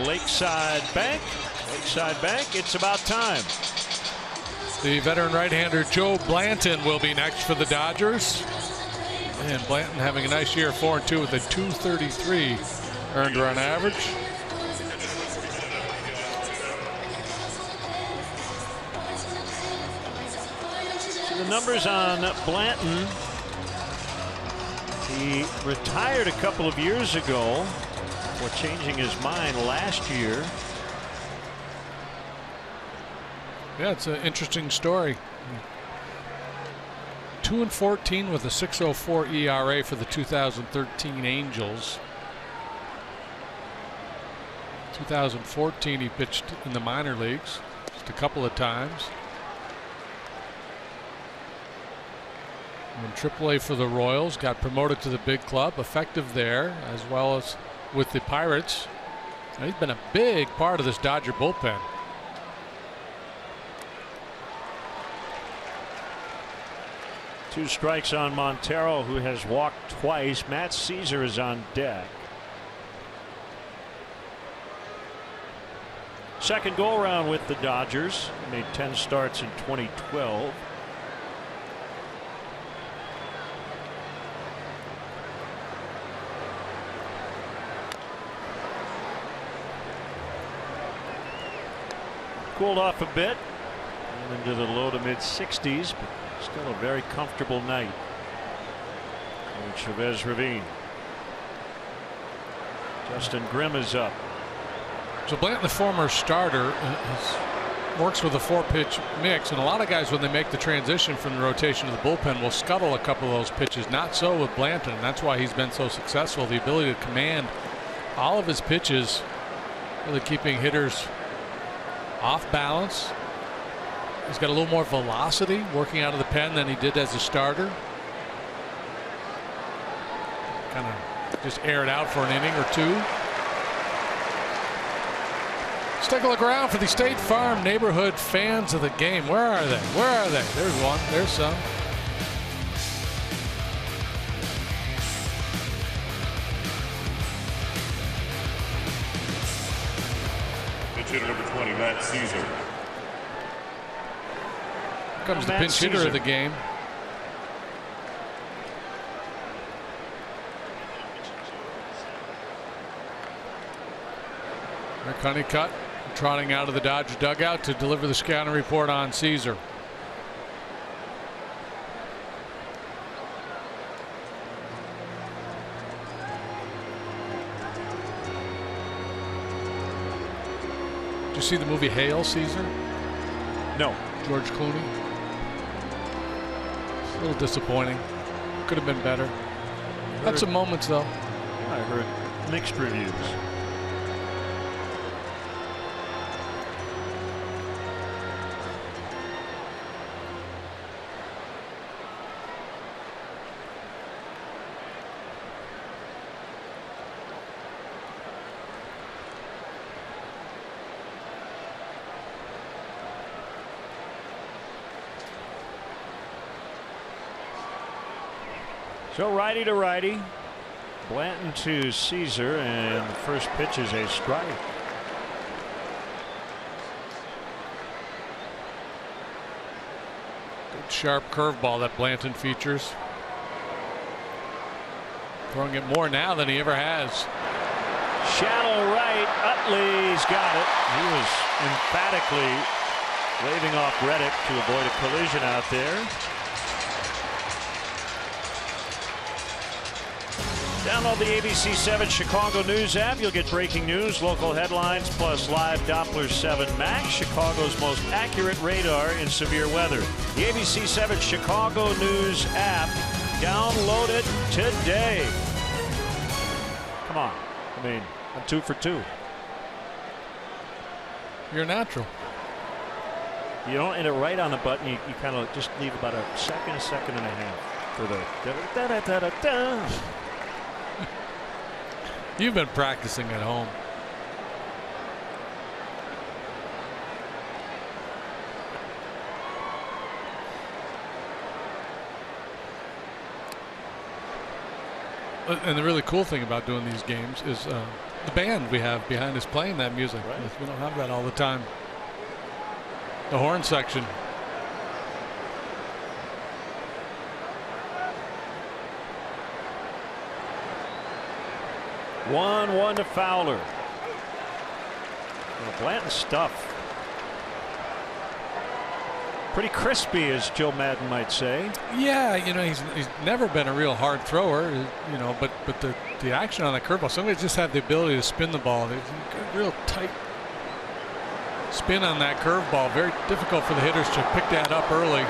Lakeside Bank. It's about time. The veteran right-hander Joe Blanton will be next for the Dodgers. And Blanton having a nice year, 4-2 with a .233 earned run average. So the numbers on Blanton. He retired a couple of years ago for changing his mind last year. Yeah, it's an interesting story. 2-14 with a 6.04 ERA for the 2013 Angels. 2014 he pitched in the minor leagues just a couple of times. In AAA for the Royals, got promoted to the big club, effective there as well as with the Pirates. And he's been a big part of this Dodger bullpen. Two strikes on Montero, who has walked twice. Matt Caesar is on deck. Second go around with the Dodgers. He made 10 starts in 2012. Cooled off a bit and into the low to mid 60s, but still a very comfortable night for Chavez Ravine. Justin Grimm is up. So Blanton, the former starter, works with a 4-pitch mix, and a lot of guys, when they make the transition from the rotation to the bullpen, will scuttle a couple of those pitches. Not so with Blanton, and that's why he's been so successful. The ability to command all of his pitches, really keeping hitters off balance. He's got a little more velocity working out of the pen than he did as a starter. Kind of just air it out for an inning or two. Let's take a look around for the State Farm neighborhood fans of the game. Where are they? Where are they? There's one. There's some. Pitch hitter number 20, Matt Caesar. Here comes the pinch hitter of the game. Rick Honeycutt trotting out of the Dodger dugout to deliver the scouting report on Caesar. Did you see the movie Hail, Caesar? No. George Clooney. It's a little disappointing. Could have been better. Had some moments though. I heard mixed reviews. So righty to righty, Blanton to Caesar, and the first pitch is a strike. Good sharp curveball that Blanton features. Throwing it more now than he ever has. Shallow right, Utley's got it. He was emphatically waving off Reddick to avoid a collision out there. Download the ABC 7 Chicago News app. You'll get breaking news, local headlines, plus live Doppler 7 Max, Chicago's most accurate radar in severe weather. The ABC 7 Chicago News app. Download it today. Come on. I mean, I'm 2 for 2. You're natural. You don't hit it right on the button. You kind of just leave about a second and a half for the da-da-da-da-da-da. You've been practicing at home. And the really cool thing about doing these games is the band we have behind us playing that music. Right. We don't have that all the time. The horn section. One to Fowler. Well, Blanton's stuff pretty crispy, as Joe Madden might say. Yeah, you know, he's never been a real hard thrower, you know, but the action on the curveball, somebody just had the ability to spin the ball. Real tight spin on that curveball. Very difficult for the hitters to pick that up early.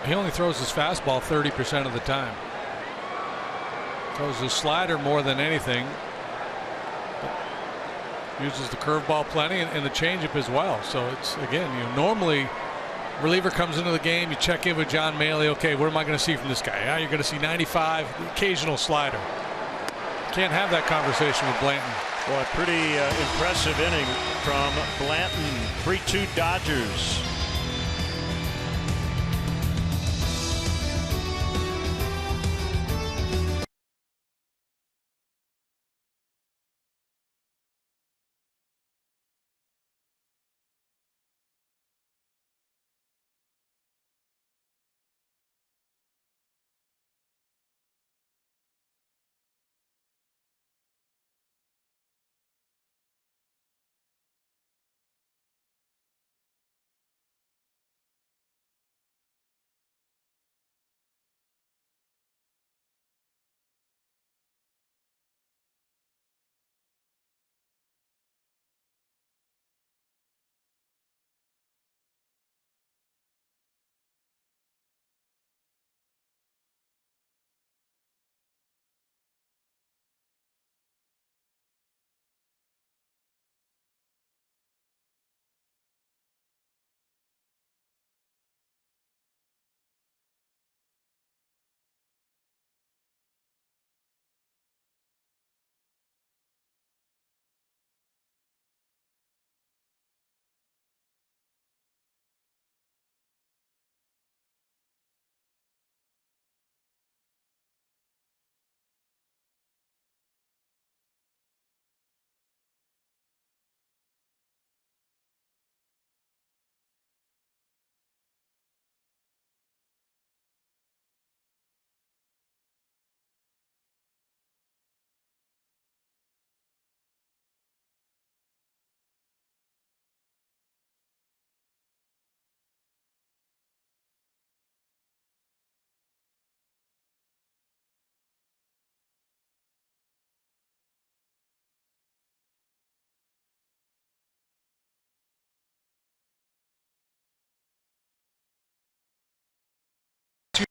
He only throws his fastball 30% of the time. Throws his slider more than anything. Uses the curveball plenty and the changeup as well. So it's, again, normally reliever comes into the game, you check in with John Maley. Okay, what am I going to see from this guy? Yeah, you're going to see 95, the occasional slider. Can't have that conversation with Blanton. Well, a pretty impressive inning from Blanton. 3-2 Dodgers.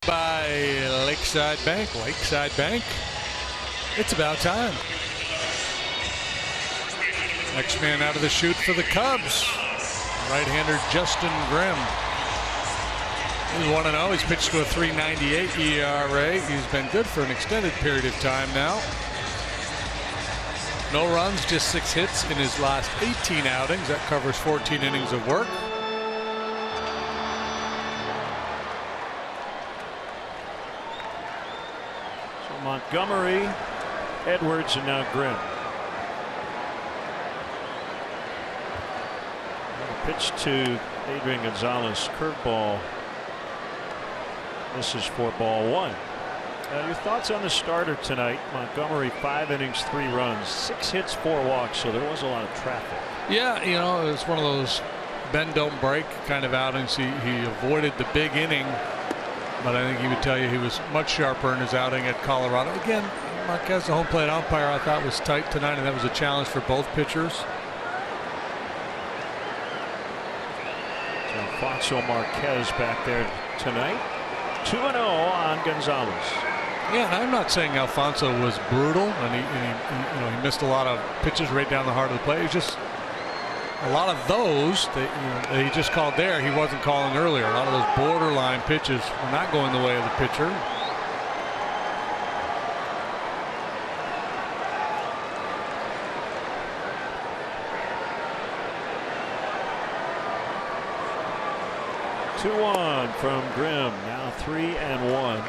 By Lakeside Bank. It's about time. Next man out of the chute for the Cubs, right-hander Justin Grimm. He's 1-0. He's pitched to a 3.98 ERA. He's been good for an extended period of time now. No runs, just 6 hits in his last 18 outings. That covers 14 innings of work. Montgomery, Edwards, and now Grimm. Pitch to Adrian Gonzalez, curveball. Misses for ball 1. Your thoughts on the starter tonight? Montgomery, 5 innings, 3 runs, 6 hits, 4 walks, so there was a lot of traffic. Yeah, it was one of those bend don't break kind of outings. He avoided the big inning. But I think he would tell you he was much sharper in his outing at Colorado. Again, Marquez, the home plate umpire, I thought was tight tonight, and that was a challenge for both pitchers. So Alfonso Marquez back there tonight. 2-0 on Gonzalez. Yeah, and I'm not saying Alfonso was brutal, and he missed a lot of pitches right down the heart of the plate. It was just a lot of those that he just called there, he wasn't calling earlier. A lot of those borderline pitches were not going the way of the pitcher. Two-one from Grimm. Now 3-1.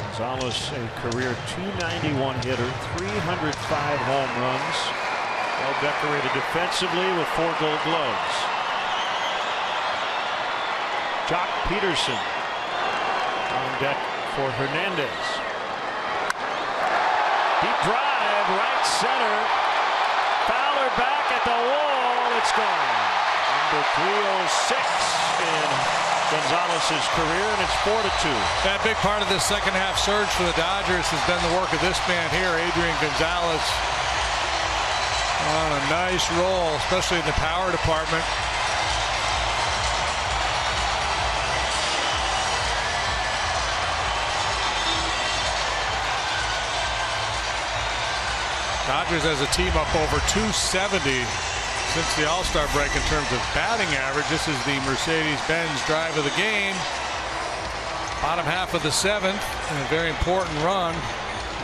Gonzalez, a career 291 hitter, 305 home runs. Well decorated defensively with 4 Gold Gloves. Jock Peterson on deck for Hernandez. Deep drive, right center. Fowler back at the wall. It's gone. And number 306 in Gonzalez's career, and it's 4-2. That big part of this second half surge for the Dodgers has been the work of this man here, Adrian Gonzalez, on a nice roll, especially in the power department. Dodgers as a team up over 270 since the All-Star break in terms of batting average. This is the Mercedes-Benz drive of the game. Bottom half of the seventh, and a very important run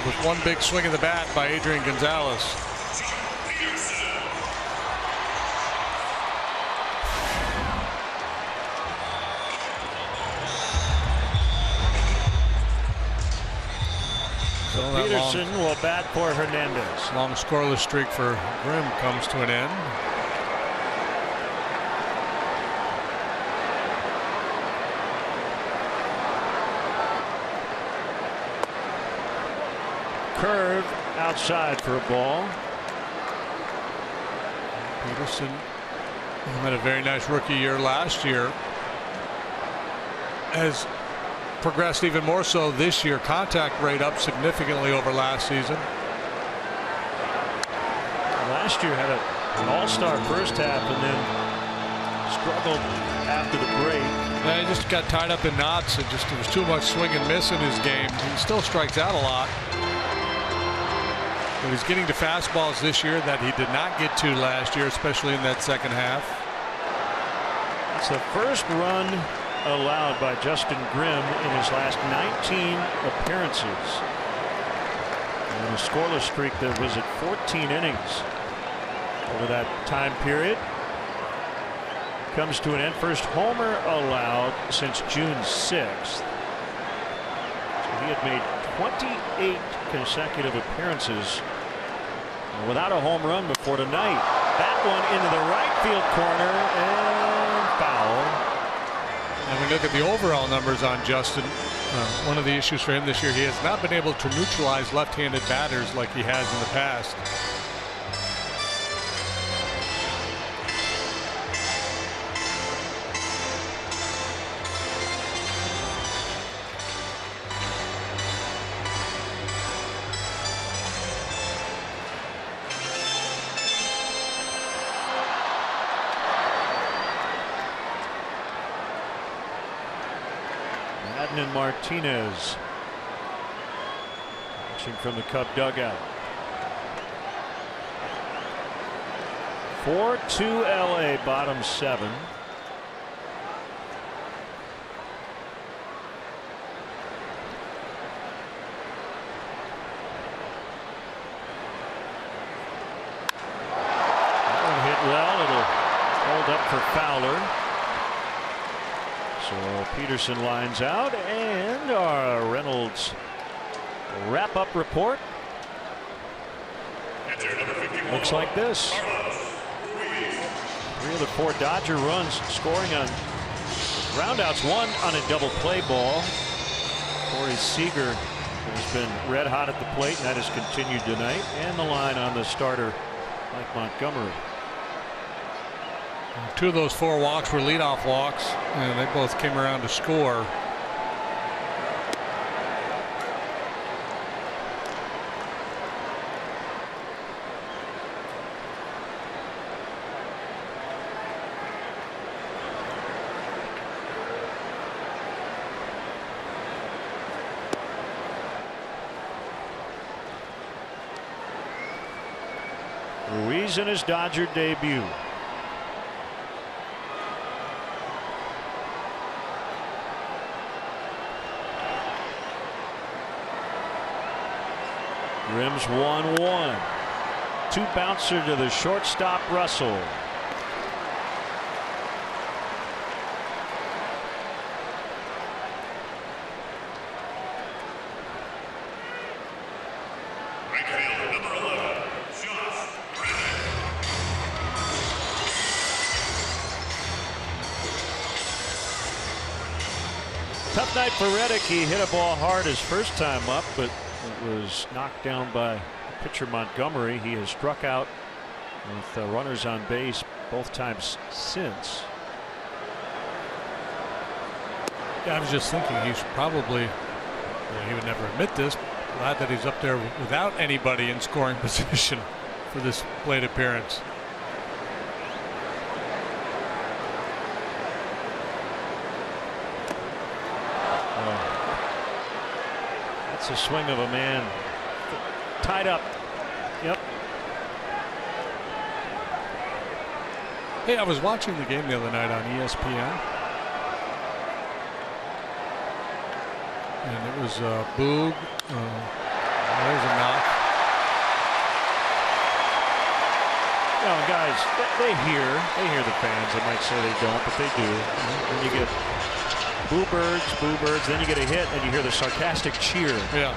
with one big swing of the bat by Adrian Gonzalez. So Peterson will bat for Hernandez. Long scoreless streak for Grimm comes to an end. Curve outside for a ball. Peterson had a very nice rookie year last year. Has progressed even more so this year. Contact rate up significantly over last season. Last year had an all-star first half and then struggled after the break. Yeah, he just got tied up in knots. It was too much swing and miss in his game. He still strikes out a lot. But he's getting to fastballs this year that he did not get to last year, especially in that second half. It's the first run allowed by Justin Grimm in his last 19 appearances. And a scoreless streak that was at 14 innings over that time period comes to an end. First homer allowed since June 6th. So he had made 28 consecutive appearances without a home run before tonight. That one into the right field corner and foul. And we look at the overall numbers on Justin. One of the issues for him this year, he has not been able to neutralize left-handed batters like he has in the past. And Martinez watching from the Cub dugout. 4-2 LA, bottom 7. That one hit well. It'll hold up for Fowler. So Peterson lines out, and our Reynolds wrap-up report looks like this. 3 of the 4 Dodger runs scoring on groundouts, 1 on a double play ball. Corey Seager has been red hot at the plate, and that has continued tonight. And the line on the starter, Mike Montgomery. 2 of those 4 walks were leadoff walks, and they both came around to score. Ruiz in his Dodger debut. Grimm's 1-1. 2 bouncer to the shortstop Russell. Right fielder, number 11, Tough night for Reddick. He hit a ball hard his first time up, but it was knocked down by pitcher Montgomery. He has struck out with runners on base both times since. Yeah, I was just thinking he's probably, he would never admit this, glad that he's up there without anybody in scoring position for this plate appearance. That's a swing of a man tied up. Yep. Hey, I was watching the game the other night on ESPN. And it was Boog. There's a knock. You know, guys, they hear the fans. They might say they don't, but they do. When you get boo birds, then you get a hit, and you hear the sarcastic cheer. Yeah.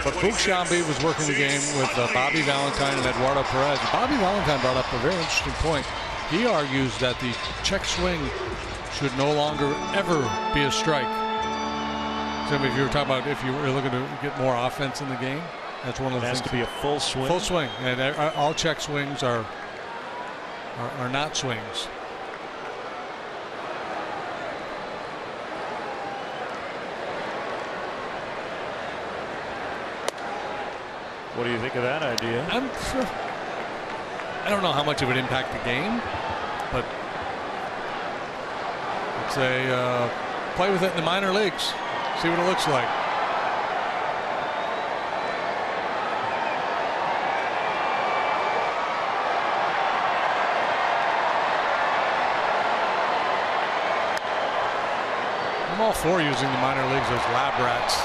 But Boog Shambi was working the game with Bobby Valentine and Eduardo Perez. Bobby Valentine brought up a very interesting point. He argues that the check swing should no longer ever be a strike. So if you were talking about if you were looking to get more offense in the game, that's one of the things. It has to be a full swing. Full swing, and all check swings are not swings. What do you think of that idea? I don't know how much it would impact the game, but it's a play with it in the minor leagues. See what it looks like. I'm all for using the minor leagues as lab rats.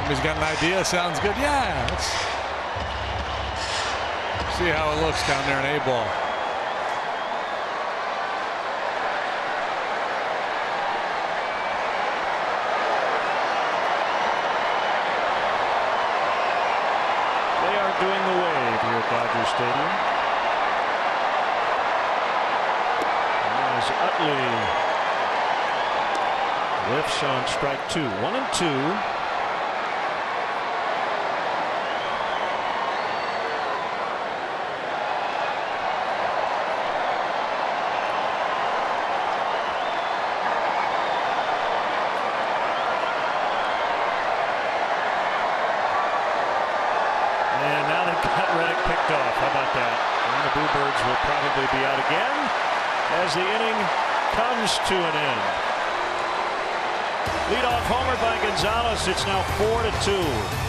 Somebody's got an idea, sounds good. Yeah, let's see how it looks down there in A-ball. They are doing the wave here at Dodger Stadium. As Utley lifts on strike 2. 1-2. How about that? And the Bluebirds will probably be out again as the inning comes to an end. Leadoff homer by Gonzalez. It's now 4-2.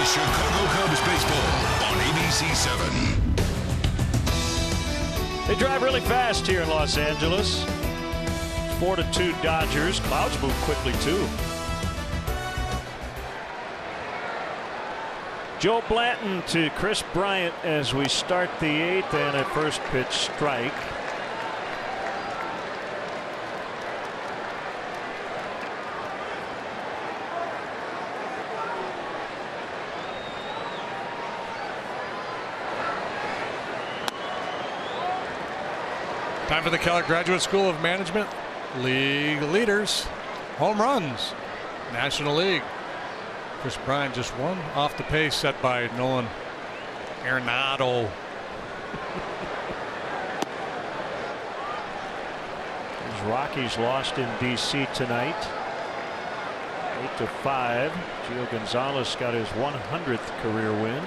Chicago Cubs baseball on ABC 7. They drive really fast here in Los Angeles. 4-2 Dodgers. Clouds move quickly too. Joe Blanton to Chris Bryant as we start the 8th, and a first pitch strike. Time for the Keller Graduate School of Management. League leaders, home runs, National League. Chris Bryant just one off the pace set by Nolan Arenado. These Rockies lost in D.C. tonight, 8-5. Gio Gonzalez got his 100th career win.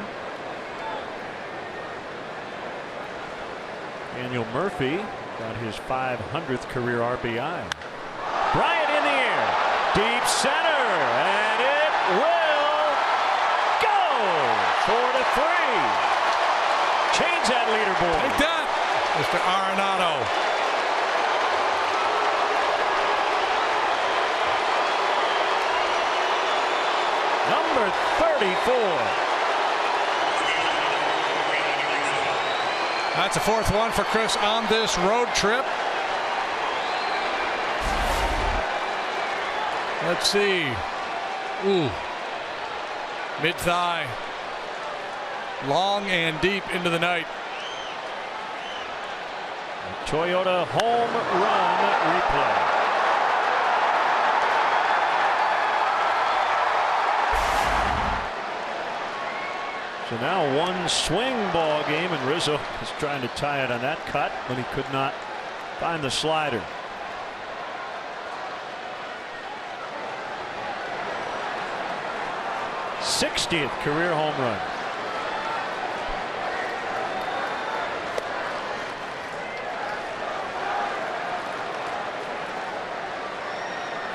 Daniel Murphy got his 500th career RBI. Bryant in the air, deep center, and it will go. 4-3. Change that leaderboard. Take that, Mr. Arenado. Number 34. That's a 4th one for Chris on this road trip. Let's see. Ooh. Mid-thigh. Long and deep into the night. A Toyota home run replay. So now one swing ball game, and Rizzo is trying to tie it on that cut when he could not find the slider. '60th career home run.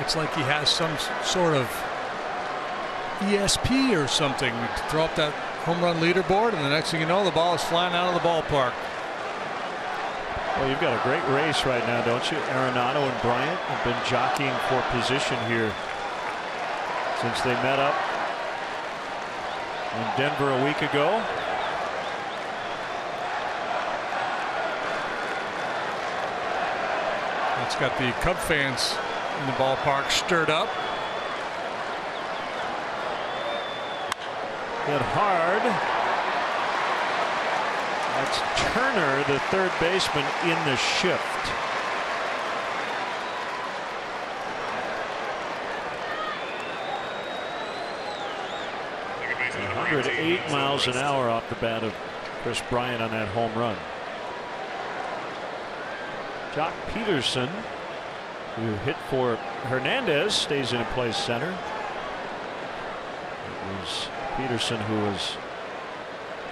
It's like he has some sort of ESP or something. Throw up that home run leaderboard, and the next thing you know, the ball is flying out of the ballpark. Well, you've got a great race right now, don't you? Arenado and Bryant have been jockeying for position here since they met up in Denver a week ago. It's got the Cub fans in the ballpark stirred up. Hit hard. That's Turner, the third baseman, in the shift. .108 miles an hour off the bat of Chris Bryant on that home run. Jock Peterson, who hit for Hernandez, stays in and plays center. It was Peterson who was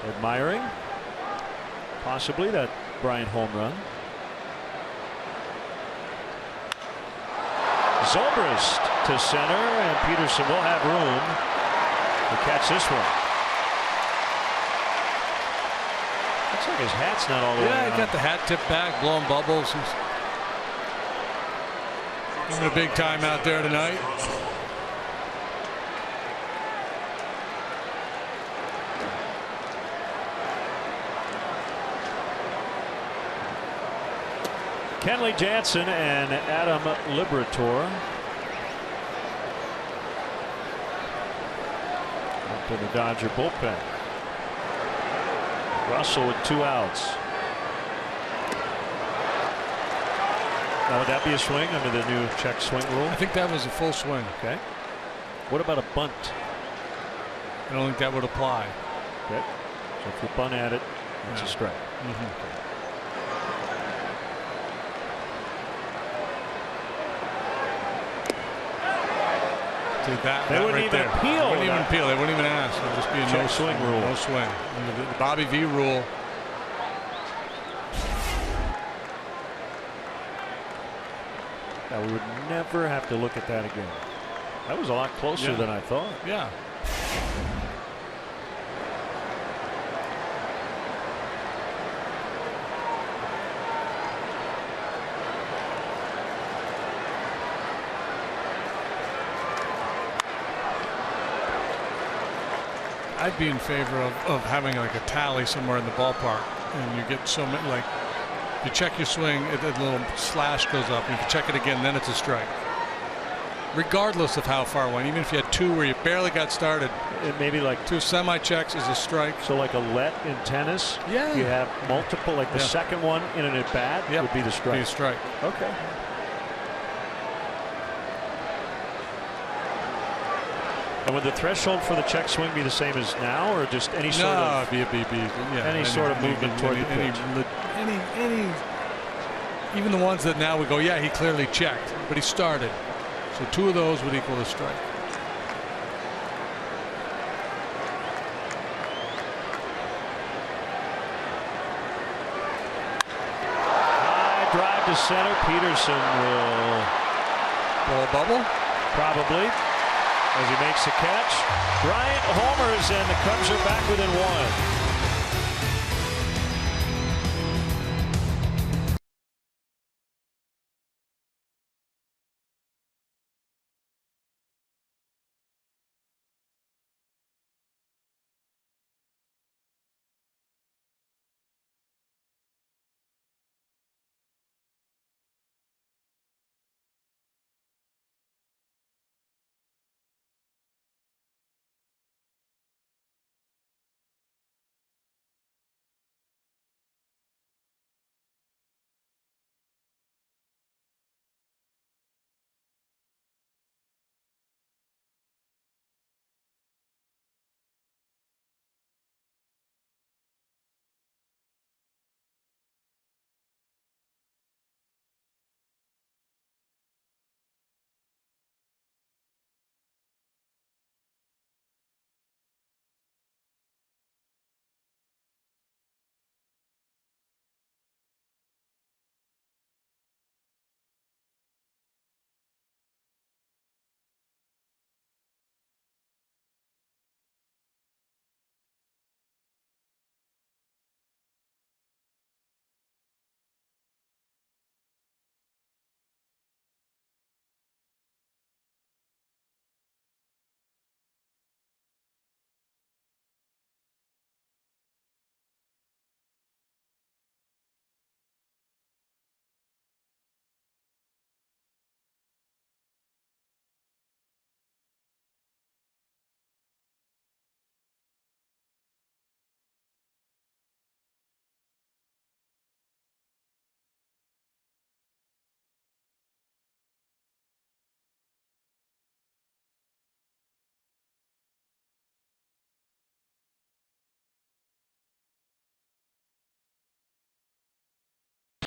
admiring possibly that Bryant home run. Zobrist to center, and Peterson will have room to catch this one. Looks like his hat's not all the way Yeah, on. he got the hat tipped back, blowing bubbles. He's having a big time out there tonight. Kenley Jansen and Adam Liberator up to the Dodger bullpen. Russell with 2 outs. Now, would that be a swing under the new check swing rule? I think that was a full swing. Okay. What about a bunt? I don't think that would apply. Okay. So if you bunt at it, it's a strike. Mm-hmm. They wouldn't even appeal. They wouldn't even appeal. They wouldn't even ask. It would just be a no swing rule. No swing. And the Bobby V rule. Now, we would never have to look at that again. That was a lot closer than I thought. Yeah. I'd be in favor of having like a tally somewhere in the ballpark, and you get so many, like you check your swing, a little slash goes up, and if you check it again, then it's a strike. Regardless of how far it went, even if you had two where you barely got started, maybe like 2 semi-checks is a strike. So like a let in tennis, yeah, you have multiple, like the second one in an at bat would be the strike. Be a strike. Okay. And would the threshold for the check swing be the same as now, or just any sort of any sort of movement toward the pitch? Even the ones that now we go, yeah, he clearly checked, but he started. So 2 of those would equal a strike. High drive to center. Peterson will blow a bubble, probably, as he makes the catch. Bryant homers, and the Cubs are back within 1.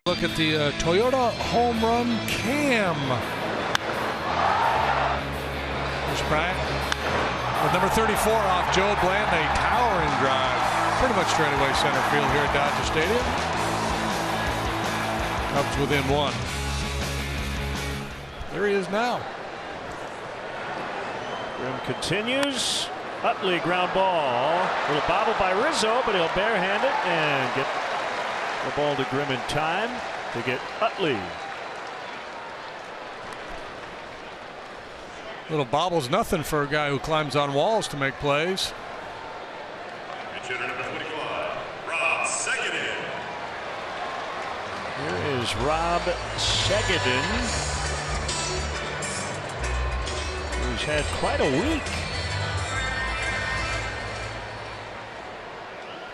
Look at the Toyota home run cam. There's Bryant with number 34 off Joe Blanton, a towering drive, pretty much straightaway center field here at Dodger Stadium. Cubs within 1. There he is now. Grimm continues. Utley ground ball. Little bobble by Rizzo, but he'll barehand it and get the ball to Grimm in time to get Utley. Little bobble's nothing for a guy who climbs on walls to make plays. Here is Rob Segedin, who's had quite a week.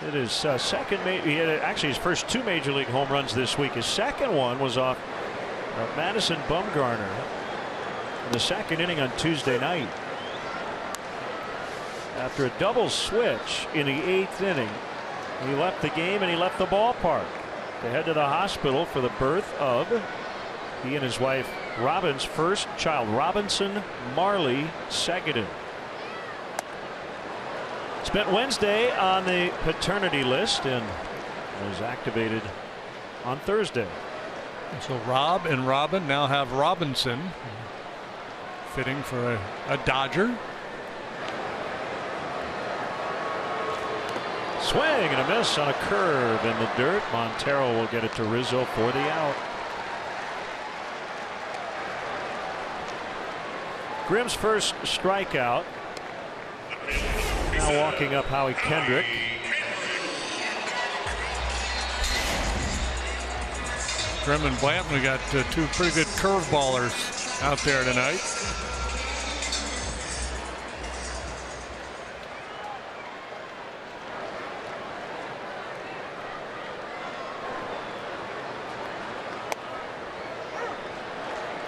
It is second. He had actually his first 2 major league home runs this week. His second one was off Madison Bumgarner in the second inning on Tuesday night. After a double switch in the 8th inning, he left the game and he left the ballpark to head to the hospital for the birth of he and his wife Robin's first child, Robinson Marley Segedin. Spent Wednesday on the paternity list and was activated on Thursday. So Rob and Robin now have Robinson, fitting for a Dodger. Swing and a miss on a curve in the dirt. Montero will get it to Rizzo for the out. Grimm's first strikeout. Now walking up Howie Kendrick. Grimm and Blanton, we got two pretty good curveballers out there tonight.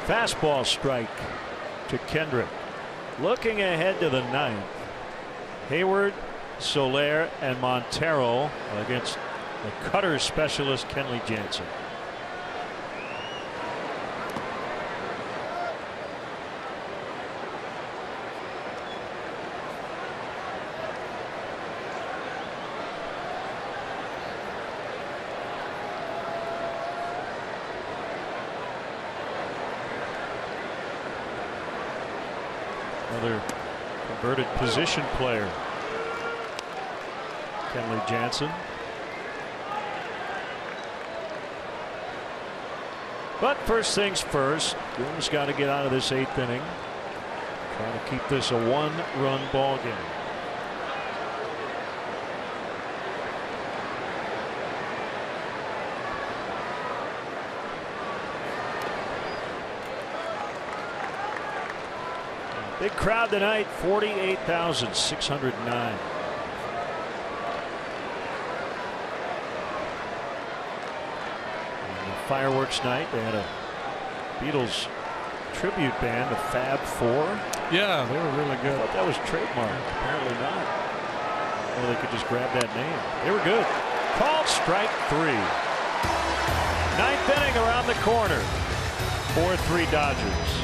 Fastball strike to Kendrick. Looking ahead to the ninth. Hayward, Soler, and Montero against the cutter specialist Kenley Jansen. Another converted position player, Kenley Jansen. But first things first, Boone's got to get out of this 8th inning. Trying to keep this a 1-run ball game. Big crowd tonight, 48,609. Fireworks night. They had a Beatles tribute band, the Fab Four. Yeah, they were really good. I thought that was trademarked. Apparently not. Well, they could just grab that name. They were good. Called strike 3. 9th inning around the corner. 4-3 Dodgers.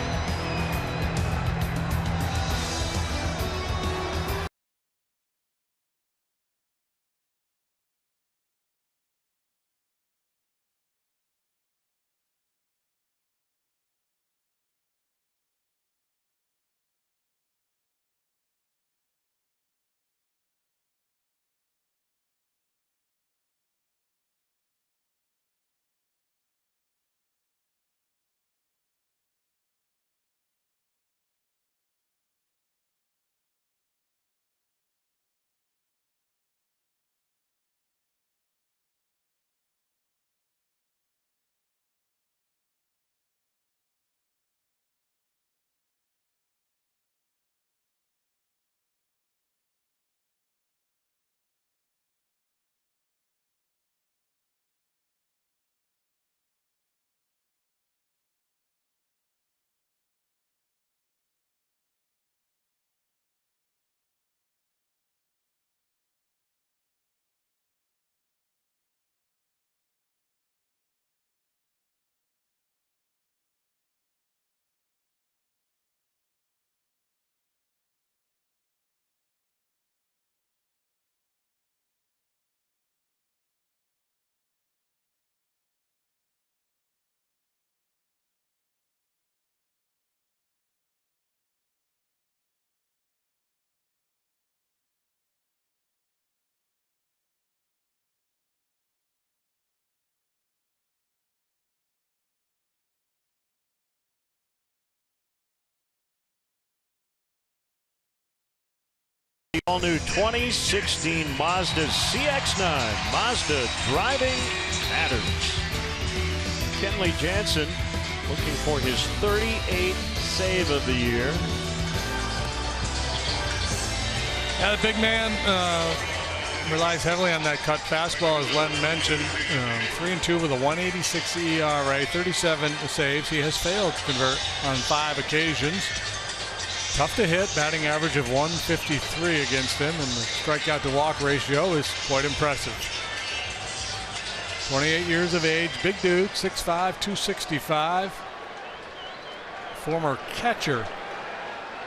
The all-new 2016 Mazda CX-9. Mazda driving matters. Kenley Jansen looking for his 38th save of the year. Yeah, the big man relies heavily on that cut fastball, as Len mentioned. 3-2 with a 1.86 ERA, 37 saves. He has failed to convert on 5 occasions. Tough to hit, batting average of 153 against him, and the strikeout to walk ratio is quite impressive. 28 years of age, big dude, 6'5", 265. Former catcher.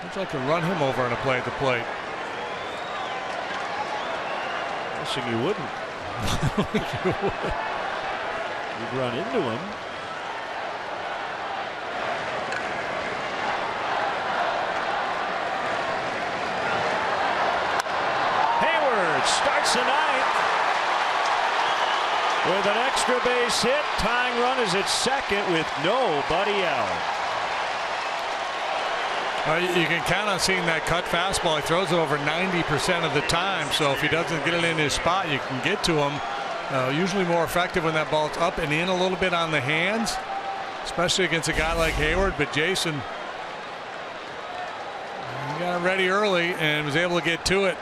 Looks like to run him over on a play at the plate. Guessing you wouldn't. You'd run into him. Starts the ninth with an extra base hit. Tying run is at second with nobody out. You can count on seeing that cut fastball. He throws it over 90% of the time. So if he doesn't get it in his spot, you can get to him. Usually more effective when that ball's up and in a little bit on the hands, especially against a guy like Hayward. But Jason, he got it ready early and was able to get to it.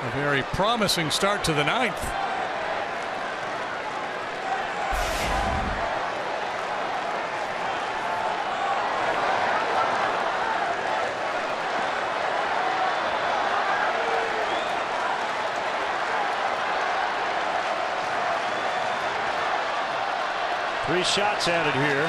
A very promising start to the ninth. Three shots added here.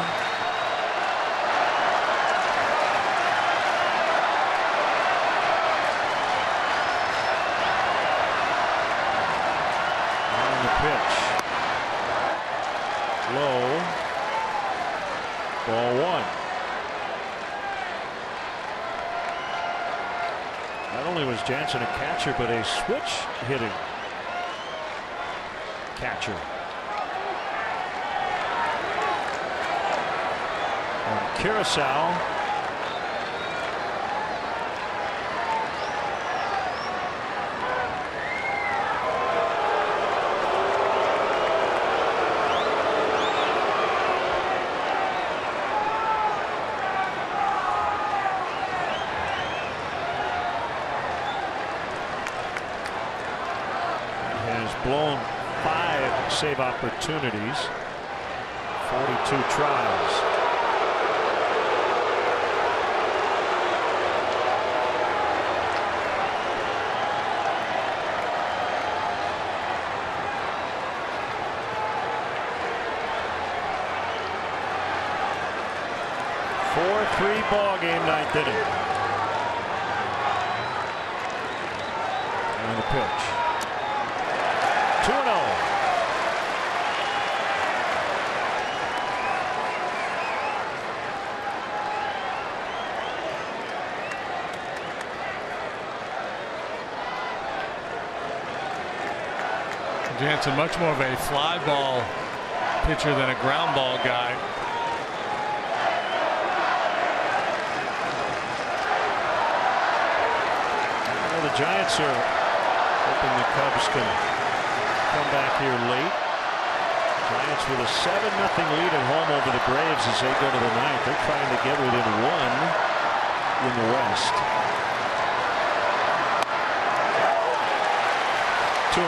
On the pitch. Low. Ball one. Not only was Jansen a catcher, but a switch hitting catcher. Curacao. Has blown 5 save opportunities, 42 tries. Ball game, ninth inning. And the pitch. 2-0. Jansen much more of a fly ball pitcher than a ground ball guy. The Giants are hoping the Cubs can come back here late. Giants with a 7-0 lead at home over the Braves as they go to the ninth. They're trying to get within 1 in the West. 2-1.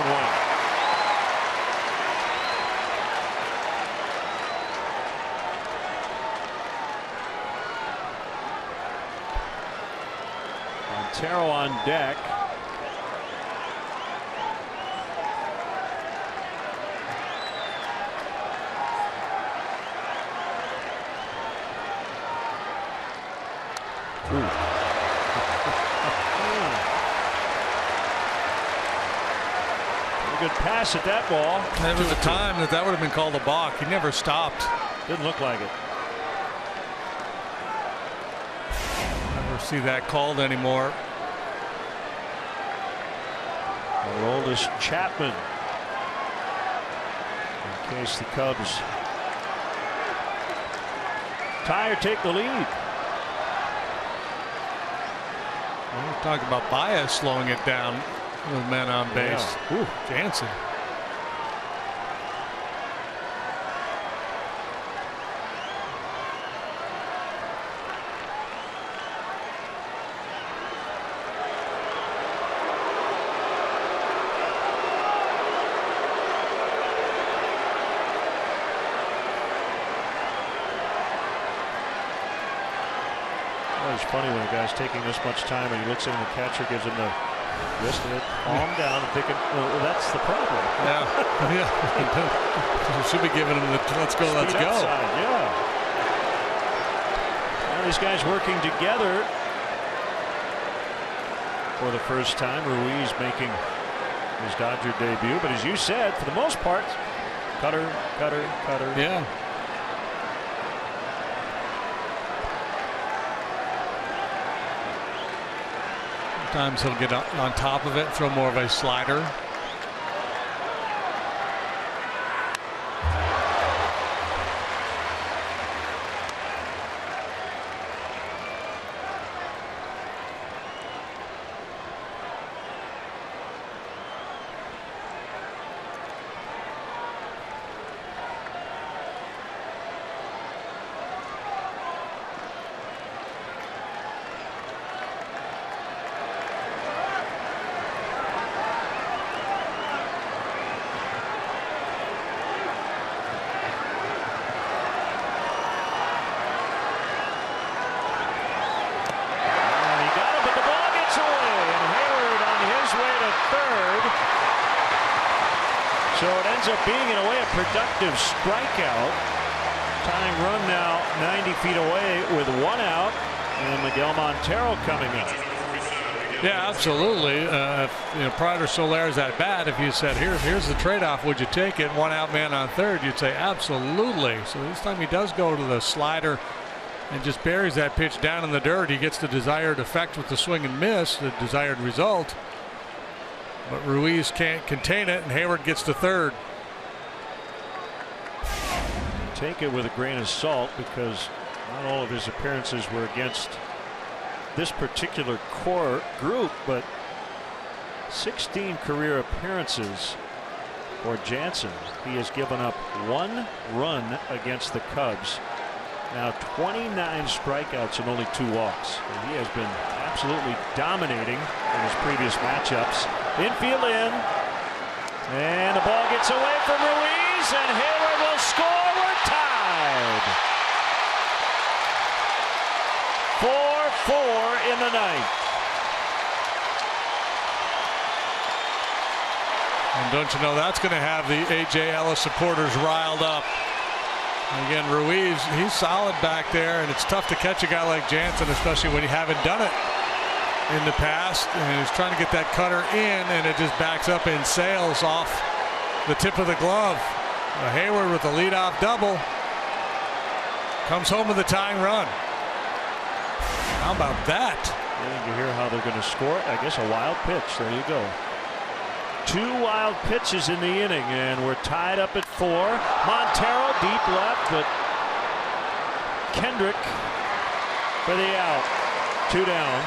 Montero on deck. Good pass at that ball. There was a time that would have been called a balk. He never stopped. Didn't look like it. Never see that called anymore. Oldest Chapman, in case the Cubs tie or take the lead. We're talking about Baez slowing it down with men on base. Yeah. Ooh, Jansen. It's funny when a guy's taking this much time and he looks in and the catcher gives him the wrist and it calm down and thinking, well, that's the problem. Yeah. You should be giving him the let's go, let's go. Upside, yeah. Now these guys working together for the first time. Ruiz making his Dodger debut, but as you said, for the most part, cutter. Yeah. Sometimes he'll get on top of it, throw more of a slider. his way to third. So it ends up being, in a way, a productive strikeout. Tying run now 90 feet away with 1 out, and Miguel Montero coming up. Yeah, absolutely. Prior to Soler's at bat, if you said, here's the trade-off, would you take it? 1 out, man on third, you'd say absolutely. So this time he does go to the slider and just buries that pitch down in the dirt. He gets the desired effect with the swing and miss, the desired result. But Ruiz can't contain it, and Hayward gets to third. Take it with a grain of salt, because not all of his appearances were against this particular core group, but 16 career appearances for Jansen. He has given up 1 run against the Cubs. Now 29 strikeouts and only 2 walks. And he has been absolutely dominating in his previous matchups. Infield in. And the ball gets away from Ruiz, and Hayward will score. We're tied. 4-4 in the ninth. And don't you know that's going to have the A.J. Ellis supporters riled up. Again, Ruiz, he's solid back there, and it's tough to catch a guy like Jansen, especially when you haven't done it in the past. And he's trying to get that cutter in, and it just backs up and sails off the tip of the glove. Hayward with the leadoff double comes home with the tying run. How about that? And you hear how they're going to score. I guess a wild pitch. There you go. 2 wild pitches in the inning, and we're tied up at 4. Montero deep left, but Kendrick for the out. 2 down.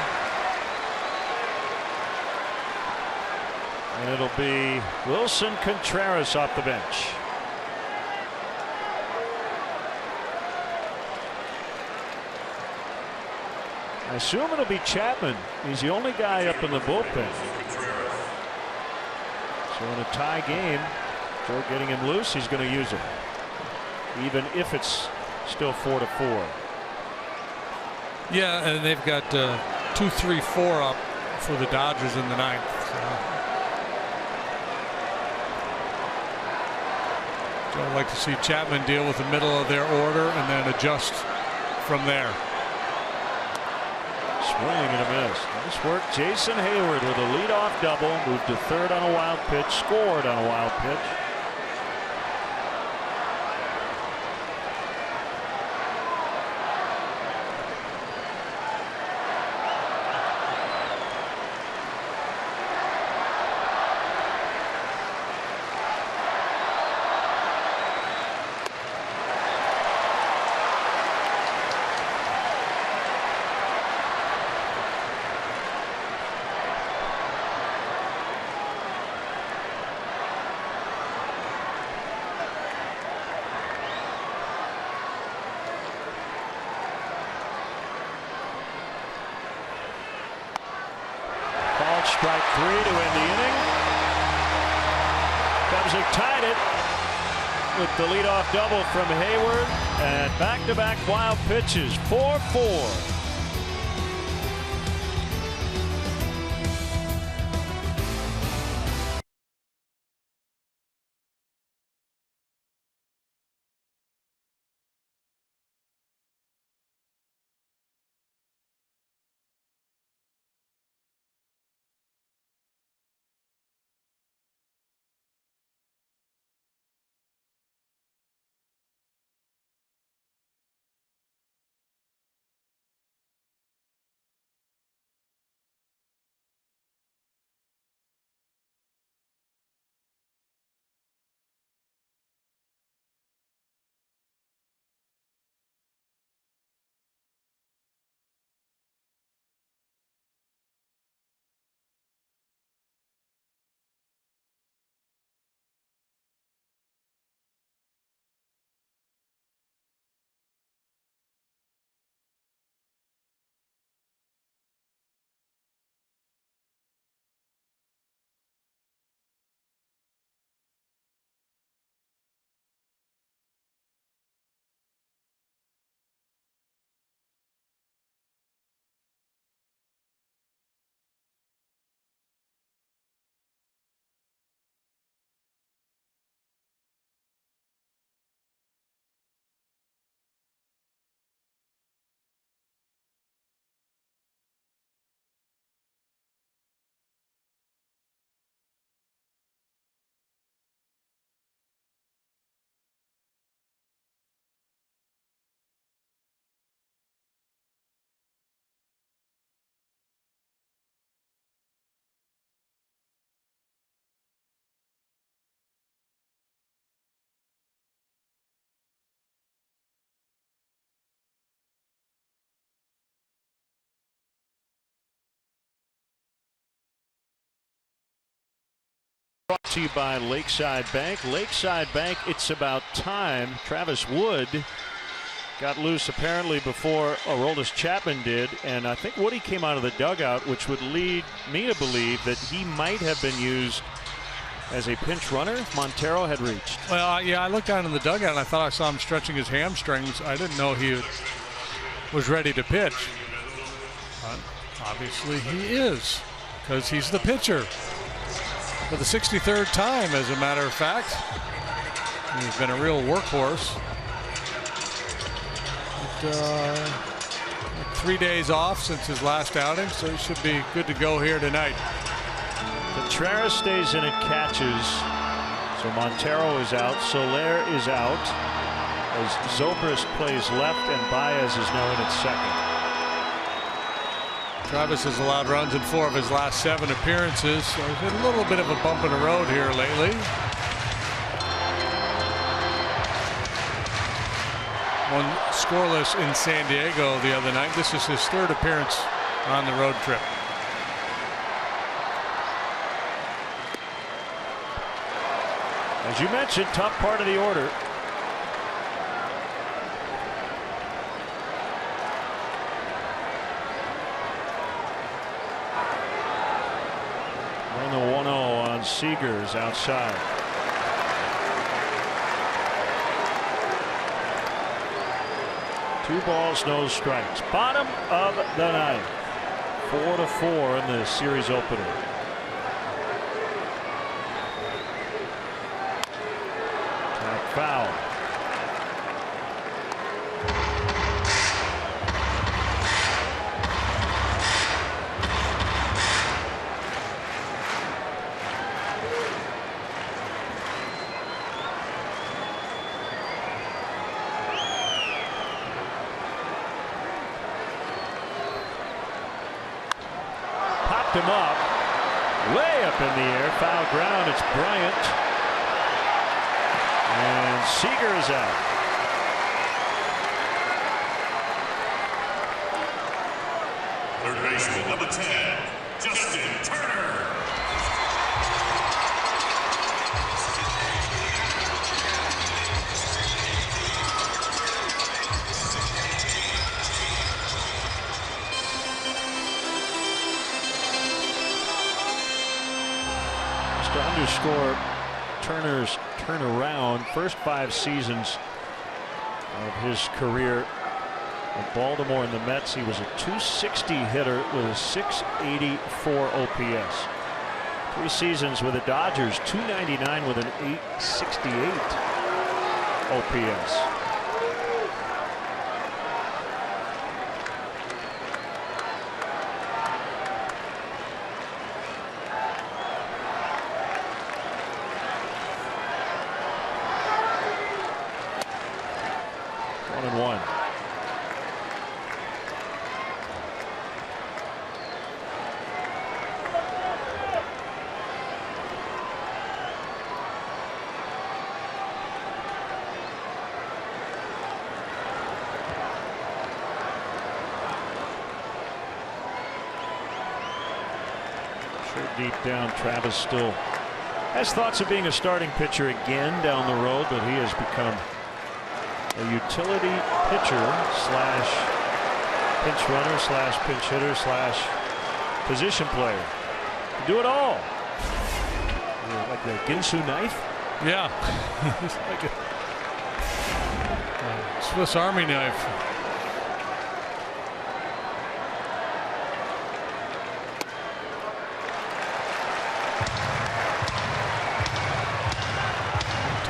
And it'll be Wilson Contreras off the bench. I assume it'll be Chapman. He's the only guy up in the bullpen. So in a tie game, Joe getting him loose, he's going to use him, even if it's still 4-4. Yeah, and they've got 2-3-4 up for the Dodgers in the ninth. So I'd like to see Chapman deal with the middle of their order and then adjust from there. Swing and a miss. Nice work. Jason Hayward with a leadoff double. Moved to third on a wild pitch. Scored on a wild pitch. Strike 3 to end the inning. Cubs have tied it with the leadoff double from Hayward, and back-to-back wild pitches. 4-4. Brought to you by Lakeside Bank. Lakeside Bank, it's about time. Travis Wood got loose apparently before Aroldis Chapman did, and I think Woody came out of the dugout, which would lead me to believe that he might have been used as a pinch runner if Montero had reached. Well, yeah, I looked down in the dugout and I thought I saw him stretching his hamstrings. I didn't know he was ready to pitch. But obviously he is, because he's the pitcher for the 63rd time, as a matter of fact. He's been a real workhorse. But, 3 days off since his last outing, so he should be good to go here tonight. Contreras stays in and catches. So Montero is out. Soler is out. As Zobrist plays left and Baez is now in at second. Travis has allowed runs in 4 of his last 7 appearances, so he's had a little bit of a bump in the road here lately. One scoreless in San Diego the other night. This is his 3rd appearance on the road trip. As you mentioned, tough part of the order. And the 1-0 on Seager's outside. Two balls, no strikes. Bottom of the ninth. 4-4 in the series opener. Tag foul. Him up, way up in the air, foul ground. It's Bryant, and Seager is out. Third baseman, number 10, Justin Turner. To underscore Turner's turnaround, first 5 seasons of his career at Baltimore and the Mets, he was a .260 hitter with a .684 OPS. 3 seasons with the Dodgers, .299 with an .868 OPS. Deep down, Travis still has thoughts of being a starting pitcher again down the road, but he has become a utility pitcher slash pinch runner slash pinch hitter slash position player. Do it all. Like the Ginsu knife? Yeah. It's like a Swiss Army knife.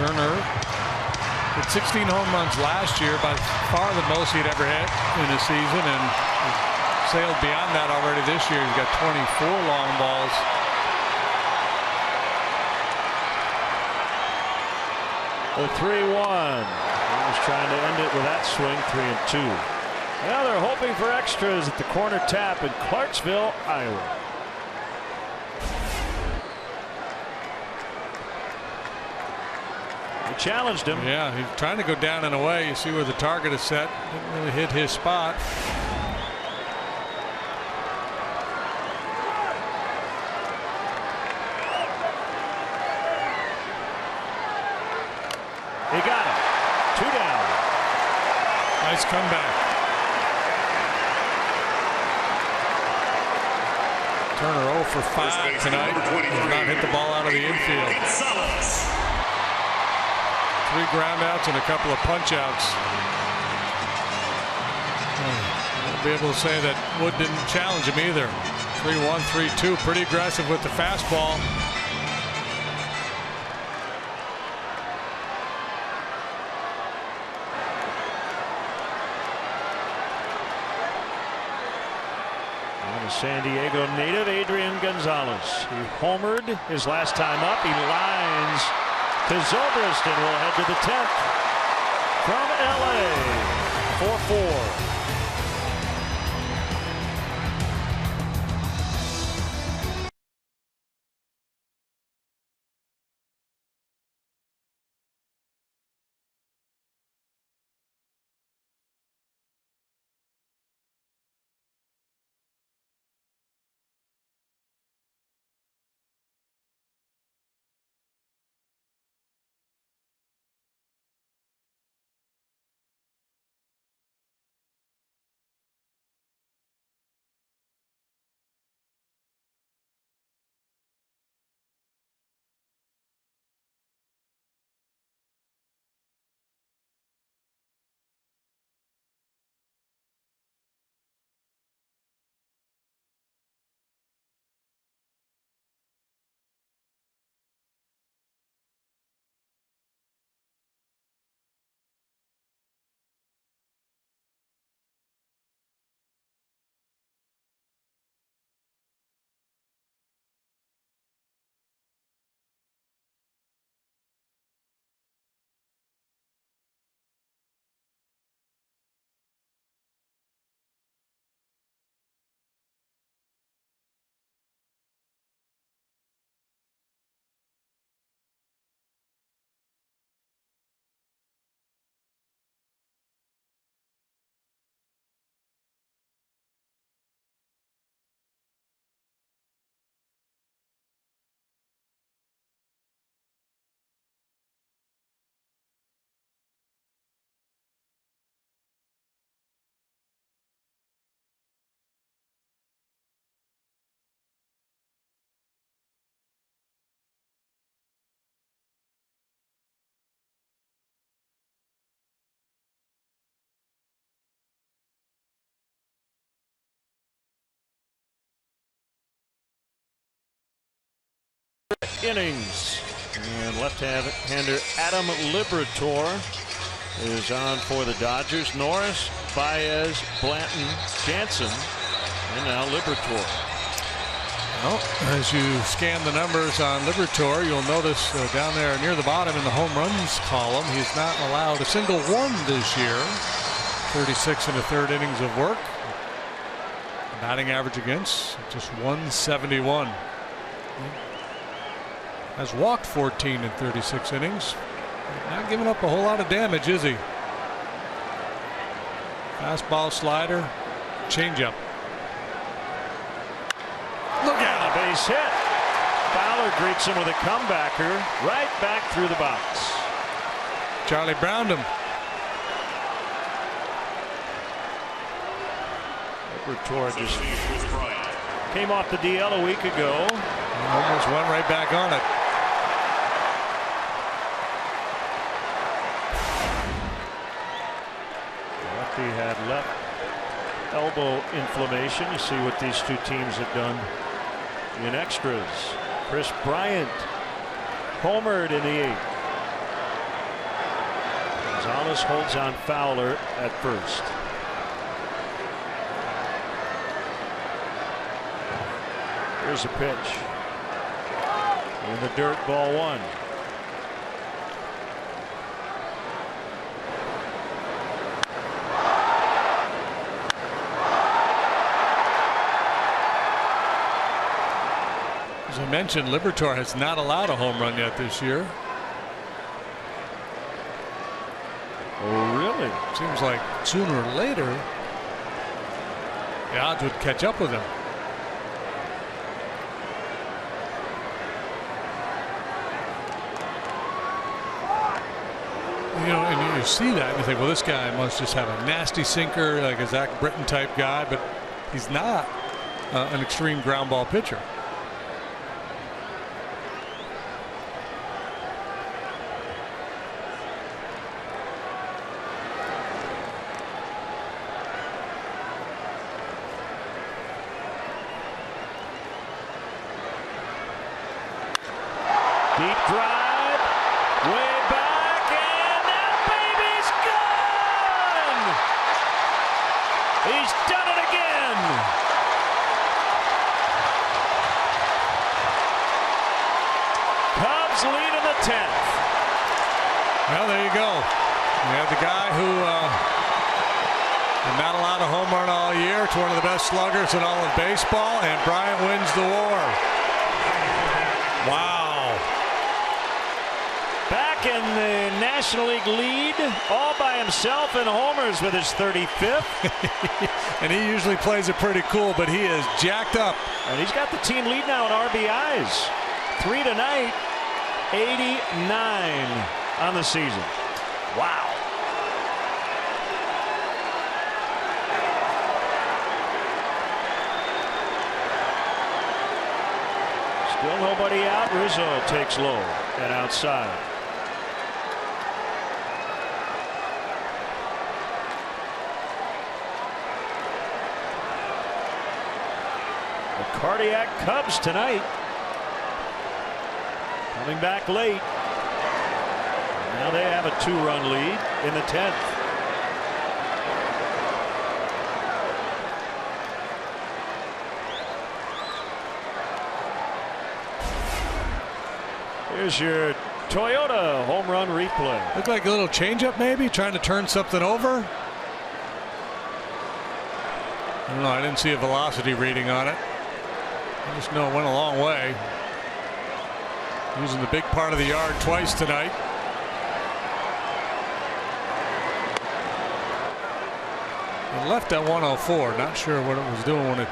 Turner hit 16 home runs last year, by far the most he'd ever hit in a season, and sailed beyond that already this year. He's got 24 long balls. The 3-1. He was trying to end it with that swing, 3-2. Now they're hoping for extras at the corner tap in Clarksville, Iowa. Challenged him. Yeah, he's trying to go down and away. You see where the target is set. Didn't really hit his spot. he got him. 2 down. Nice comeback. Turner 0 for 5 tonight. Has not hit the ball out of the infield. 3 groundouts and a couple of punch-outs. Won't be able to say that Wood didn't challenge him either. 3-1, 3-2, pretty aggressive with the fastball. San Diego native Adrian Gonzalez. He homered his last time up. He lines to Zobrist and will head to the 10th from LA. 4-4. Innings. And left-hander Adam Liberatore is on for the Dodgers. Norris, Baez, Blanton, Jansen, and now Liberatore. Well, as you scan the numbers on Liberatore, you'll notice down there near the bottom in the home runs column, he's not allowed a single one this year. 36 1/3 innings of work. Batting average against just 171. Has walked 14 in 36 innings. Not giving up a whole lot of damage, is he? Fastball, slider, changeup. Look out, a base hit. Fowler greets him with a comebacker right back through the box. Charlie browned him. Liberatore just came off the DL a week ago. Almost went right back on it. Lefty had left elbow inflammation. You see what these two teams have done in extras. Chris Bryant homered in the 8th. Gonzalez holds on Fowler at first. Here's a pitch. In the dirt, ball 1. As I mentioned, Liberatore has not allowed a home run yet this year. Oh, really? Seems like sooner or later the odds would catch up with him. You know, and you see that and you think, well, this guy must just have a nasty sinker, like a Zach Britton type guy, but he's not an extreme ground ball pitcher. Deep drive, way back, and that baby's gone! He's done it again! Cubs lead in the 10th. Well, there you go. You have the guy who not allowed a home run all year. It's one of the best sluggers in all of baseball, and Bryant wins the war. Wow. Back in the National League lead, all by himself in homers with his 35th. And he usually plays it pretty cool, but he is jacked up. And he's got the team lead now in RBIs. 3 tonight, 89 on the season. Wow. Still nobody out. Rizzo takes low and outside. The Cardiac Cubs tonight. Coming back late. Now they have a 2-run lead in the 10th. Here's your Toyota home run replay. Looked like a little changeup, maybe trying to turn something over. I don't know. I didn't see a velocity reading on it. I just know it went a long way. Using the big part of the yard twice tonight. It left at 104. Not sure what it was doing when it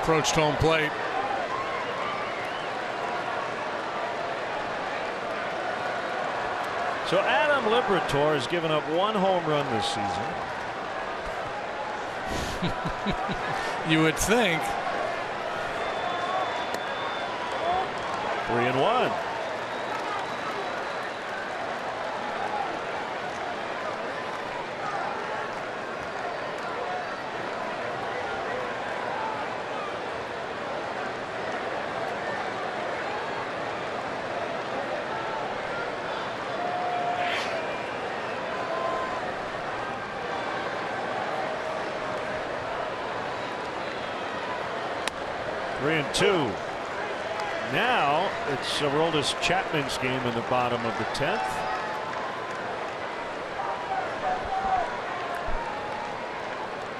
approached home plate. So Adam Liberatore has given up 1 home run this season. You would think. 3-1. Three and two. Now it's Aroldis Chapman's game in the bottom of the 10th.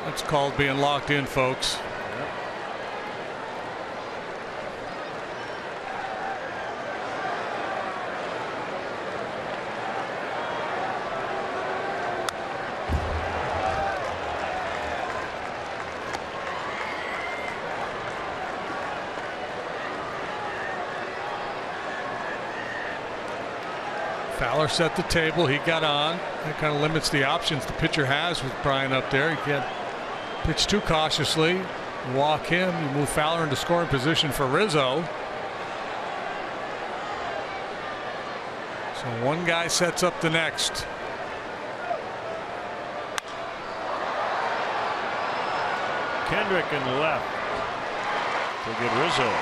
That's called being locked in, folks. Yep. Fowler set the table. He got on. That kind of limits the options the pitcher has with Brian up there. You can't pitch too cautiously. You walk him. You move Fowler into scoring position for Rizzo. So one guy sets up the next. Kendrick in the left to get Rizzo.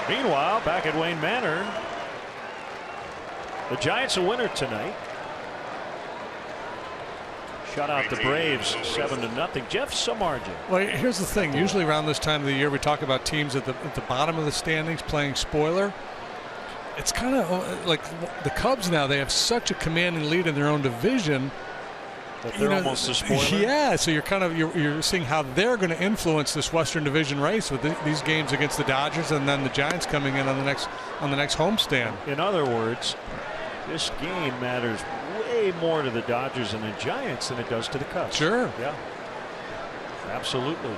Meanwhile, back at Wayne Manor, the Giants a winner tonight. Shut out the Braves 7-0. Jeff Samardzija. Well, here's the thing. Usually around this time of the year, we talk about teams at the bottom of the standings playing spoiler. It's kind of like the Cubs now. They have such a commanding lead in their own division. That they're almost a spoiler. Yeah, so you're kind of you're seeing how they're going to influence this Western Division race with these games against the Dodgers and then the Giants coming in on the next homestand. In other words, this game matters way more to the Dodgers and the Giants than it does to the Cubs. Sure. Yeah. Absolutely.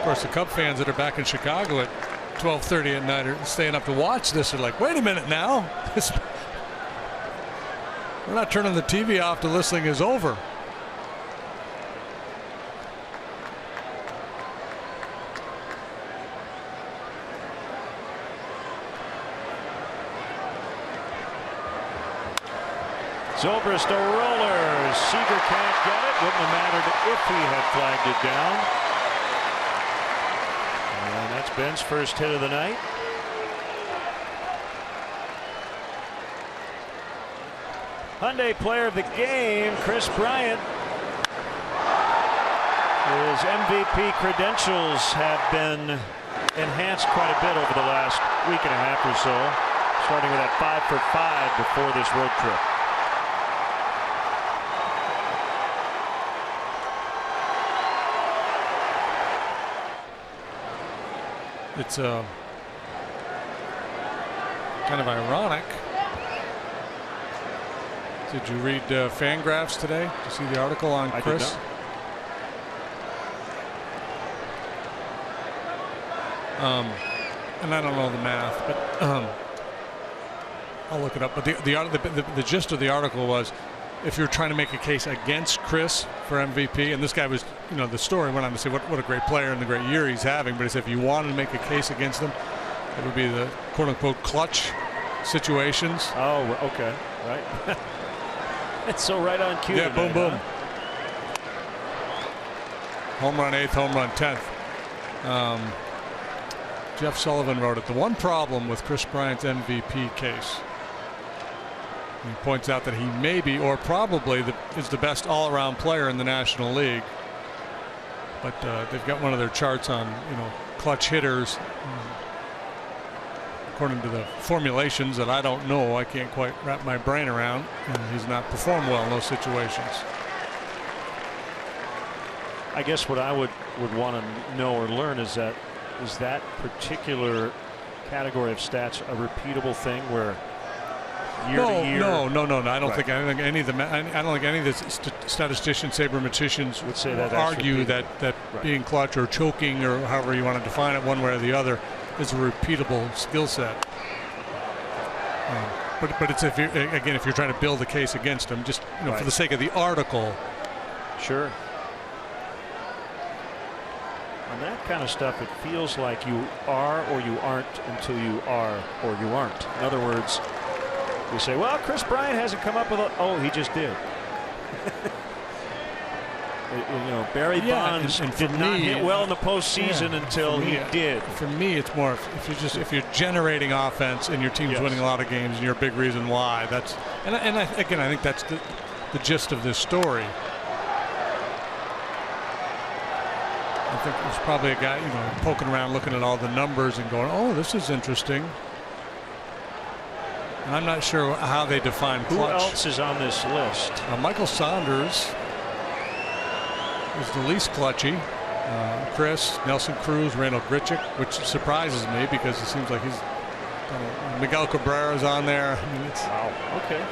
course, the Cub fans that are back in Chicago at 12:30 at night are staying up to watch this. Are like, wait a minute now. We're not turning the TV off till this thing is over. Zobrist a roller. Seager can't get it. Wouldn't have mattered if he had flagged it down. And that's Ben's first hit of the night. Hyundai player of the game, Chris Bryant. His MVP credentials have been enhanced quite a bit over the last week and a half or so, starting with that 5 for 5 before this road trip. It's kind of ironic. Did you read Fangraphs today? Did you see the article on Chris? And I don't know the math, but I'll look it up. But the gist of the article was, if you're trying to make a case against Chris for MVP, and this guy was, the story went on to say what a great player and the great year he's having, but he said if you wanted to make a case against him, it would be the quote-unquote clutch situations. Oh, okay, right. It's so right on cue. Yeah, tonight, boom, boom. Home run 8th, home run 10th. Jeff Sullivan wrote it. The one problem with Chris Bryant's MVP case, he points out that he may be, or probably, is the best all-around player in the National League. But they've got one of their charts on, clutch hitters. According to the formulations that I don't know, I can't quite wrap my brain around, and he's not performed well in those situations. I guess what I would want to know or learn is that particular category of stats a repeatable thing where year to year? No. I don't think any of the statisticians, sabermeticians would say that argue that right. Being clutch or choking or however you want to define it, one way or the other, is a repeatable skill set. But it's if you're trying to build a case against him, just right. For the sake of the article. Sure. On that kind of stuff, it feels like you are or you aren't until you are or you aren't. In other words, you say, well, Chris Bryant hasn't come up with he just did. Barry Bonds did not hit well in the postseason until he did. For me, it's more if you're generating offense and your team's winning a lot of games and you're a big reason why. I think that's the gist of this story. I think there's probably a guy poking around looking at all the numbers and going, oh, this is interesting. And I'm not sure how they define clutch. Who else is on this list? Michael Saunders is the least clutchy. Chris, Nelson Cruz, Randall Grichuk, which surprises me because it seems like he's Miguel Cabrera's on there. I mean, wow. Okay.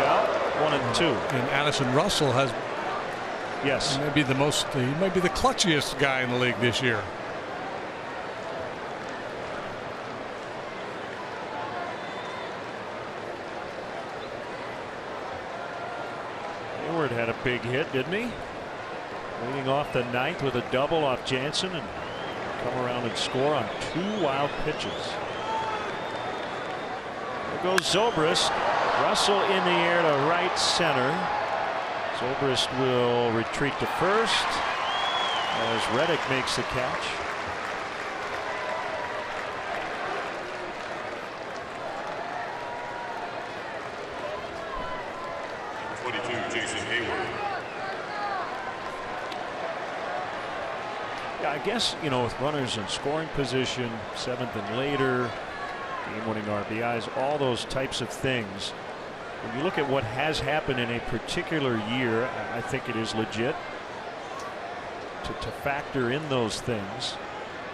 Cal, 1 and 2. And Addison Russell has. Yes. He might be the clutchiest guy in the league this year. Hayward had a big hit, didn't he? Leading off the 9th with a double off Jansen and come around and score on 2 wild pitches. There goes Zobrist. Russell in the air to right center. Zobrist will retreat to first as Reddick makes the catch. Number 22, Jason Hayward. Yeah, I guess, with runners in scoring position, 7th and later, game-winning RBIs, all those types of things. When you look at what has happened in a particular year, I think it is legit to factor in those things.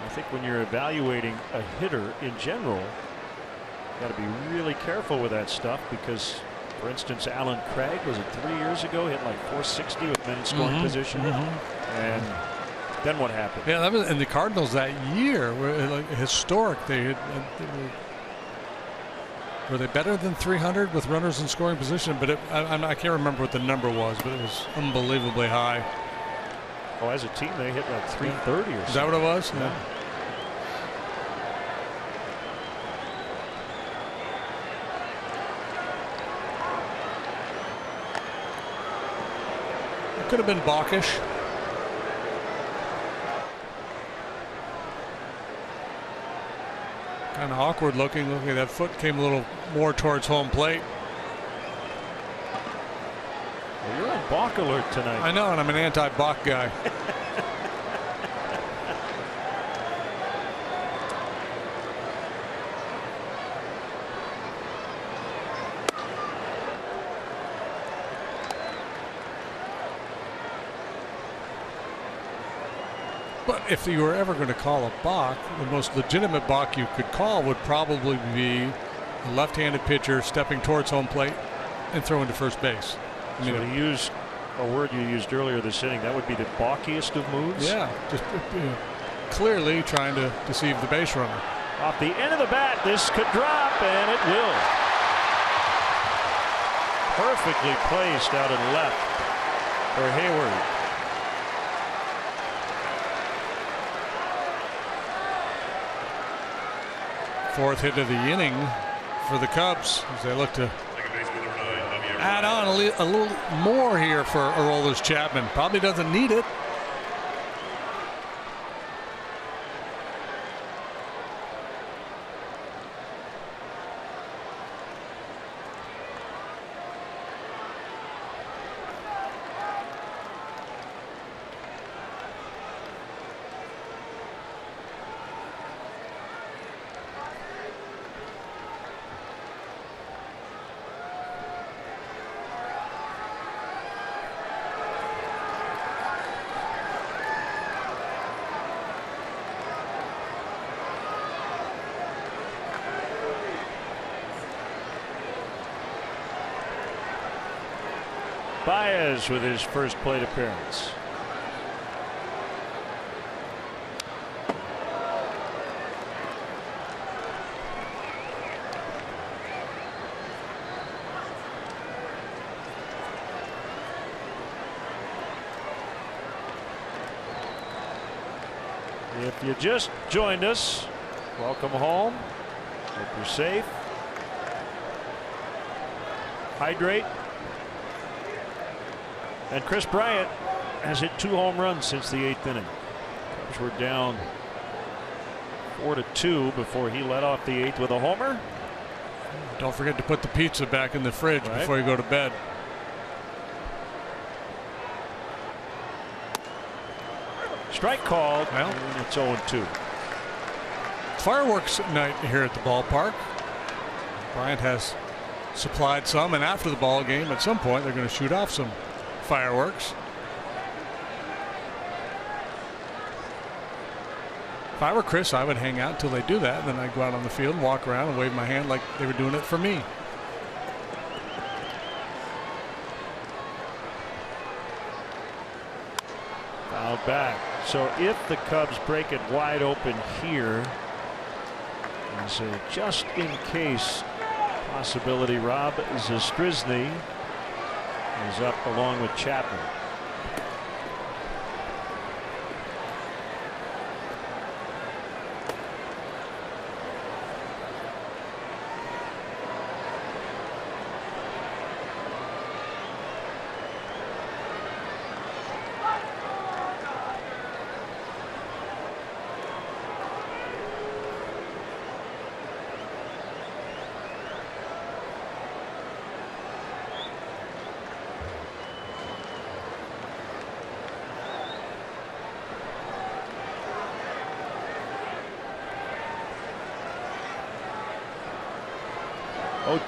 I think when you're evaluating a hitter in general, you got to be really careful with that stuff because For instance, Alan Craig, was it 3 years ago, hit like 460 with men in scoring position. And then what happened? Yeah, that was in the Cardinals that year. Were like historic. Were they better than 300 with runners in scoring position? But I can't remember what the number was, but it was unbelievably high. Oh, as a team, they hit like 330 or something. Is that what it was? Yeah. Could have been Baukish. Kind of awkward looking. Looking at that foot came a little more towards home plate. Well, you're on Bach alert tonight. I know, and I'm an anti-Bach guy. But if you were ever going to call a balk, the most legitimate balk you could call would probably be a left-handed pitcher stepping towards home plate and throwing to first base. I mean, to use a word you used earlier this inning, that would be the balkiest of moves. Yeah, just clearly trying to deceive the base runner. Off the end of the bat, this could drop, and it will. Perfectly placed out in left for Hayward. Fourth hit of the inning for the Cubs as they look to add on a little more here for Aroldis Chapman. Probably doesn't need it. Baez with his first plate appearance. If you just joined us, welcome home. Hope you're safe. Hydrate. And Chris Bryant has hit 2 home runs since the 8th inning. Cubs were down 4-2 before he led off the 8th with a homer. Don't forget to put the pizza back in the fridge before you go to bed. Strike called. Well, and it's 0-2. Fireworks night here at the ballpark. Bryant has supplied some, and after the ball game, at some point, they're going to shoot off some fireworks. If I were Chris, I would hang out until they do that, and then I'd go out on the field and walk around and wave my hand like they were doing it for me. Fouled back. So if the Cubs break it wide open here, there's a just in case possibility. Rob Zastryzny is up along with Chapman.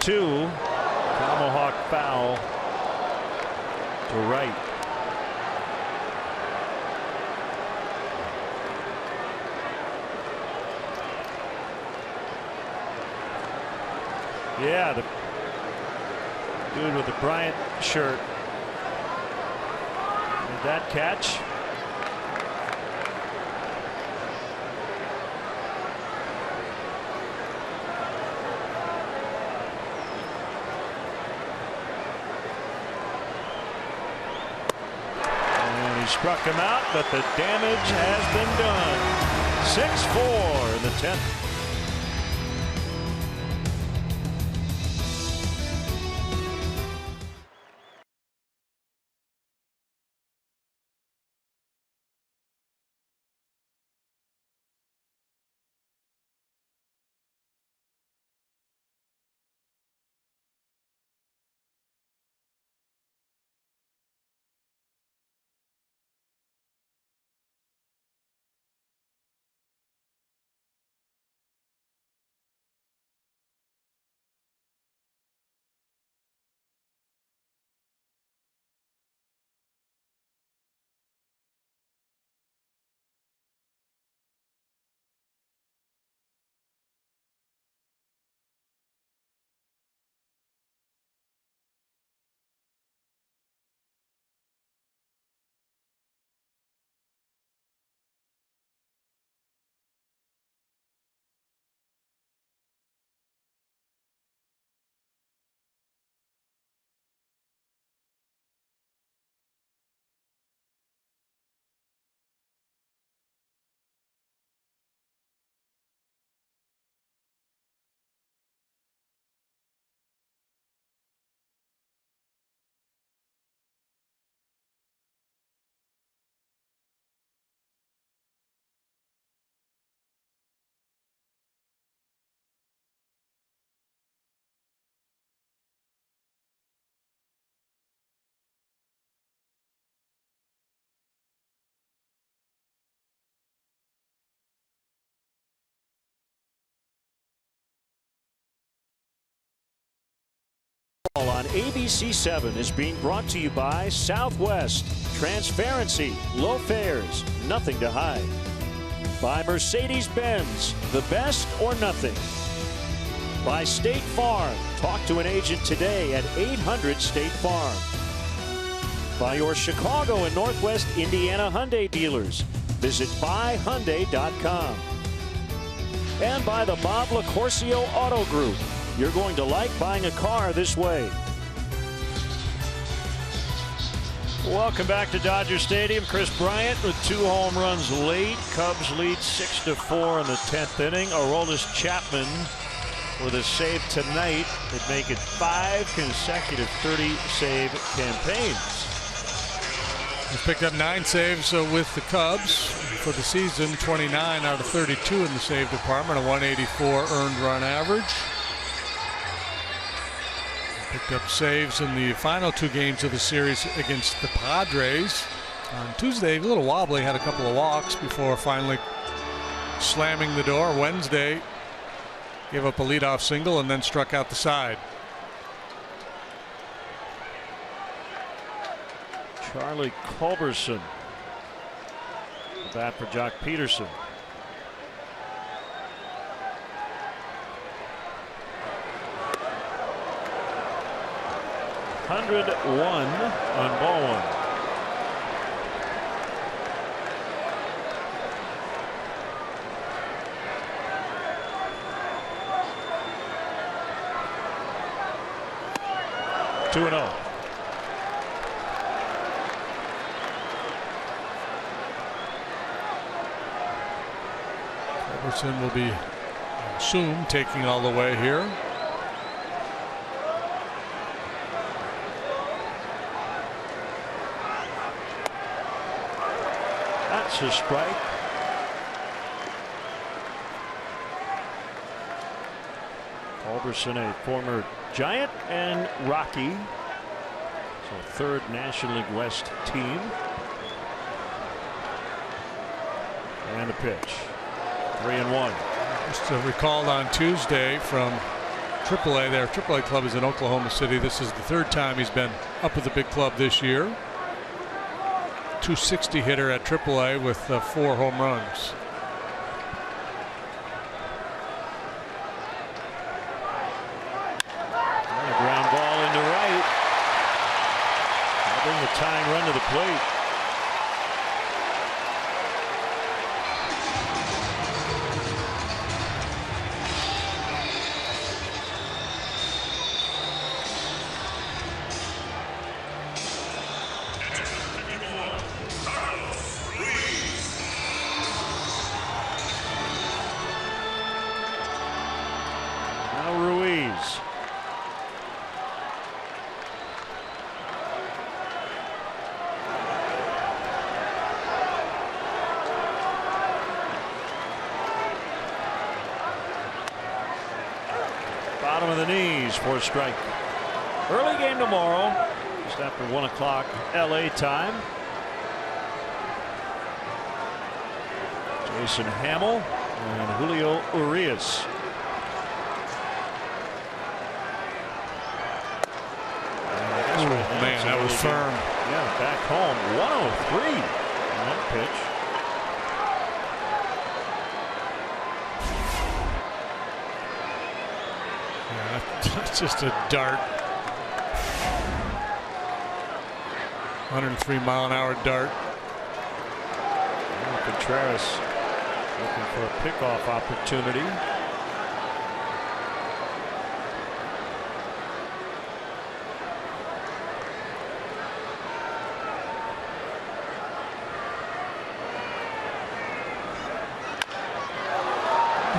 Two tomahawk foul to right. Yeah, Dude with the Bryant shirt. Made that catch. And he struck him out, but the damage has been done. 6-4 in the 10th. On ABC7 is being brought to you by Southwest. Transparency, low fares, nothing to hide. By Mercedes-Benz, the best or nothing. By State Farm. Talk to an agent today at 800-STATE FARM. By your Chicago and Northwest Indiana Hyundai dealers. Visit buyhyundai.com. And by the Bob LaCourcio Auto Group. You're going to like buying a car this way. Welcome back to Dodger Stadium. Chris Bryant with 2 home runs late. Cubs lead 6-4 in the 10th inning. Aroldis Chapman with a save tonight. They'd make it 5 consecutive 30-save campaigns. He's picked up 9 saves with the Cubs for the season. 29 out of 32 in the save department. A 184 earned run average. Picked up saves in the final 2 games of the series against the Padres. On Tuesday, a little wobbly, had a couple of walks before finally slamming the door. Wednesday, gave up a leadoff single and then struck out the side. Charlie Culberson. The bat for Jock Peterson. #101 on ball 1. Two and 0. Culberson will be soon taking all the way here. That's a strike. Culberson, a former Giant and Rocky. So 3rd National League West team. And a pitch. 3-1. Just recalled on Tuesday from AAA. Their AAA club is in Oklahoma City. This is the 3rd time he's been up with the big club this year. .260 hitter at AAA with 4 home runs. And a ground ball into right. plate. Bottom of the knees for a strike. Early game tomorrow, just after 1 o'clock LA time. Jason Hamill and Julio Urias. Man, that was firm. Yeah, back home. 103 on that pitch. It's just a dart. 103-mile-an-hour dart. Contreras looking for a pickoff opportunity.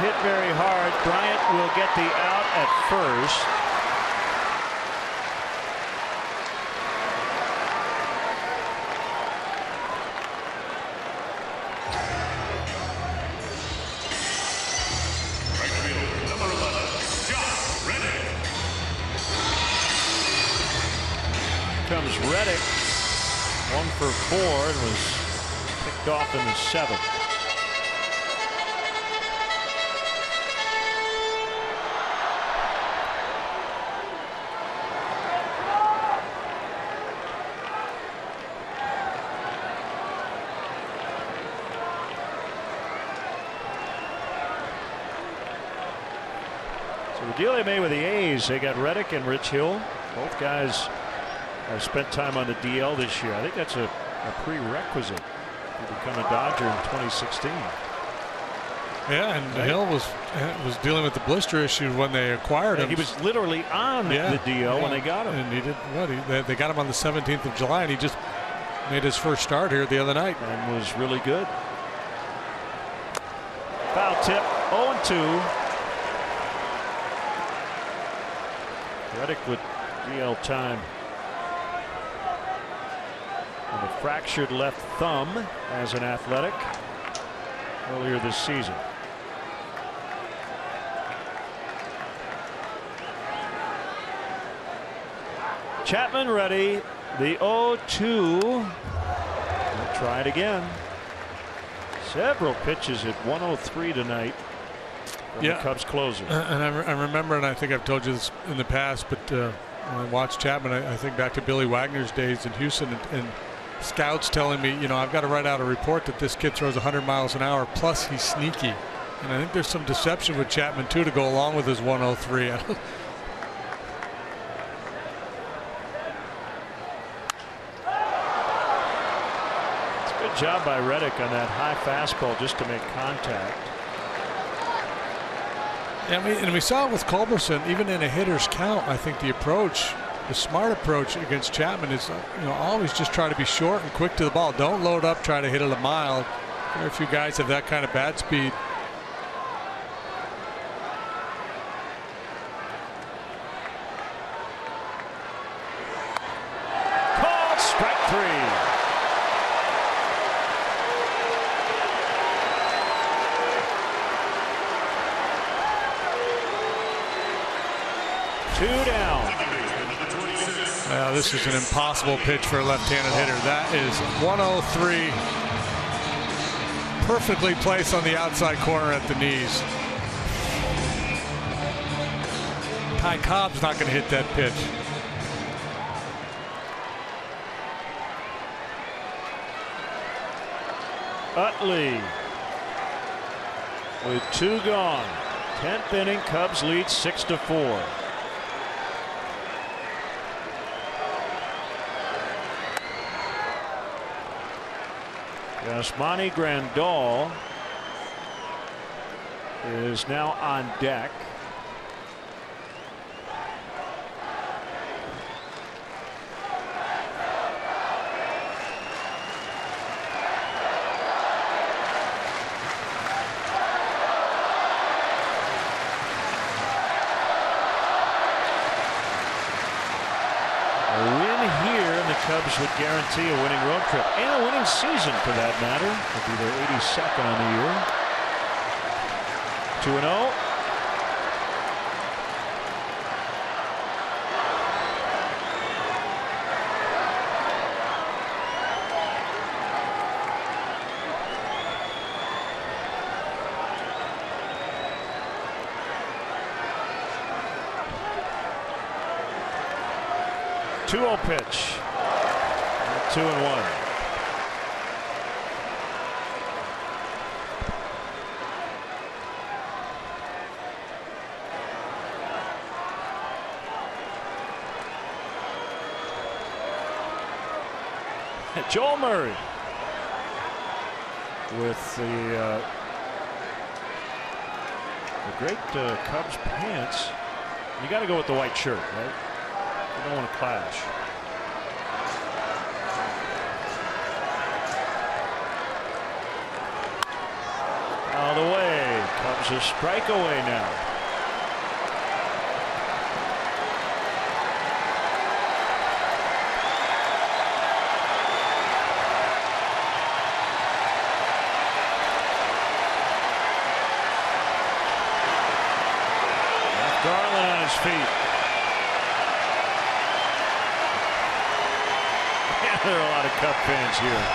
Hit very hard. Bryant will get the out at first. Comes Reddick, 1 for 4, and was picked off in the 7th. So the deal they made with the A's, they got Reddick and Rich Hill. Both guys have spent time on the DL this year. I think that's a prerequisite to become a Dodger in 2016. Yeah, and right. Hill was dealing with the blister issue when they acquired him. He was literally on the DL when they got him. And he did what? They got him on the 17th of July, and he just made his first start here the other night. And was really good. Foul tip, 0-2. Reddick with DL time. With a fractured left thumb as an athletic earlier this season. Chapman ready. The 0-2. We'll try it again. Several pitches at 103 tonight from the Cubs closer. And I remember, and I think I've told you this in the past, but when I watched Chapman, I think back to Billy Wagner's days in Houston, and scouts telling me, you know, I've got to write out a report that this kid throws 100 miles an hour, plus he's sneaky. And I think there's some deception with Chapman, too, to go along with his 103. Good job by Reddick on that high fastball just to make contact. And we saw it with Culberson, even in a hitter's count. I think the approach, the smart approach against Chapman is, you know, always just try to be short and quick to the ball. Don't load up, try to hit it a mile. Very few guys have that kind of bat speed. Called strike 3. Two down. This is an impossible pitch for a left-handed hitter. That is 103. Perfectly placed on the outside corner at the knees. Ty Cobb's not going to hit that pitch. Utley with 2 gone. 10th inning, Cubs lead 6-4. Yasmani Grandal is now on deck. Cubs would guarantee a winning road trip and a winning season for that matter. It'll be their 82nd on the year. 2-0. Pitch. 2-1. Joel Murray with the great Cubs pants. You got to go with the white shirt, right? You don't want to clash. Out of the way. Cubs a strike away now. Garland on his feet. Yeah, there are a lot of Cub fans here.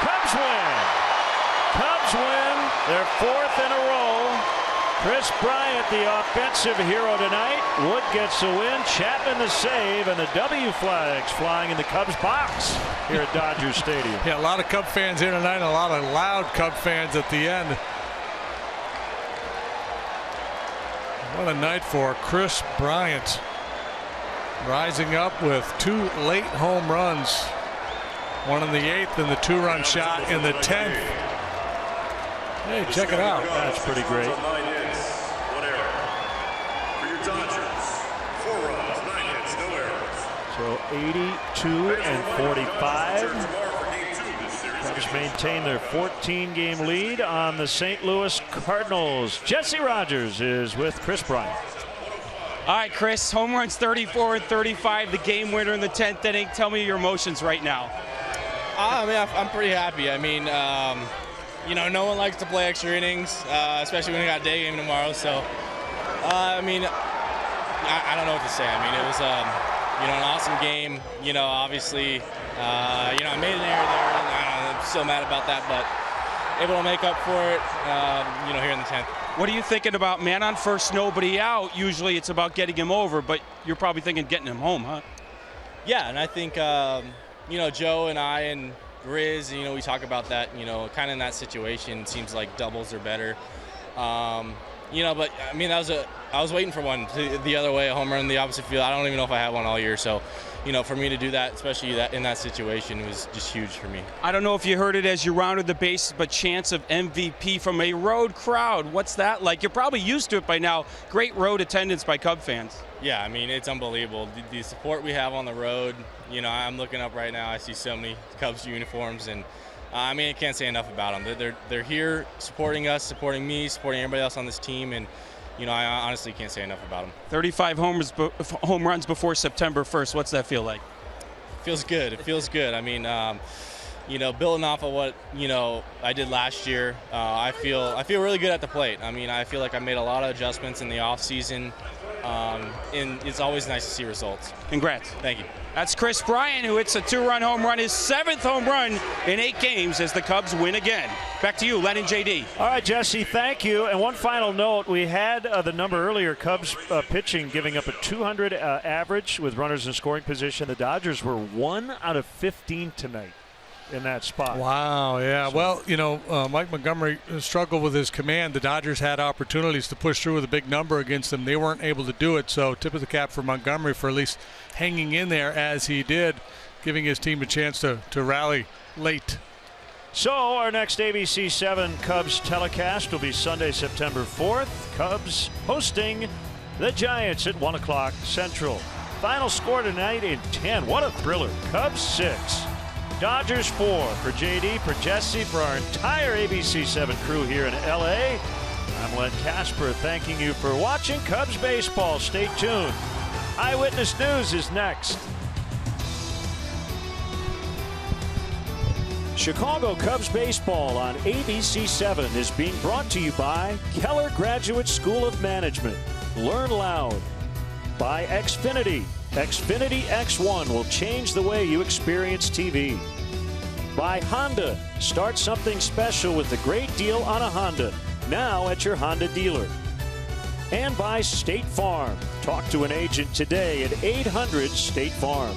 Cubs win. Cubs win their 4th in a row. Chris Bryant, the offensive hero tonight. Wood gets the win. Chapman the save, and the W flags flying in the Cubs box here at Dodger Stadium. Yeah, a lot of Cub fans here tonight. A lot of loud Cub fans at the end. What a night for Chris Bryant. Rising up with 2 late home runs. One in the 8th and the 2-run shot in the 10th. Hey, check it out. That's pretty great. 9 hits, 1 error. For your Dodgers, 4 runs, 9 hits, no errors. So 82 and 45. Cubs maintain their 14-game lead on the St. Louis Cardinals. Jesse Rogers is with Chris Bryant. All right, Chris, home runs 34 and 35, the game winner in the 10th inning. Tell me your emotions right now. I mean, I'm pretty happy. I mean, you know, no one likes to play extra innings, especially when we got a day game tomorrow. So, I mean, I don't know what to say. I mean, it was, you know, an awesome game. You know, obviously, you know, I made an error there, and I'm still mad about that, but able to make up for it, you know, here in the 10th. What are you thinking about man on first, nobody out? Usually it's about getting him over, but you're probably thinking getting him home, huh? Yeah, and I think, you know, Joe and I and Grizz, you know, we talk about that, you know, kind of in that situation. It seems like doubles are better. You know, but I mean, I was waiting for one the other way, a home run in the opposite field. I don't even know if I had one all year. So, you know, for me to do that, especially in that situation, was just huge for me. I don't know if you heard it as you rounded the bases, but chance of MVP from a road crowd. What's that like? You're probably used to it by now. Great road attendance by Cub fans. Yeah, I mean, it's unbelievable. The support we have on the road, you know, I'm looking up right now. I see so many Cubs uniforms, and I mean, I can't say enough about them. They're here supporting us, supporting me, supporting everybody else on this team, and you know, I honestly can't say enough about them. 35 home runs before September 1st. What's that feel like? Feels good. It feels good. I mean, you know, building off of what, you know, I did last year, I feel really good at the plate. I mean, I feel like I made a lot of adjustments in the off season. and it's always nice to see results. Congrats. Thank you. That's Chris Bryant, who hits a 2-run home run, his 7th home run in 8 games as the Cubs win again. Back to you, Len and JD. All right, Jesse, thank you. And one final note, we had the number earlier, Cubs pitching giving up a 200 average with runners in scoring position. The Dodgers were 1 out of 15 tonight in that spot. Wow, yeah. So, well, you know, Mike Montgomery struggled with his command. The Dodgers had opportunities to push through with a big number against them. They weren't able to do it, so tip of the cap for Montgomery for at least hanging in there as he did, giving his team a chance to rally late. So our next ABC 7 Cubs telecast will be Sunday, September 4th. Cubs hosting the Giants at 1 o'clock Central. Final score tonight in 10. What a thriller. Cubs 6. Dodgers 4. For JD, for Jesse, for our entire ABC 7 crew here in LA, I'm Len Casper thanking you for watching Cubs baseball. Stay tuned. Eyewitness News is next. Chicago Cubs baseball on ABC 7 is being brought to you by Keller Graduate School of Management. Learn loud. By Xfinity. Xfinity X1 will change the way you experience TV. By Honda. Start something special with a great deal on a Honda. Now at your Honda dealer. And by State Farm. Talk to an agent today at 800 State Farm.